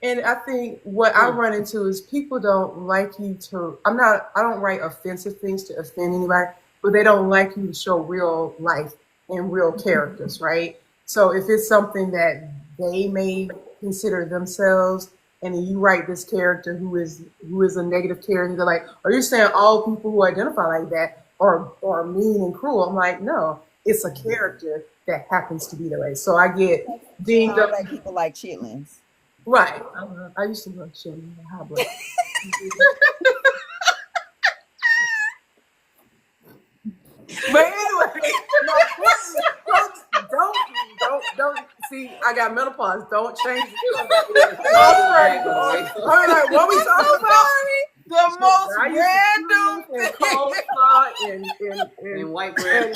And I think what I run into is people don't like you to. I don't write offensive things to offend anybody, but they don't like you to show real life and real characters, right? So if it's something that they may consider themselves, and then you write this character who is a negative character, they're like, "Are you saying all people who identify like that are mean and cruel?" I'm like, no, it's a character that happens to be that way. So I get dinged up. Like people like chitlins. Right. I used to love chitlins. But anyway, don't see. I got menopause. Don't change it. I'm like, what we talking about? The most random and coleslaw and white bread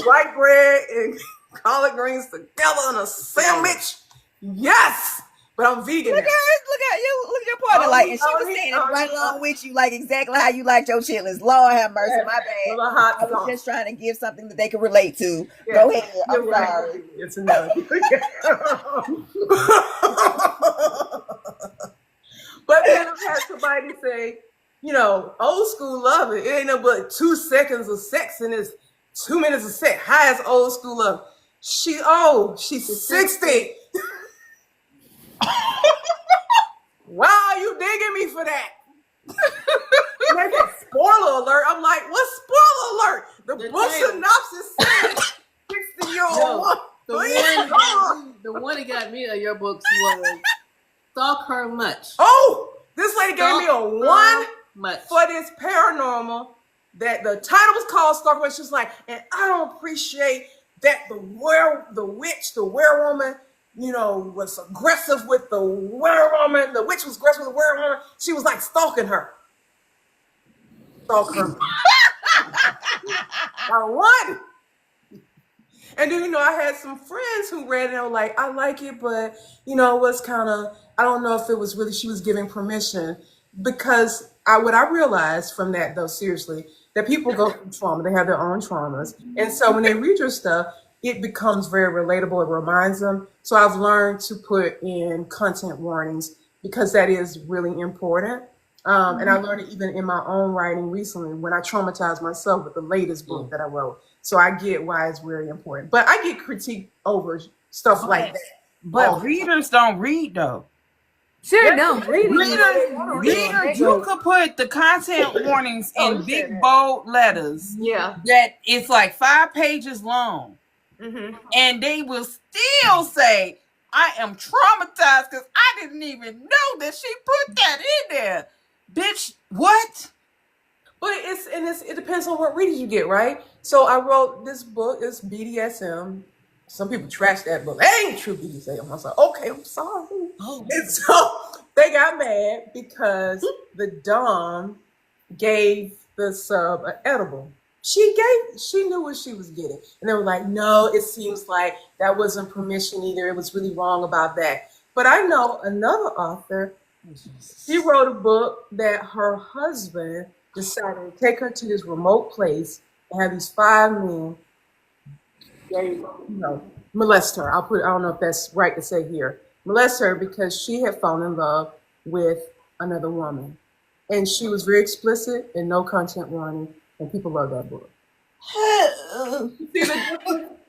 and collard greens together in a sandwich. Yes, but I'm vegan. Look at your partner, like, and she was saying it right along with you, like exactly how you like your chitlins. Lord have mercy, my bad. I was just trying to give something that they could relate to. Yeah. Go ahead. I'm sorry. It's enough. But then I've had somebody say, old school love it. It ain't no but 2 seconds of sex and it's 2 minutes of sex. How is old school love? She's 60. Wow, you digging me for that? Spoiler alert. I'm like, what's spoiler alert? The book synopsis says 60-year-old. The one that got me of your books was Stalk Her Much. Oh, this lady gave me a 1 for this paranormal. That the title was called Stalk Her Much. She's like, and I don't appreciate that the werewoman, was aggressive with the werewoman. The witch was aggressive with the werewoman. She was like stalking her. Stalk her. I won. And then, I had some friends who read it and were like, I like it, but, it was kind of, I don't know if it was really, she was giving permission. Because what I realized from that, though, seriously, that people go through trauma. They have their own traumas. And so when they read your stuff, it becomes very relatable. It reminds them. So I've learned to put in content warnings because that is really important. And I learned it even in my own writing recently when I traumatized myself with the latest book that I wrote. So I get why it's really important. But I get critiqued over stuff like that. But readers don't read, though. Sure, no, reading. Readers, you could put the content warnings in big bold letters. Yeah. That it's like 5 pages long. Mm-hmm. And they will still say, I am traumatized because I didn't even know that she put that in there. Bitch, what? But it depends on what readers you get, right? So I wrote this book. It's BDSM. Some people trash that book. That ain't true BDSM. I was like, okay, I'm sorry. Oh. And so they got mad because the Dom gave the sub an edible. She knew what she was getting. And they were like, no, it seems like that wasn't permission either. It was really wrong about that. But I know another author, she wrote a book that her husband decided to take her to this remote place and have these 5 men, molest her. I don't know if that's right to say here. Molest her because she had fallen in love with another woman. And she was very explicit and no content warning. And people love that book.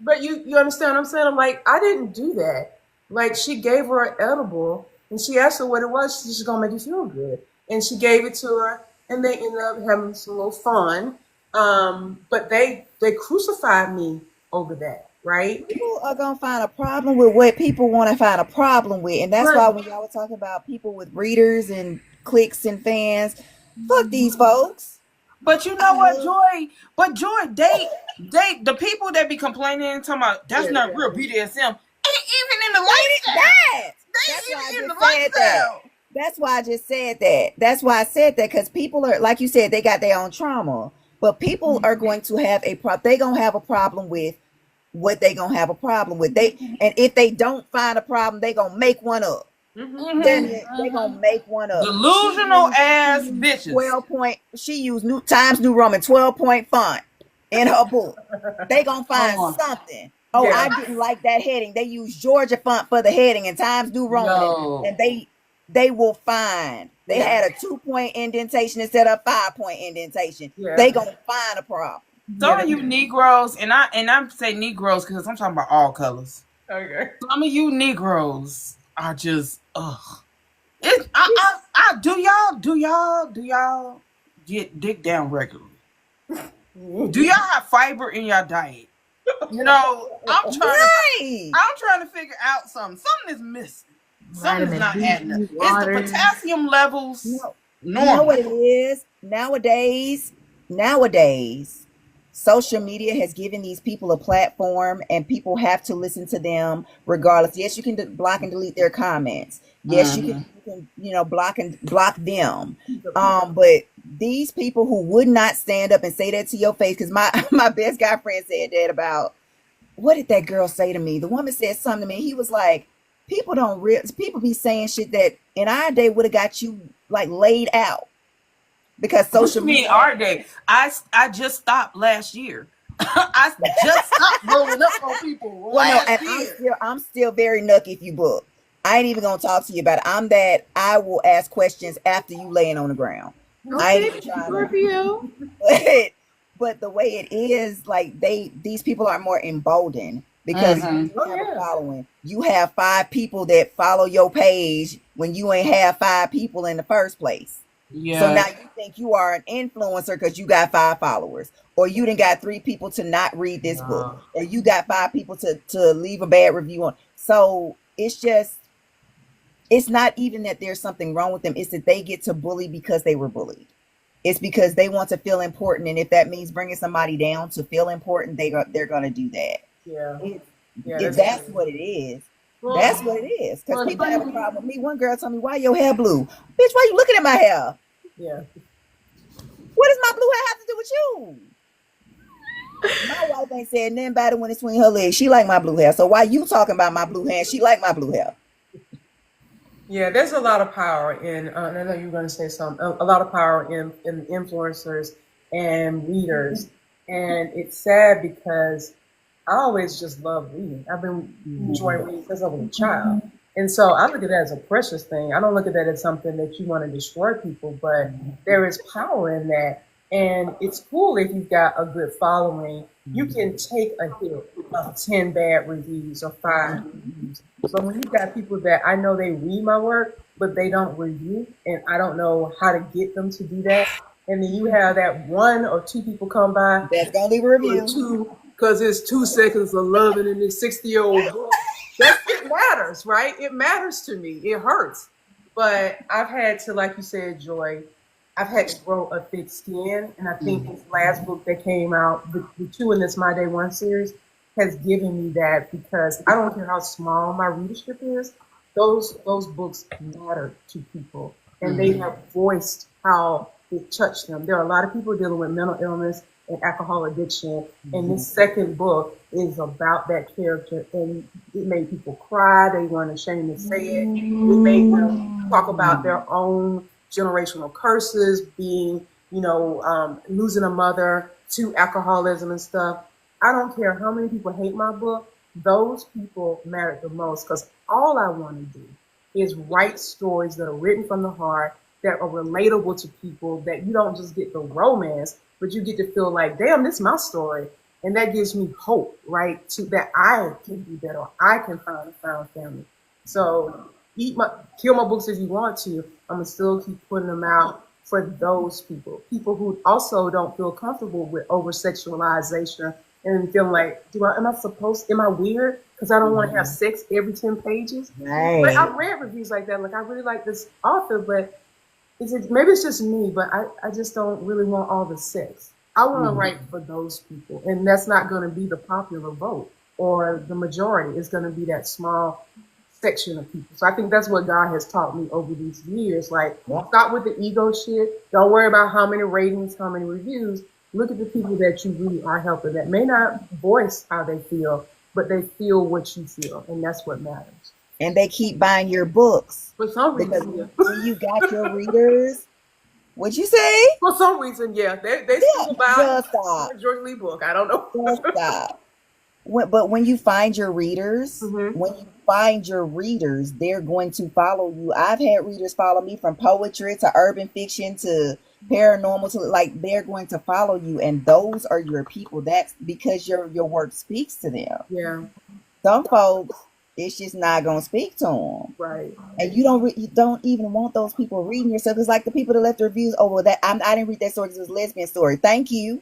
But you understand what I'm saying? I'm like, I didn't do that. Like, she gave her an edible and she asked her what it was. She's gonna make you feel good. And she gave it to her and they ended up having some little fun. But they crucified me over that, right? People are gonna find a problem with what people want to find a problem with. And that's why when y'all were talking about people with readers and clicks and fans, fuck these folks. But you know what, Joy? But Joy, they the people that be complaining and talking about that's not real BDSM ain't even in the lifestyle. That's why I just said that. That's why I said that, because people are, like you said, they got their own trauma. But people are going to have they gonna have a problem with what they gonna have a problem with. And if they don't find a problem, they gonna make one up. They gonna make one up. Delusional ass bitches. 12-point. She used Times New Roman 12-point font in her book. They gonna find something. Oh, I didn't like that heading. They used Georgia font for the heading and Times New Roman, and they will find. They had a 2-point indentation instead of 5-point indentation. They gonna find a problem. Some of you Negroes, and I say Negroes because I'm talking about all colors. Okay. Some of you Negroes are just do y'all get dick down regularly? Do y'all have fiber in your diet? You know, I'm trying to figure out something. Something is missing. Something's not adding up. It's the potassium levels. You know what it is? Nowadays, social media has given these people a platform, and people have to listen to them regardless. Yes, you can block and delete their comments. Yes, you can block them. But these people who would not stand up and say that to your face, because my best guy friend said that about, what did that girl say to me? The woman said something to me. He was like, people be saying shit that in our day would have got you like laid out. Because social media. Our day. I just stopped last year. I just stopped rolling up on people. I'm still very nucky if you book. I ain't even gonna talk to you about it. I will ask questions after you laying on the ground. Okay, I ain't even trying to. But the way it is, like these people are more emboldened because you have a following. You have 5 people that follow your page when you ain't have 5 people in the first place. Yeah. So now you think you are an influencer because you got 5 followers, or you done got 3 people to not read this book, or you got 5 people to leave a bad review on. So it's not even that there's something wrong with them. It's that they get to bully because they were bullied. It's because they want to feel important. And if that means bringing somebody down to feel important, they're going to do that. That's what it is. Well, that's what it is. Because people have a problem with me. One girl told me, why your hair blue? Bitch, why you looking at my hair? Yeah. What does my blue hair have to do with you? My wife ain't said nothing about it when it's between her legs. She like my blue hair. So why you talking about my blue hair? She like my blue hair. Yeah, there's a lot of power in, I know you were going to say something, a lot of power in influencers and readers. And it's sad because I always just love reading. I've been enjoying reading since I was a child. And so I look at that as a precious thing. I don't look at that as something that you want to destroy people, but there is power in that. And it's cool if you've got a good following. You can take a hit of 10 bad reviews or 5 reviews So when you got people that I know they read my work, but they don't review, and I don't know how to get them to do that, and then you have that one or two people come by That's gonna leave a for review. two, because it's 2 seconds of loving in this 60-year-old book. It matters, right? It matters to me. It hurts. But I've had to, like you said, Joy, I've had to grow a thick skin. And I think this last book that came out, the two in this My Day One series, has given me that, because I don't care how small my readership is, those books matter to people. And they have voiced how it touched them. There are a lot of people dealing with mental illness and alcohol addiction. And this second book is about that character, and it made people cry. They weren't ashamed to say it. It made them talk about their own generational curses, being, losing a mother to alcoholism and stuff. I don't care how many people hate my book. Those people matter the most, because all I want to do is write stories that are written from the heart, that are relatable to people, that you don't just get the romance, but you get to feel like, damn, this is my story. And that gives me hope, right? That I can be better. I can find a found family. So kill my books if you want to. I'm going to still keep putting them out for those people. People who also don't feel comfortable with over-sexualization and feeling like, am I weird? Because I don't want to have sex every 10 pages. Right. But I've read reviews like that. Like, I really like this author, but maybe it's just me, but I just don't really want all the sex. I want to write for those people, and that's not going to be the popular vote or the majority. It's going to be that small section of people. So I think that's what God has taught me over these years. Like, stop with the ego shit. Don't worry about how many ratings, how many reviews. Look at the people that you really are helping, that may not voice how they feel, but they feel what you feel, and that's what matters. And they keep buying your books. For some Because reason, when you got your readers, what'd you say? For some reason, yeah, they speak about Just stop. George Lee book. I don't know. Just stop. But when you find your readers, they're going to follow you. I've had readers follow me from poetry to urban fiction to paranormal, to like, they're going to follow you, and those are your people. That's because your work speaks to them. Yeah. Some folks, it's just not gonna speak to them, right? And you don't even want those people reading yourself. It's like the people that left the reviews. Oh, well, I didn't read that story because it was a lesbian story. Thank you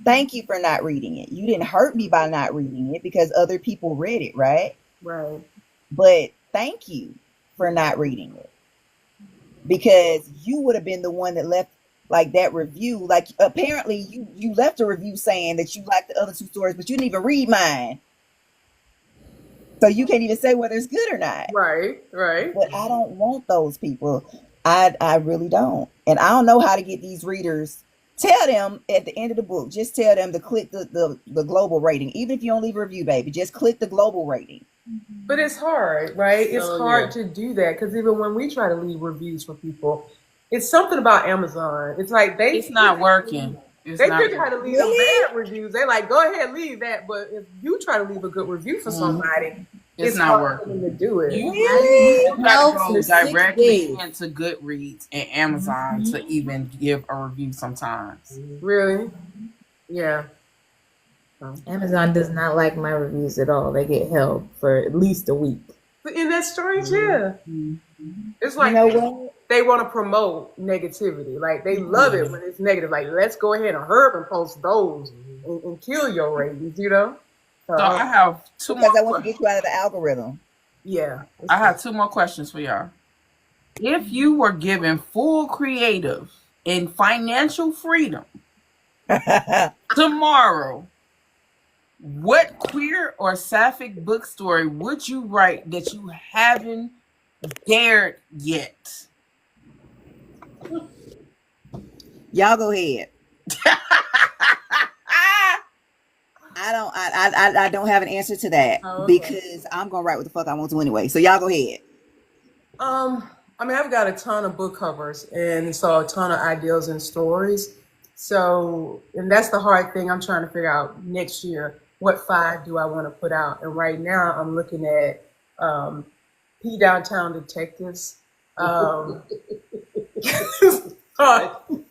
for not reading it. You didn't hurt me by not reading it because other people read it, right? Right. But thank you for not reading it, because you would have been the one that left like that review. Like, apparently you left a review saying that you liked the other two stories, but you didn't even read mine. So you can't even say whether it's good or not. Right. But I don't want those people. I really don't. And I don't know how to get these readers. Tell them at the end of the book, just tell them to click the global rating. Even if you don't leave a review, baby, just click the global rating. But it's hard, right? It's hard to do that, because even when we try to leave reviews for people, it's something about Amazon. It's like it's not working. They try to leave them bad reviews. They like, go ahead, leave that. But if you try to leave a good review for somebody, it's not working to do it. You have to go directly into Goodreads and Amazon to even give a review sometimes. Really? Yeah. Amazon does not like my reviews at all. They get held for at least a week. In that strange, yeah. It's like, they want to promote negativity. Like, they love it when it's negative. Like, let's go ahead and hurry up and post those and kill your ratings, So I have two more. Because I want to get you out of the algorithm. Yeah. I have two more questions for y'all. If you were given full creative and financial freedom tomorrow, what queer or sapphic book story would you write that you haven't dared yet? Y'all go ahead. I don't have an answer to that because I'm gonna write what the fuck I want to anyway. So y'all go ahead. I've got a ton of book covers, and so a ton of ideas and stories. So, and that's the hard thing. I'm trying to figure out next year, what 5 do I want to put out? And right now I'm looking at P Downtown Detectives.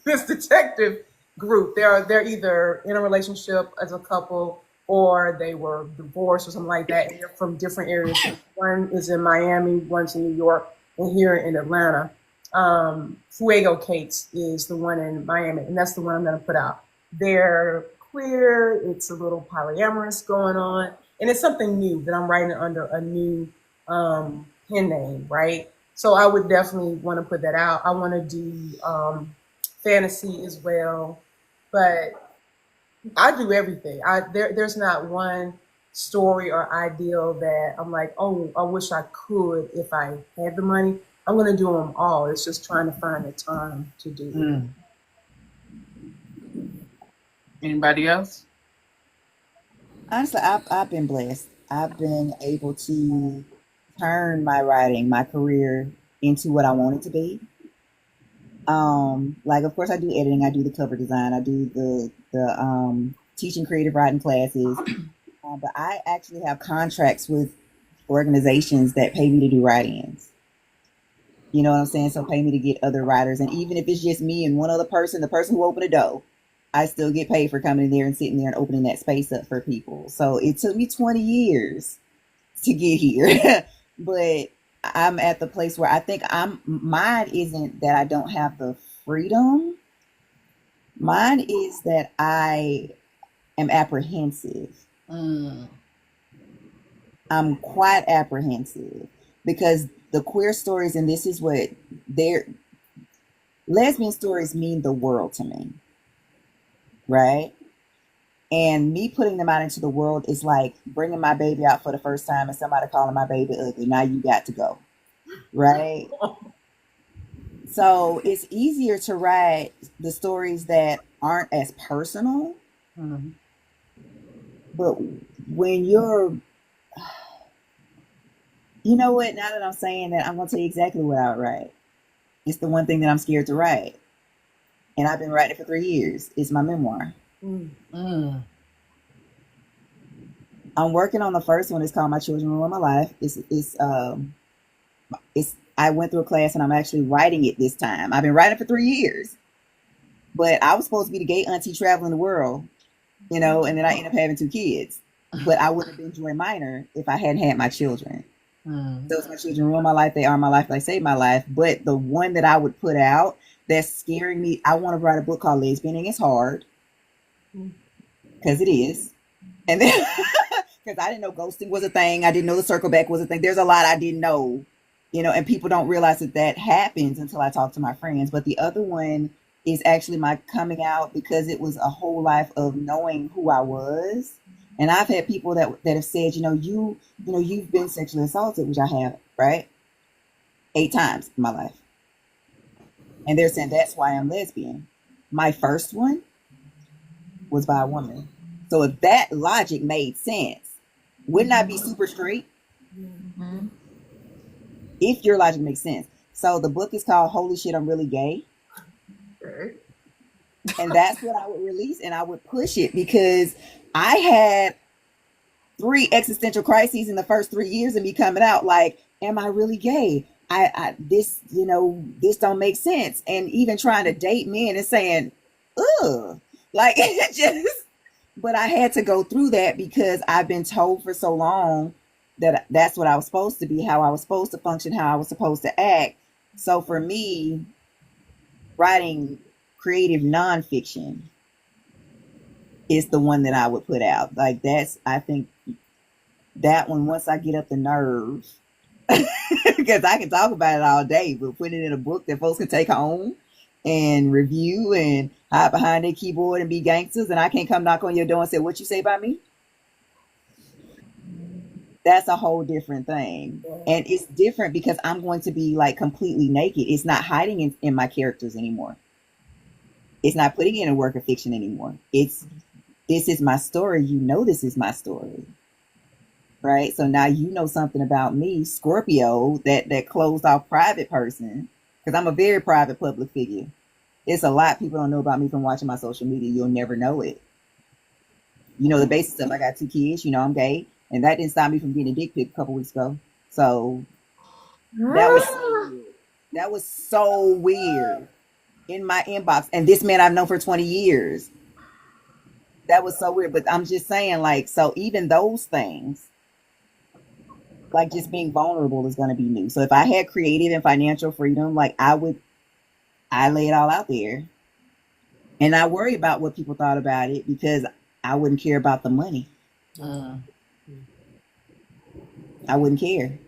This detective group, they're either in a relationship as a couple, or they were divorced or something like that. And they're from different areas. One is in Miami, one's in New York, and here in Atlanta. Fuego Cakes is the one in Miami, and that's the one I'm going to put out. They're queer. It's a little polyamorous going on, and it's something new that I'm writing under a new pen name, right? So I would definitely want to put that out. I want to do fantasy as well, but I do everything. There's not one story or ideal that I'm like, oh, I wish I could if I had the money. I'm going to do them all. It's just trying to find the time to do it. Anybody else? Honestly, I've been blessed. I've been able to turn my writing, my career into what I want it to be. Like of course I do editing, I do the cover design, I do the teaching creative writing classes. But I actually have contracts with organizations that pay me to do write-ins. You know what I'm saying? So pay me to get other writers. And even if it's just me and one other person, the person who opened the door, I still get paid for coming in there and sitting there and opening that space up for people. So it took me 20 years to get here. But I'm at the place where I think mine isn't that I don't have the freedom. Mine is that I am apprehensive. I'm quite apprehensive because the queer stories, and this is what lesbian stories mean the world to me, right? And me putting them out into the world is like bringing my baby out for the first time and somebody calling my baby ugly. Now you got to go, right? So it's easier to write the stories that aren't as personal. Mm-hmm. But when you're, you know what, now that I'm saying that, I'm going to tell you exactly what I would write. It's the one thing that I'm scared to write. And I've been writing it for 3 years. It's my memoir. I'm working on the first one. It's called My Children Ruin My Life. I went through a class and I'm actually writing it this time. I've been writing for 3 years. But I was supposed to be the gay auntie traveling the world, you know, and then I ended up having 2 kids. But I would have been Joy Minor if I hadn't had my children. Those My Children Ruin My Life. They are my life. They save my life. But the one that I would put out that's scaring me, I want to write a book called Lesbianing is Hard. Because it is. And then, because I didn't know ghosting was a thing. I didn't know the circle back was a thing. There's a lot I didn't know, you know, and people don't realize that happens until I talk to my friends. But the other one is actually my coming out because it was a whole life of knowing who I was. And I've had people that have said, you've been sexually assaulted, which I have, right? 8 times in my life. And they're saying that's why I'm lesbian. My first one was by a woman. So if that logic made sense, wouldn't I be super straight? Mm-hmm. If your logic makes sense. So the book is called Holy Shit, I'm Really Gay. Okay. And that's what I would release, and I would push it because I had 3 existential crises in the first 3 years of me coming out. Like, am I really gay? This don't make sense. And even trying to date men and saying, ugh, like it just, but I had to go through that because I've been told for so long that that's what I was supposed to be, how I was supposed to function, how I was supposed to act. So for me, writing creative nonfiction is the one that I would put out. Like I think that one, once I get up the nerve, because I can talk about it all day, but put it in a book that folks can take home and review and hide behind their keyboard and be gangsters, and I can't come knock on your door and say, what you say about me? That's a whole different thing. And it's different because I'm going to be like completely naked. It's not hiding in my characters anymore. It's not putting in a work of fiction anymore. This is my story. You know, this is my story. Right? So now you know something about me, Scorpio, that closed off private person, because I'm a very private public figure. It's a lot people don't know about me from watching my social media. You'll never know it. You know the basic stuff. I got 2 kids. You know I'm gay, and that didn't stop me from getting a dick pic a couple weeks ago. So that was so weird in my inbox. And this man I've known for 20 years. That was so weird. But I'm just saying, like, so even those things, like just being vulnerable is going to be new. So if I had creative and financial freedom, like I lay it all out there. And I worry about what people thought about it because I wouldn't care about the money. I wouldn't care.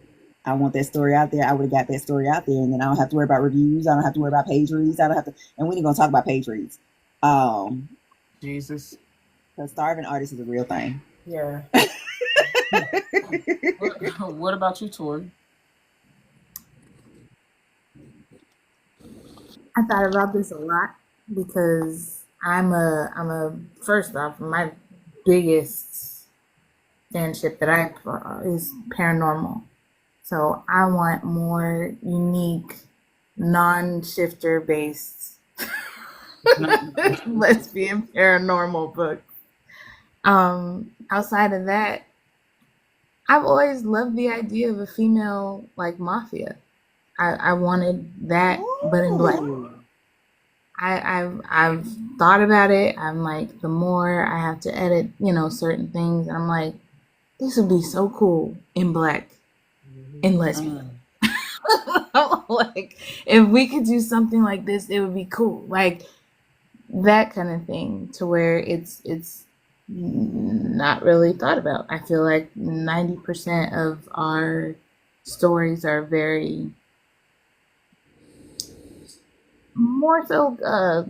I want that story out there. I would have got that story out there, and then I don't have to worry about reviews. I don't have to worry about page reads. I don't have to, and we ain't gonna talk about page reads. Jesus. Because starving artists is a real thing. Yeah. What about you, Tori? I thought about this a lot because I'm a first off, my biggest fanship that I is paranormal. So I want more unique, non-shifter based lesbian paranormal books. Outside of that, I've always loved the idea of a female like mafia. I wanted that, but in black. I've thought about it. I'm like, the more I have to edit, certain things, I'm like, this would be so cool in black, in lesbian. Like, if we could do something like this, it would be cool. Like that kind of thing, to where it's not really thought about. I feel like 90% of our stories are very more so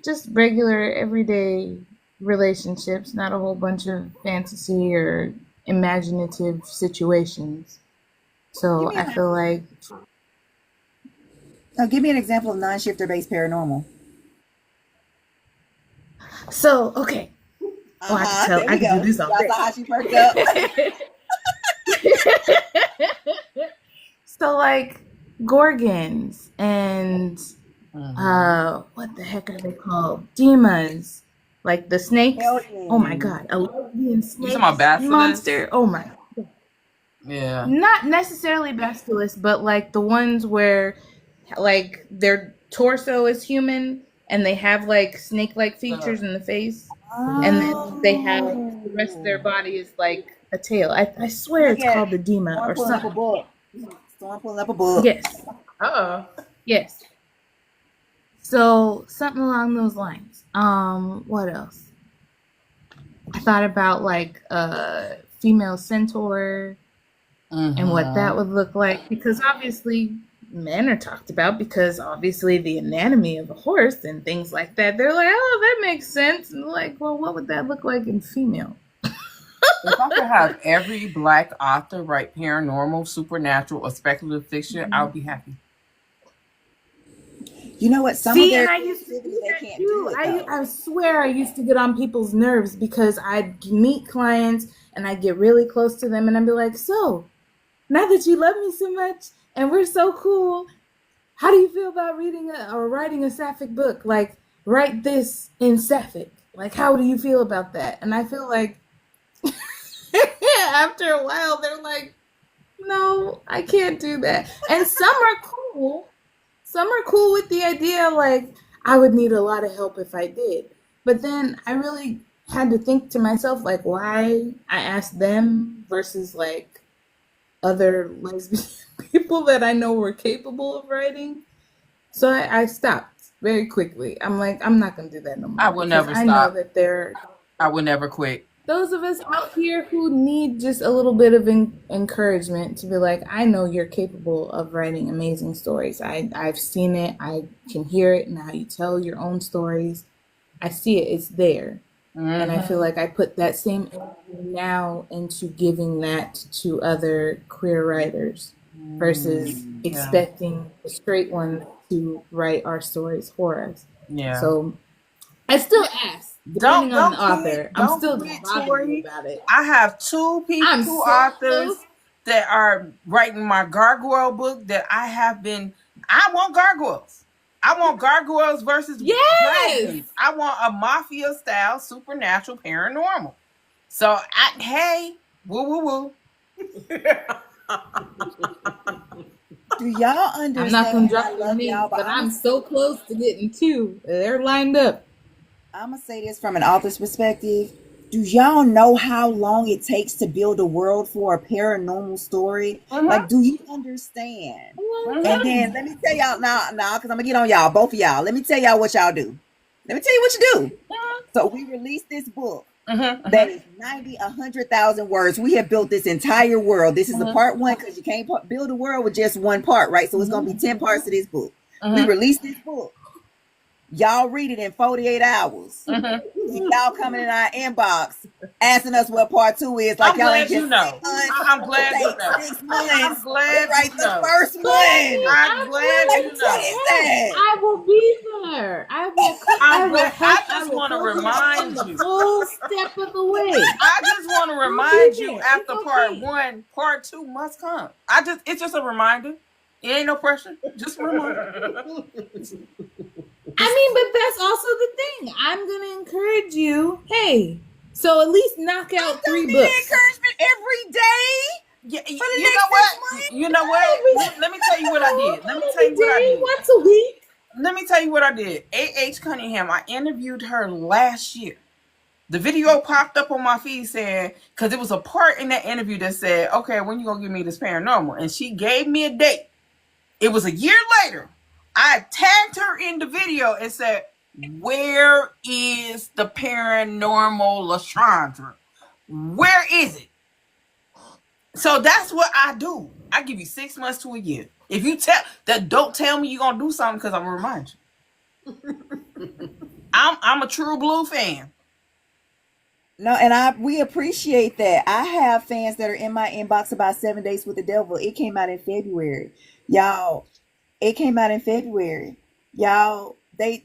just regular everyday relationships, not a whole bunch of fantasy or imaginative situations. So I feel like, now give me an example of non-shifter based paranormal. so okay. Oh, I can tell. I can do this all day. How she perked up. So like gorgons and what the heck are they called? Demons. Like the snakes. Oh my god. A lesbian snake monster. Oh my god. Yeah. Not necessarily basilisk, but like the ones where like their torso is human and they have like snake-like features in the face. And then they have the rest of their body is like a tail. I swear it's called the Dema or something. Storm pulling up a book. Yes. Yes. So something along those lines. What else? I thought about like a female centaur and what that would look like, because obviously men are talked about because obviously the anatomy of a horse and things like that. They're like, oh, that makes sense. And like, well, what would that look like in female? If I could have every black author write paranormal, supernatural, or speculative fiction, I would be happy. You know what? Some of their I used to do that too. I swear I used to get on people's nerves because I'd meet clients and I'd get really close to them and I'd be like, so, now that you love me so much and we're so cool, how do you feel about reading or writing a Sapphic book? Like, write this in Sapphic. Like, how do you feel about that? And I feel like after a while, they're like, no, I can't do that. And some are cool. Some are cool with the idea, like, I would need a lot of help if I did. But then I really had to think to myself, like, why I asked them versus, like, other lesbian people that I know were capable of writing. So I stopped very quickly. I'm like, I'm not going to do that no more. I will never stop. I know that I will never quit. Those of us out here who need just a little bit of encouragement to be like, I know you're capable of writing amazing stories. I've seen it. I can hear it and how you tell your own stories. I see it. It's there. And I feel like I put that same energy now into giving that to other queer writers versus expecting the straight ones to write our stories for us. Yeah. So I still ask. Depending on the author, I'm still Tori about it. I have two authors that are writing my gargoyle book that I want gargoyles. I want gargoyles versus dragons. I want a mafia style supernatural paranormal. So woo woo woo. Do y'all understand? I'm not gonna drop your name, but I'm so close to getting two. They're lined up. I'm gonna say this from an author's perspective. Do y'all know how long it takes to build a world for a paranormal story? Like, do you understand? And then let me tell y'all now, because I'm gonna get on y'all, both of y'all. Let me tell y'all what y'all do. Let me tell you what you do. So we released this book that is 100,000 words. We have built this entire world. This is the part one because you can't build a world with just one part, right? So it's gonna be 10 parts to this book. We released this book. Y'all read it in 48 hours. Y'all coming in our inbox asking us what part 2 is. Like, y'all ain't just know. I'm glad you know. 6 months. I'm glad write you the know. first one. I'm glad you know. What is that? I will be there. I will. I just want to remind you. The full step of the way. I just want to remind you after part 1, part 2 must come. It's just a reminder. It ain't no pressure. Just a reminder. I mean, but that's also the thing. I'm gonna encourage you. Hey, so at least knock out 3 books. Encouragement every day. Yeah, you know what? Let me tell you what I did. Once a week. Let me tell you what I did. A.H. Cunningham, I interviewed her last year. The video popped up on my feed saying, because it was a part in that interview that said, okay, when you gonna give me this paranormal? And she gave me a date. It was a year later. I tagged her in the video and said, where is the paranormal Lashandra? Where is it? So that's what I do. I give you 6 months to a year. If you don't tell me you're gonna do something, because I'm gonna remind you. I'm a true blue fan. No, and we appreciate that. I have fans that are in my inbox about 7 Days with the Devil. It came out in February. Y'all, it came out in February. Y'all, they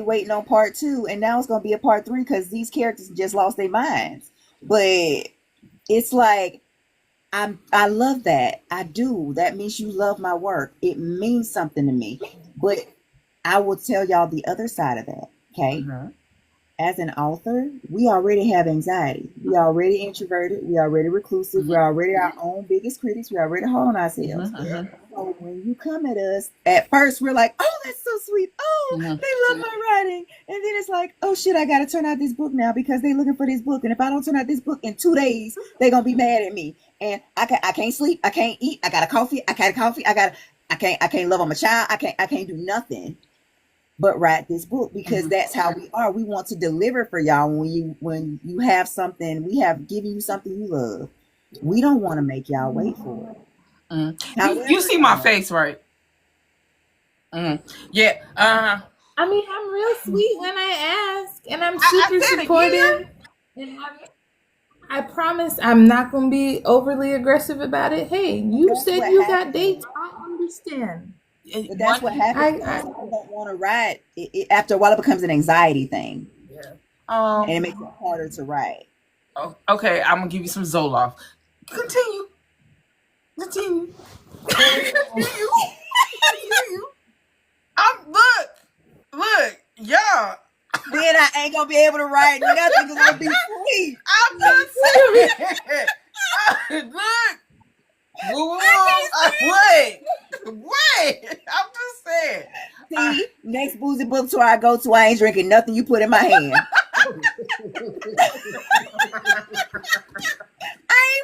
waiting on part 2, and now it's gonna be a part 3 because these characters just lost their minds. But it's like, I love that. I do. That means you love my work. It means something to me. But I will tell y'all the other side of that. Okay. As an author, we already have anxiety. We already introverted. We already reclusive. We're already our own biggest critics. We're already hard on ourselves. So when you come at us, at first we're like, oh, that's so sweet. Oh, they love my writing. And then it's like, oh shit, I got to turn out this book now because they're looking for this book. And if I don't turn out this book in 2 days, they're going to be mad at me. And I can't sleep. I can't eat. I got a coffee. I can't love on my child. I can't do nothing but write this book because that's how we are. We want to deliver for y'all when you have something, we have given you something you love. We don't want to make y'all wait for it. You see my face, right? Yeah. I mean, I'm real sweet when I ask, and I'm super supportive. And I promise I'm not going to be overly aggressive about it. Hey, you said you got dates. I understand. But that's what happens. People don't want to write. After a while, it becomes an anxiety thing. Yeah. And it makes it harder to write. Okay, I'm gonna give you some Zoloft. Continue. Look, y'all. Then I ain't gonna be able to write nothing because I'll be sweet. I'm just saying. Look. Wait. I'm just saying. See, next boozy book tour I go to, I ain't drinking nothing you put in my hand. I ain't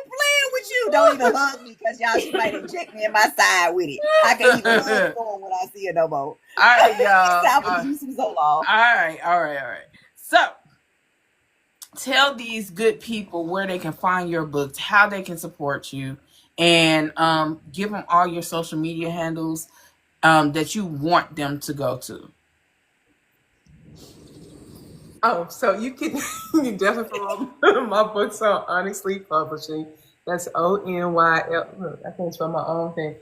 playing with you. Don't even hug me because y'all she might inject me in my side with it. I can't even hug Storm when I see her no more. All right, y'all. All right. So tell these good people where they can find your books, how they can support you, and give them all your social media handles that you want them to go to. Oh, so you can definitely follow my books on Honestly Publishing. That's ONYL. Look, I can't spell my own thing.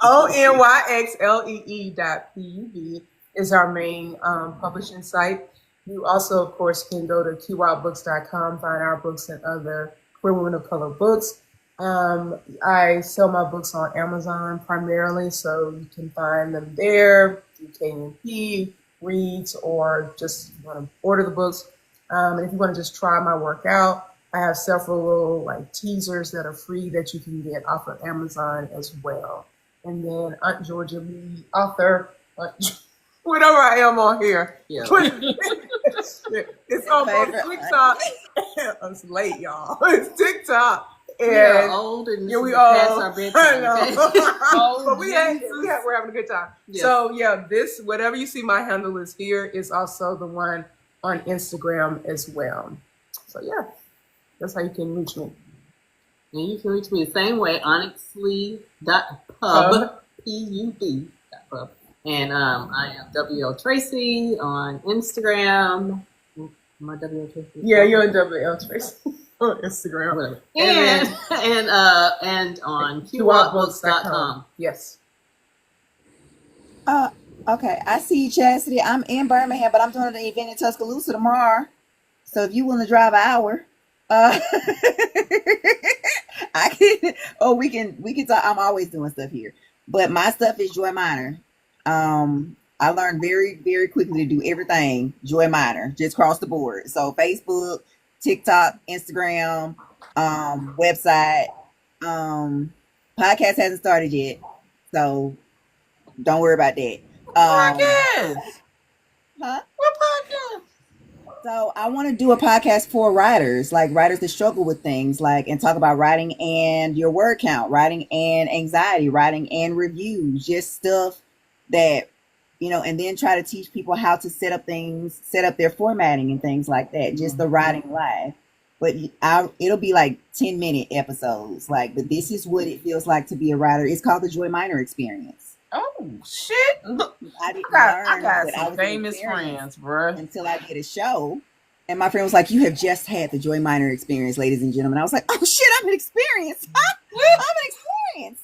ONYXLEE.pub is our main publishing site. You also, of course, can go to QWildBooks.com, find our books and other queer women of color books. I sell my books on Amazon primarily, so you can find them there through KNP, Reads, or just want to order the books. And if you want to just try my work out, I have several little teasers that are free that you can get off of Amazon as well. And then Aunt Georgia Lee, author, whatever I am on here. Yeah. It's on both Favorite. TikTok. It's late, y'all. It's TikTok. And We are old and yeah, we past all. our I bedtime. know. Okay? But we're having a good time. Yes. So yeah, this whatever you see my handle is here is also the one on Instagram as well. So yeah, that's how you can reach me. And you can reach me the same way, onyxlee.pub, Pub. And I am WL Tracy on Instagram. My WL Tracy? Yeah, you're a WL Tracy on Instagram. Whatever. And And on qwalkbooks.com. Yes. Okay, I see you, Chastity. I'm in Birmingham, but I'm doing an event in Tuscaloosa tomorrow. So if you want to drive an hour, I can. Oh, we can talk. I'm always doing stuff here, but my stuff is Joy Minor. I learned very, very quickly to do everything Joy Minor, just across the board. So Facebook, TikTok, Instagram, website, podcast hasn't started yet, so don't worry about that. Podcast. Huh? What podcast? So I want to do a podcast for writers, like writers that struggle with things, like, and talk about writing and your word count, writing and anxiety, writing and reviews, just stuff that, and then try to teach people how to set up things, set up their formatting and things like that. Just the writing live. But it'll be like 10-minute episodes. But this is what it feels like to be a writer. It's called the Joy Minor Experience. Oh shit! Look, I didn't I got learn that I some was famous friends, bro. until I did a show. And my friend was like, "You have just had the Joy Minor Experience, ladies and gentlemen." I was like, "Oh shit, I'm an experience. I'm an experience."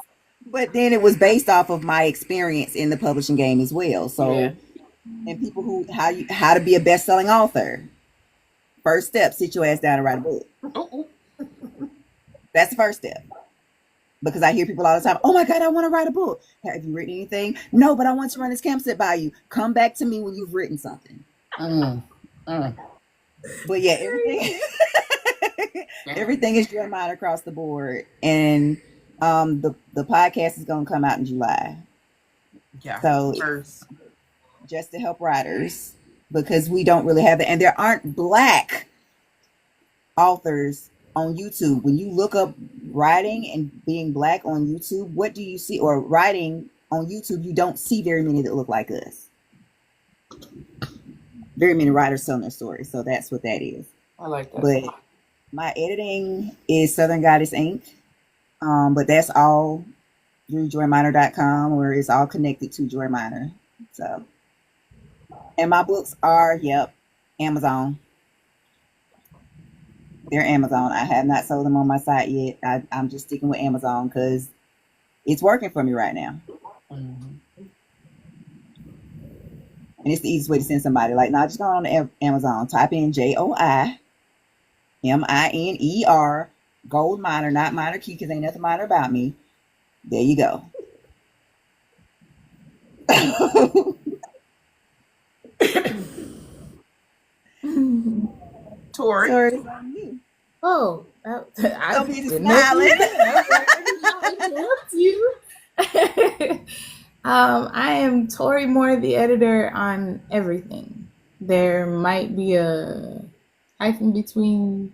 But then it was based off of my experience in the publishing game as well. So, Yeah. and people how to be a best-selling author. First step, sit your ass down and write a book. Oh, That's the first step. Because I hear people all the time, "Oh my God, I want to write a book. Have you written anything?" "No, but I want to run this campsite by you." Come back to me when you've written something. But yeah, everything is Joy Minor across the board. And the podcast is going to come out in July. yeah. So First. just to help writers, because we don't really have that. And there aren't Black authors on YouTube. When you look up writing and being Black on YouTube, what do you see? Or writing on YouTube, you don't see very many that look like us. Very many writers telling their stories. So that's what that is. I like that. But my editing is Southern Goddess Inc. But that's all through joyminor.com, where it's all connected to Joy Minor. So, and my books are, Amazon. They're Amazon. I have not sold them on my site yet. I'm just sticking with Amazon because it's working for me right now. Mhm. And it's the easiest way to send somebody. Just go on Amazon, type in JOIMINER, Gold Minor, not Minor Key, because ain't nothing minor about me. There you go. Tori. Sorry, it's on you. Oh, I Don't be didn't smiling. interrupt you. I am Tori Moore, the editor on everything. There might be a hyphen between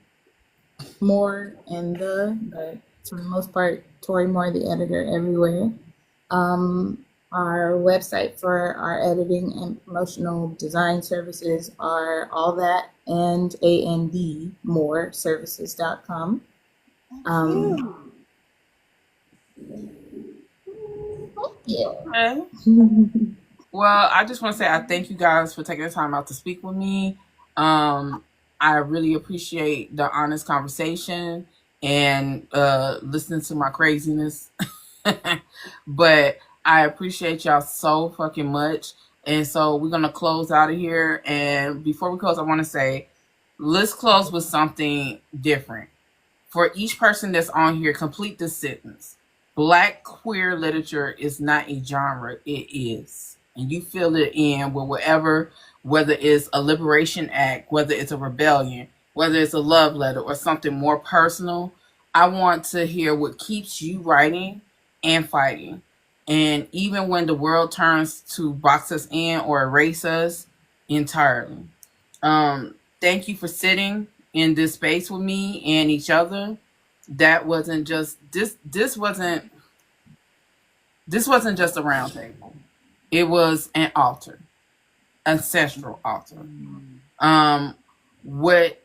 Moore and the, but for the most part, Tori Moore, the editor, everywhere. Our website for our editing and promotional design services are all that and andmoreservices.com. Yeah. Okay. Well, I just want to say I thank you guys for taking the time out to speak with me. I really appreciate the honest conversation and listening to my craziness. But I appreciate y'all so fucking much. And so we're going to close out of here. And before we close, I want to say, let's close with something different. For each person that's on here, complete this sentence. Black queer literature is not a genre. It is. And you fill it in with whatever, whether it's a liberation act, whether it's a rebellion, whether it's a love letter or something more personal. I want to hear what keeps you writing and fighting. And even when the world turns to box us in or erase us entirely. Thank you for sitting in this space with me and each other. That wasn't just this wasn't just a round table. It was an altar, ancestral altar. Um, what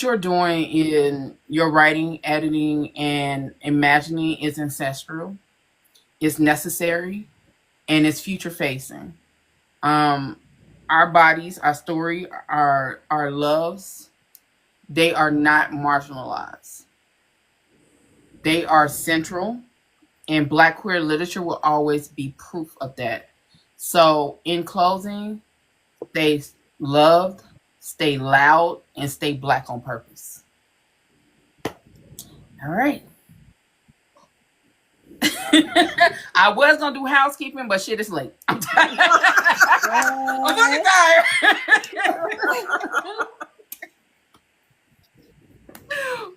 you're doing in your writing, editing, and imagining is ancestral. It's necessary, and it's future facing. Um, our bodies, our story, our loves, they are not marginalized. They are central, and Black queer literature will always be proof of that. So, in closing, stay loved, stay loud, and stay Black on purpose. All right. I was gonna do housekeeping, but shit, it's late. I'm tired. I'm fucking tired.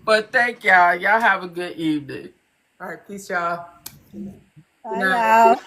But thank y'all. Y'all have a good evening. All right, peace, y'all. Bye, y'all.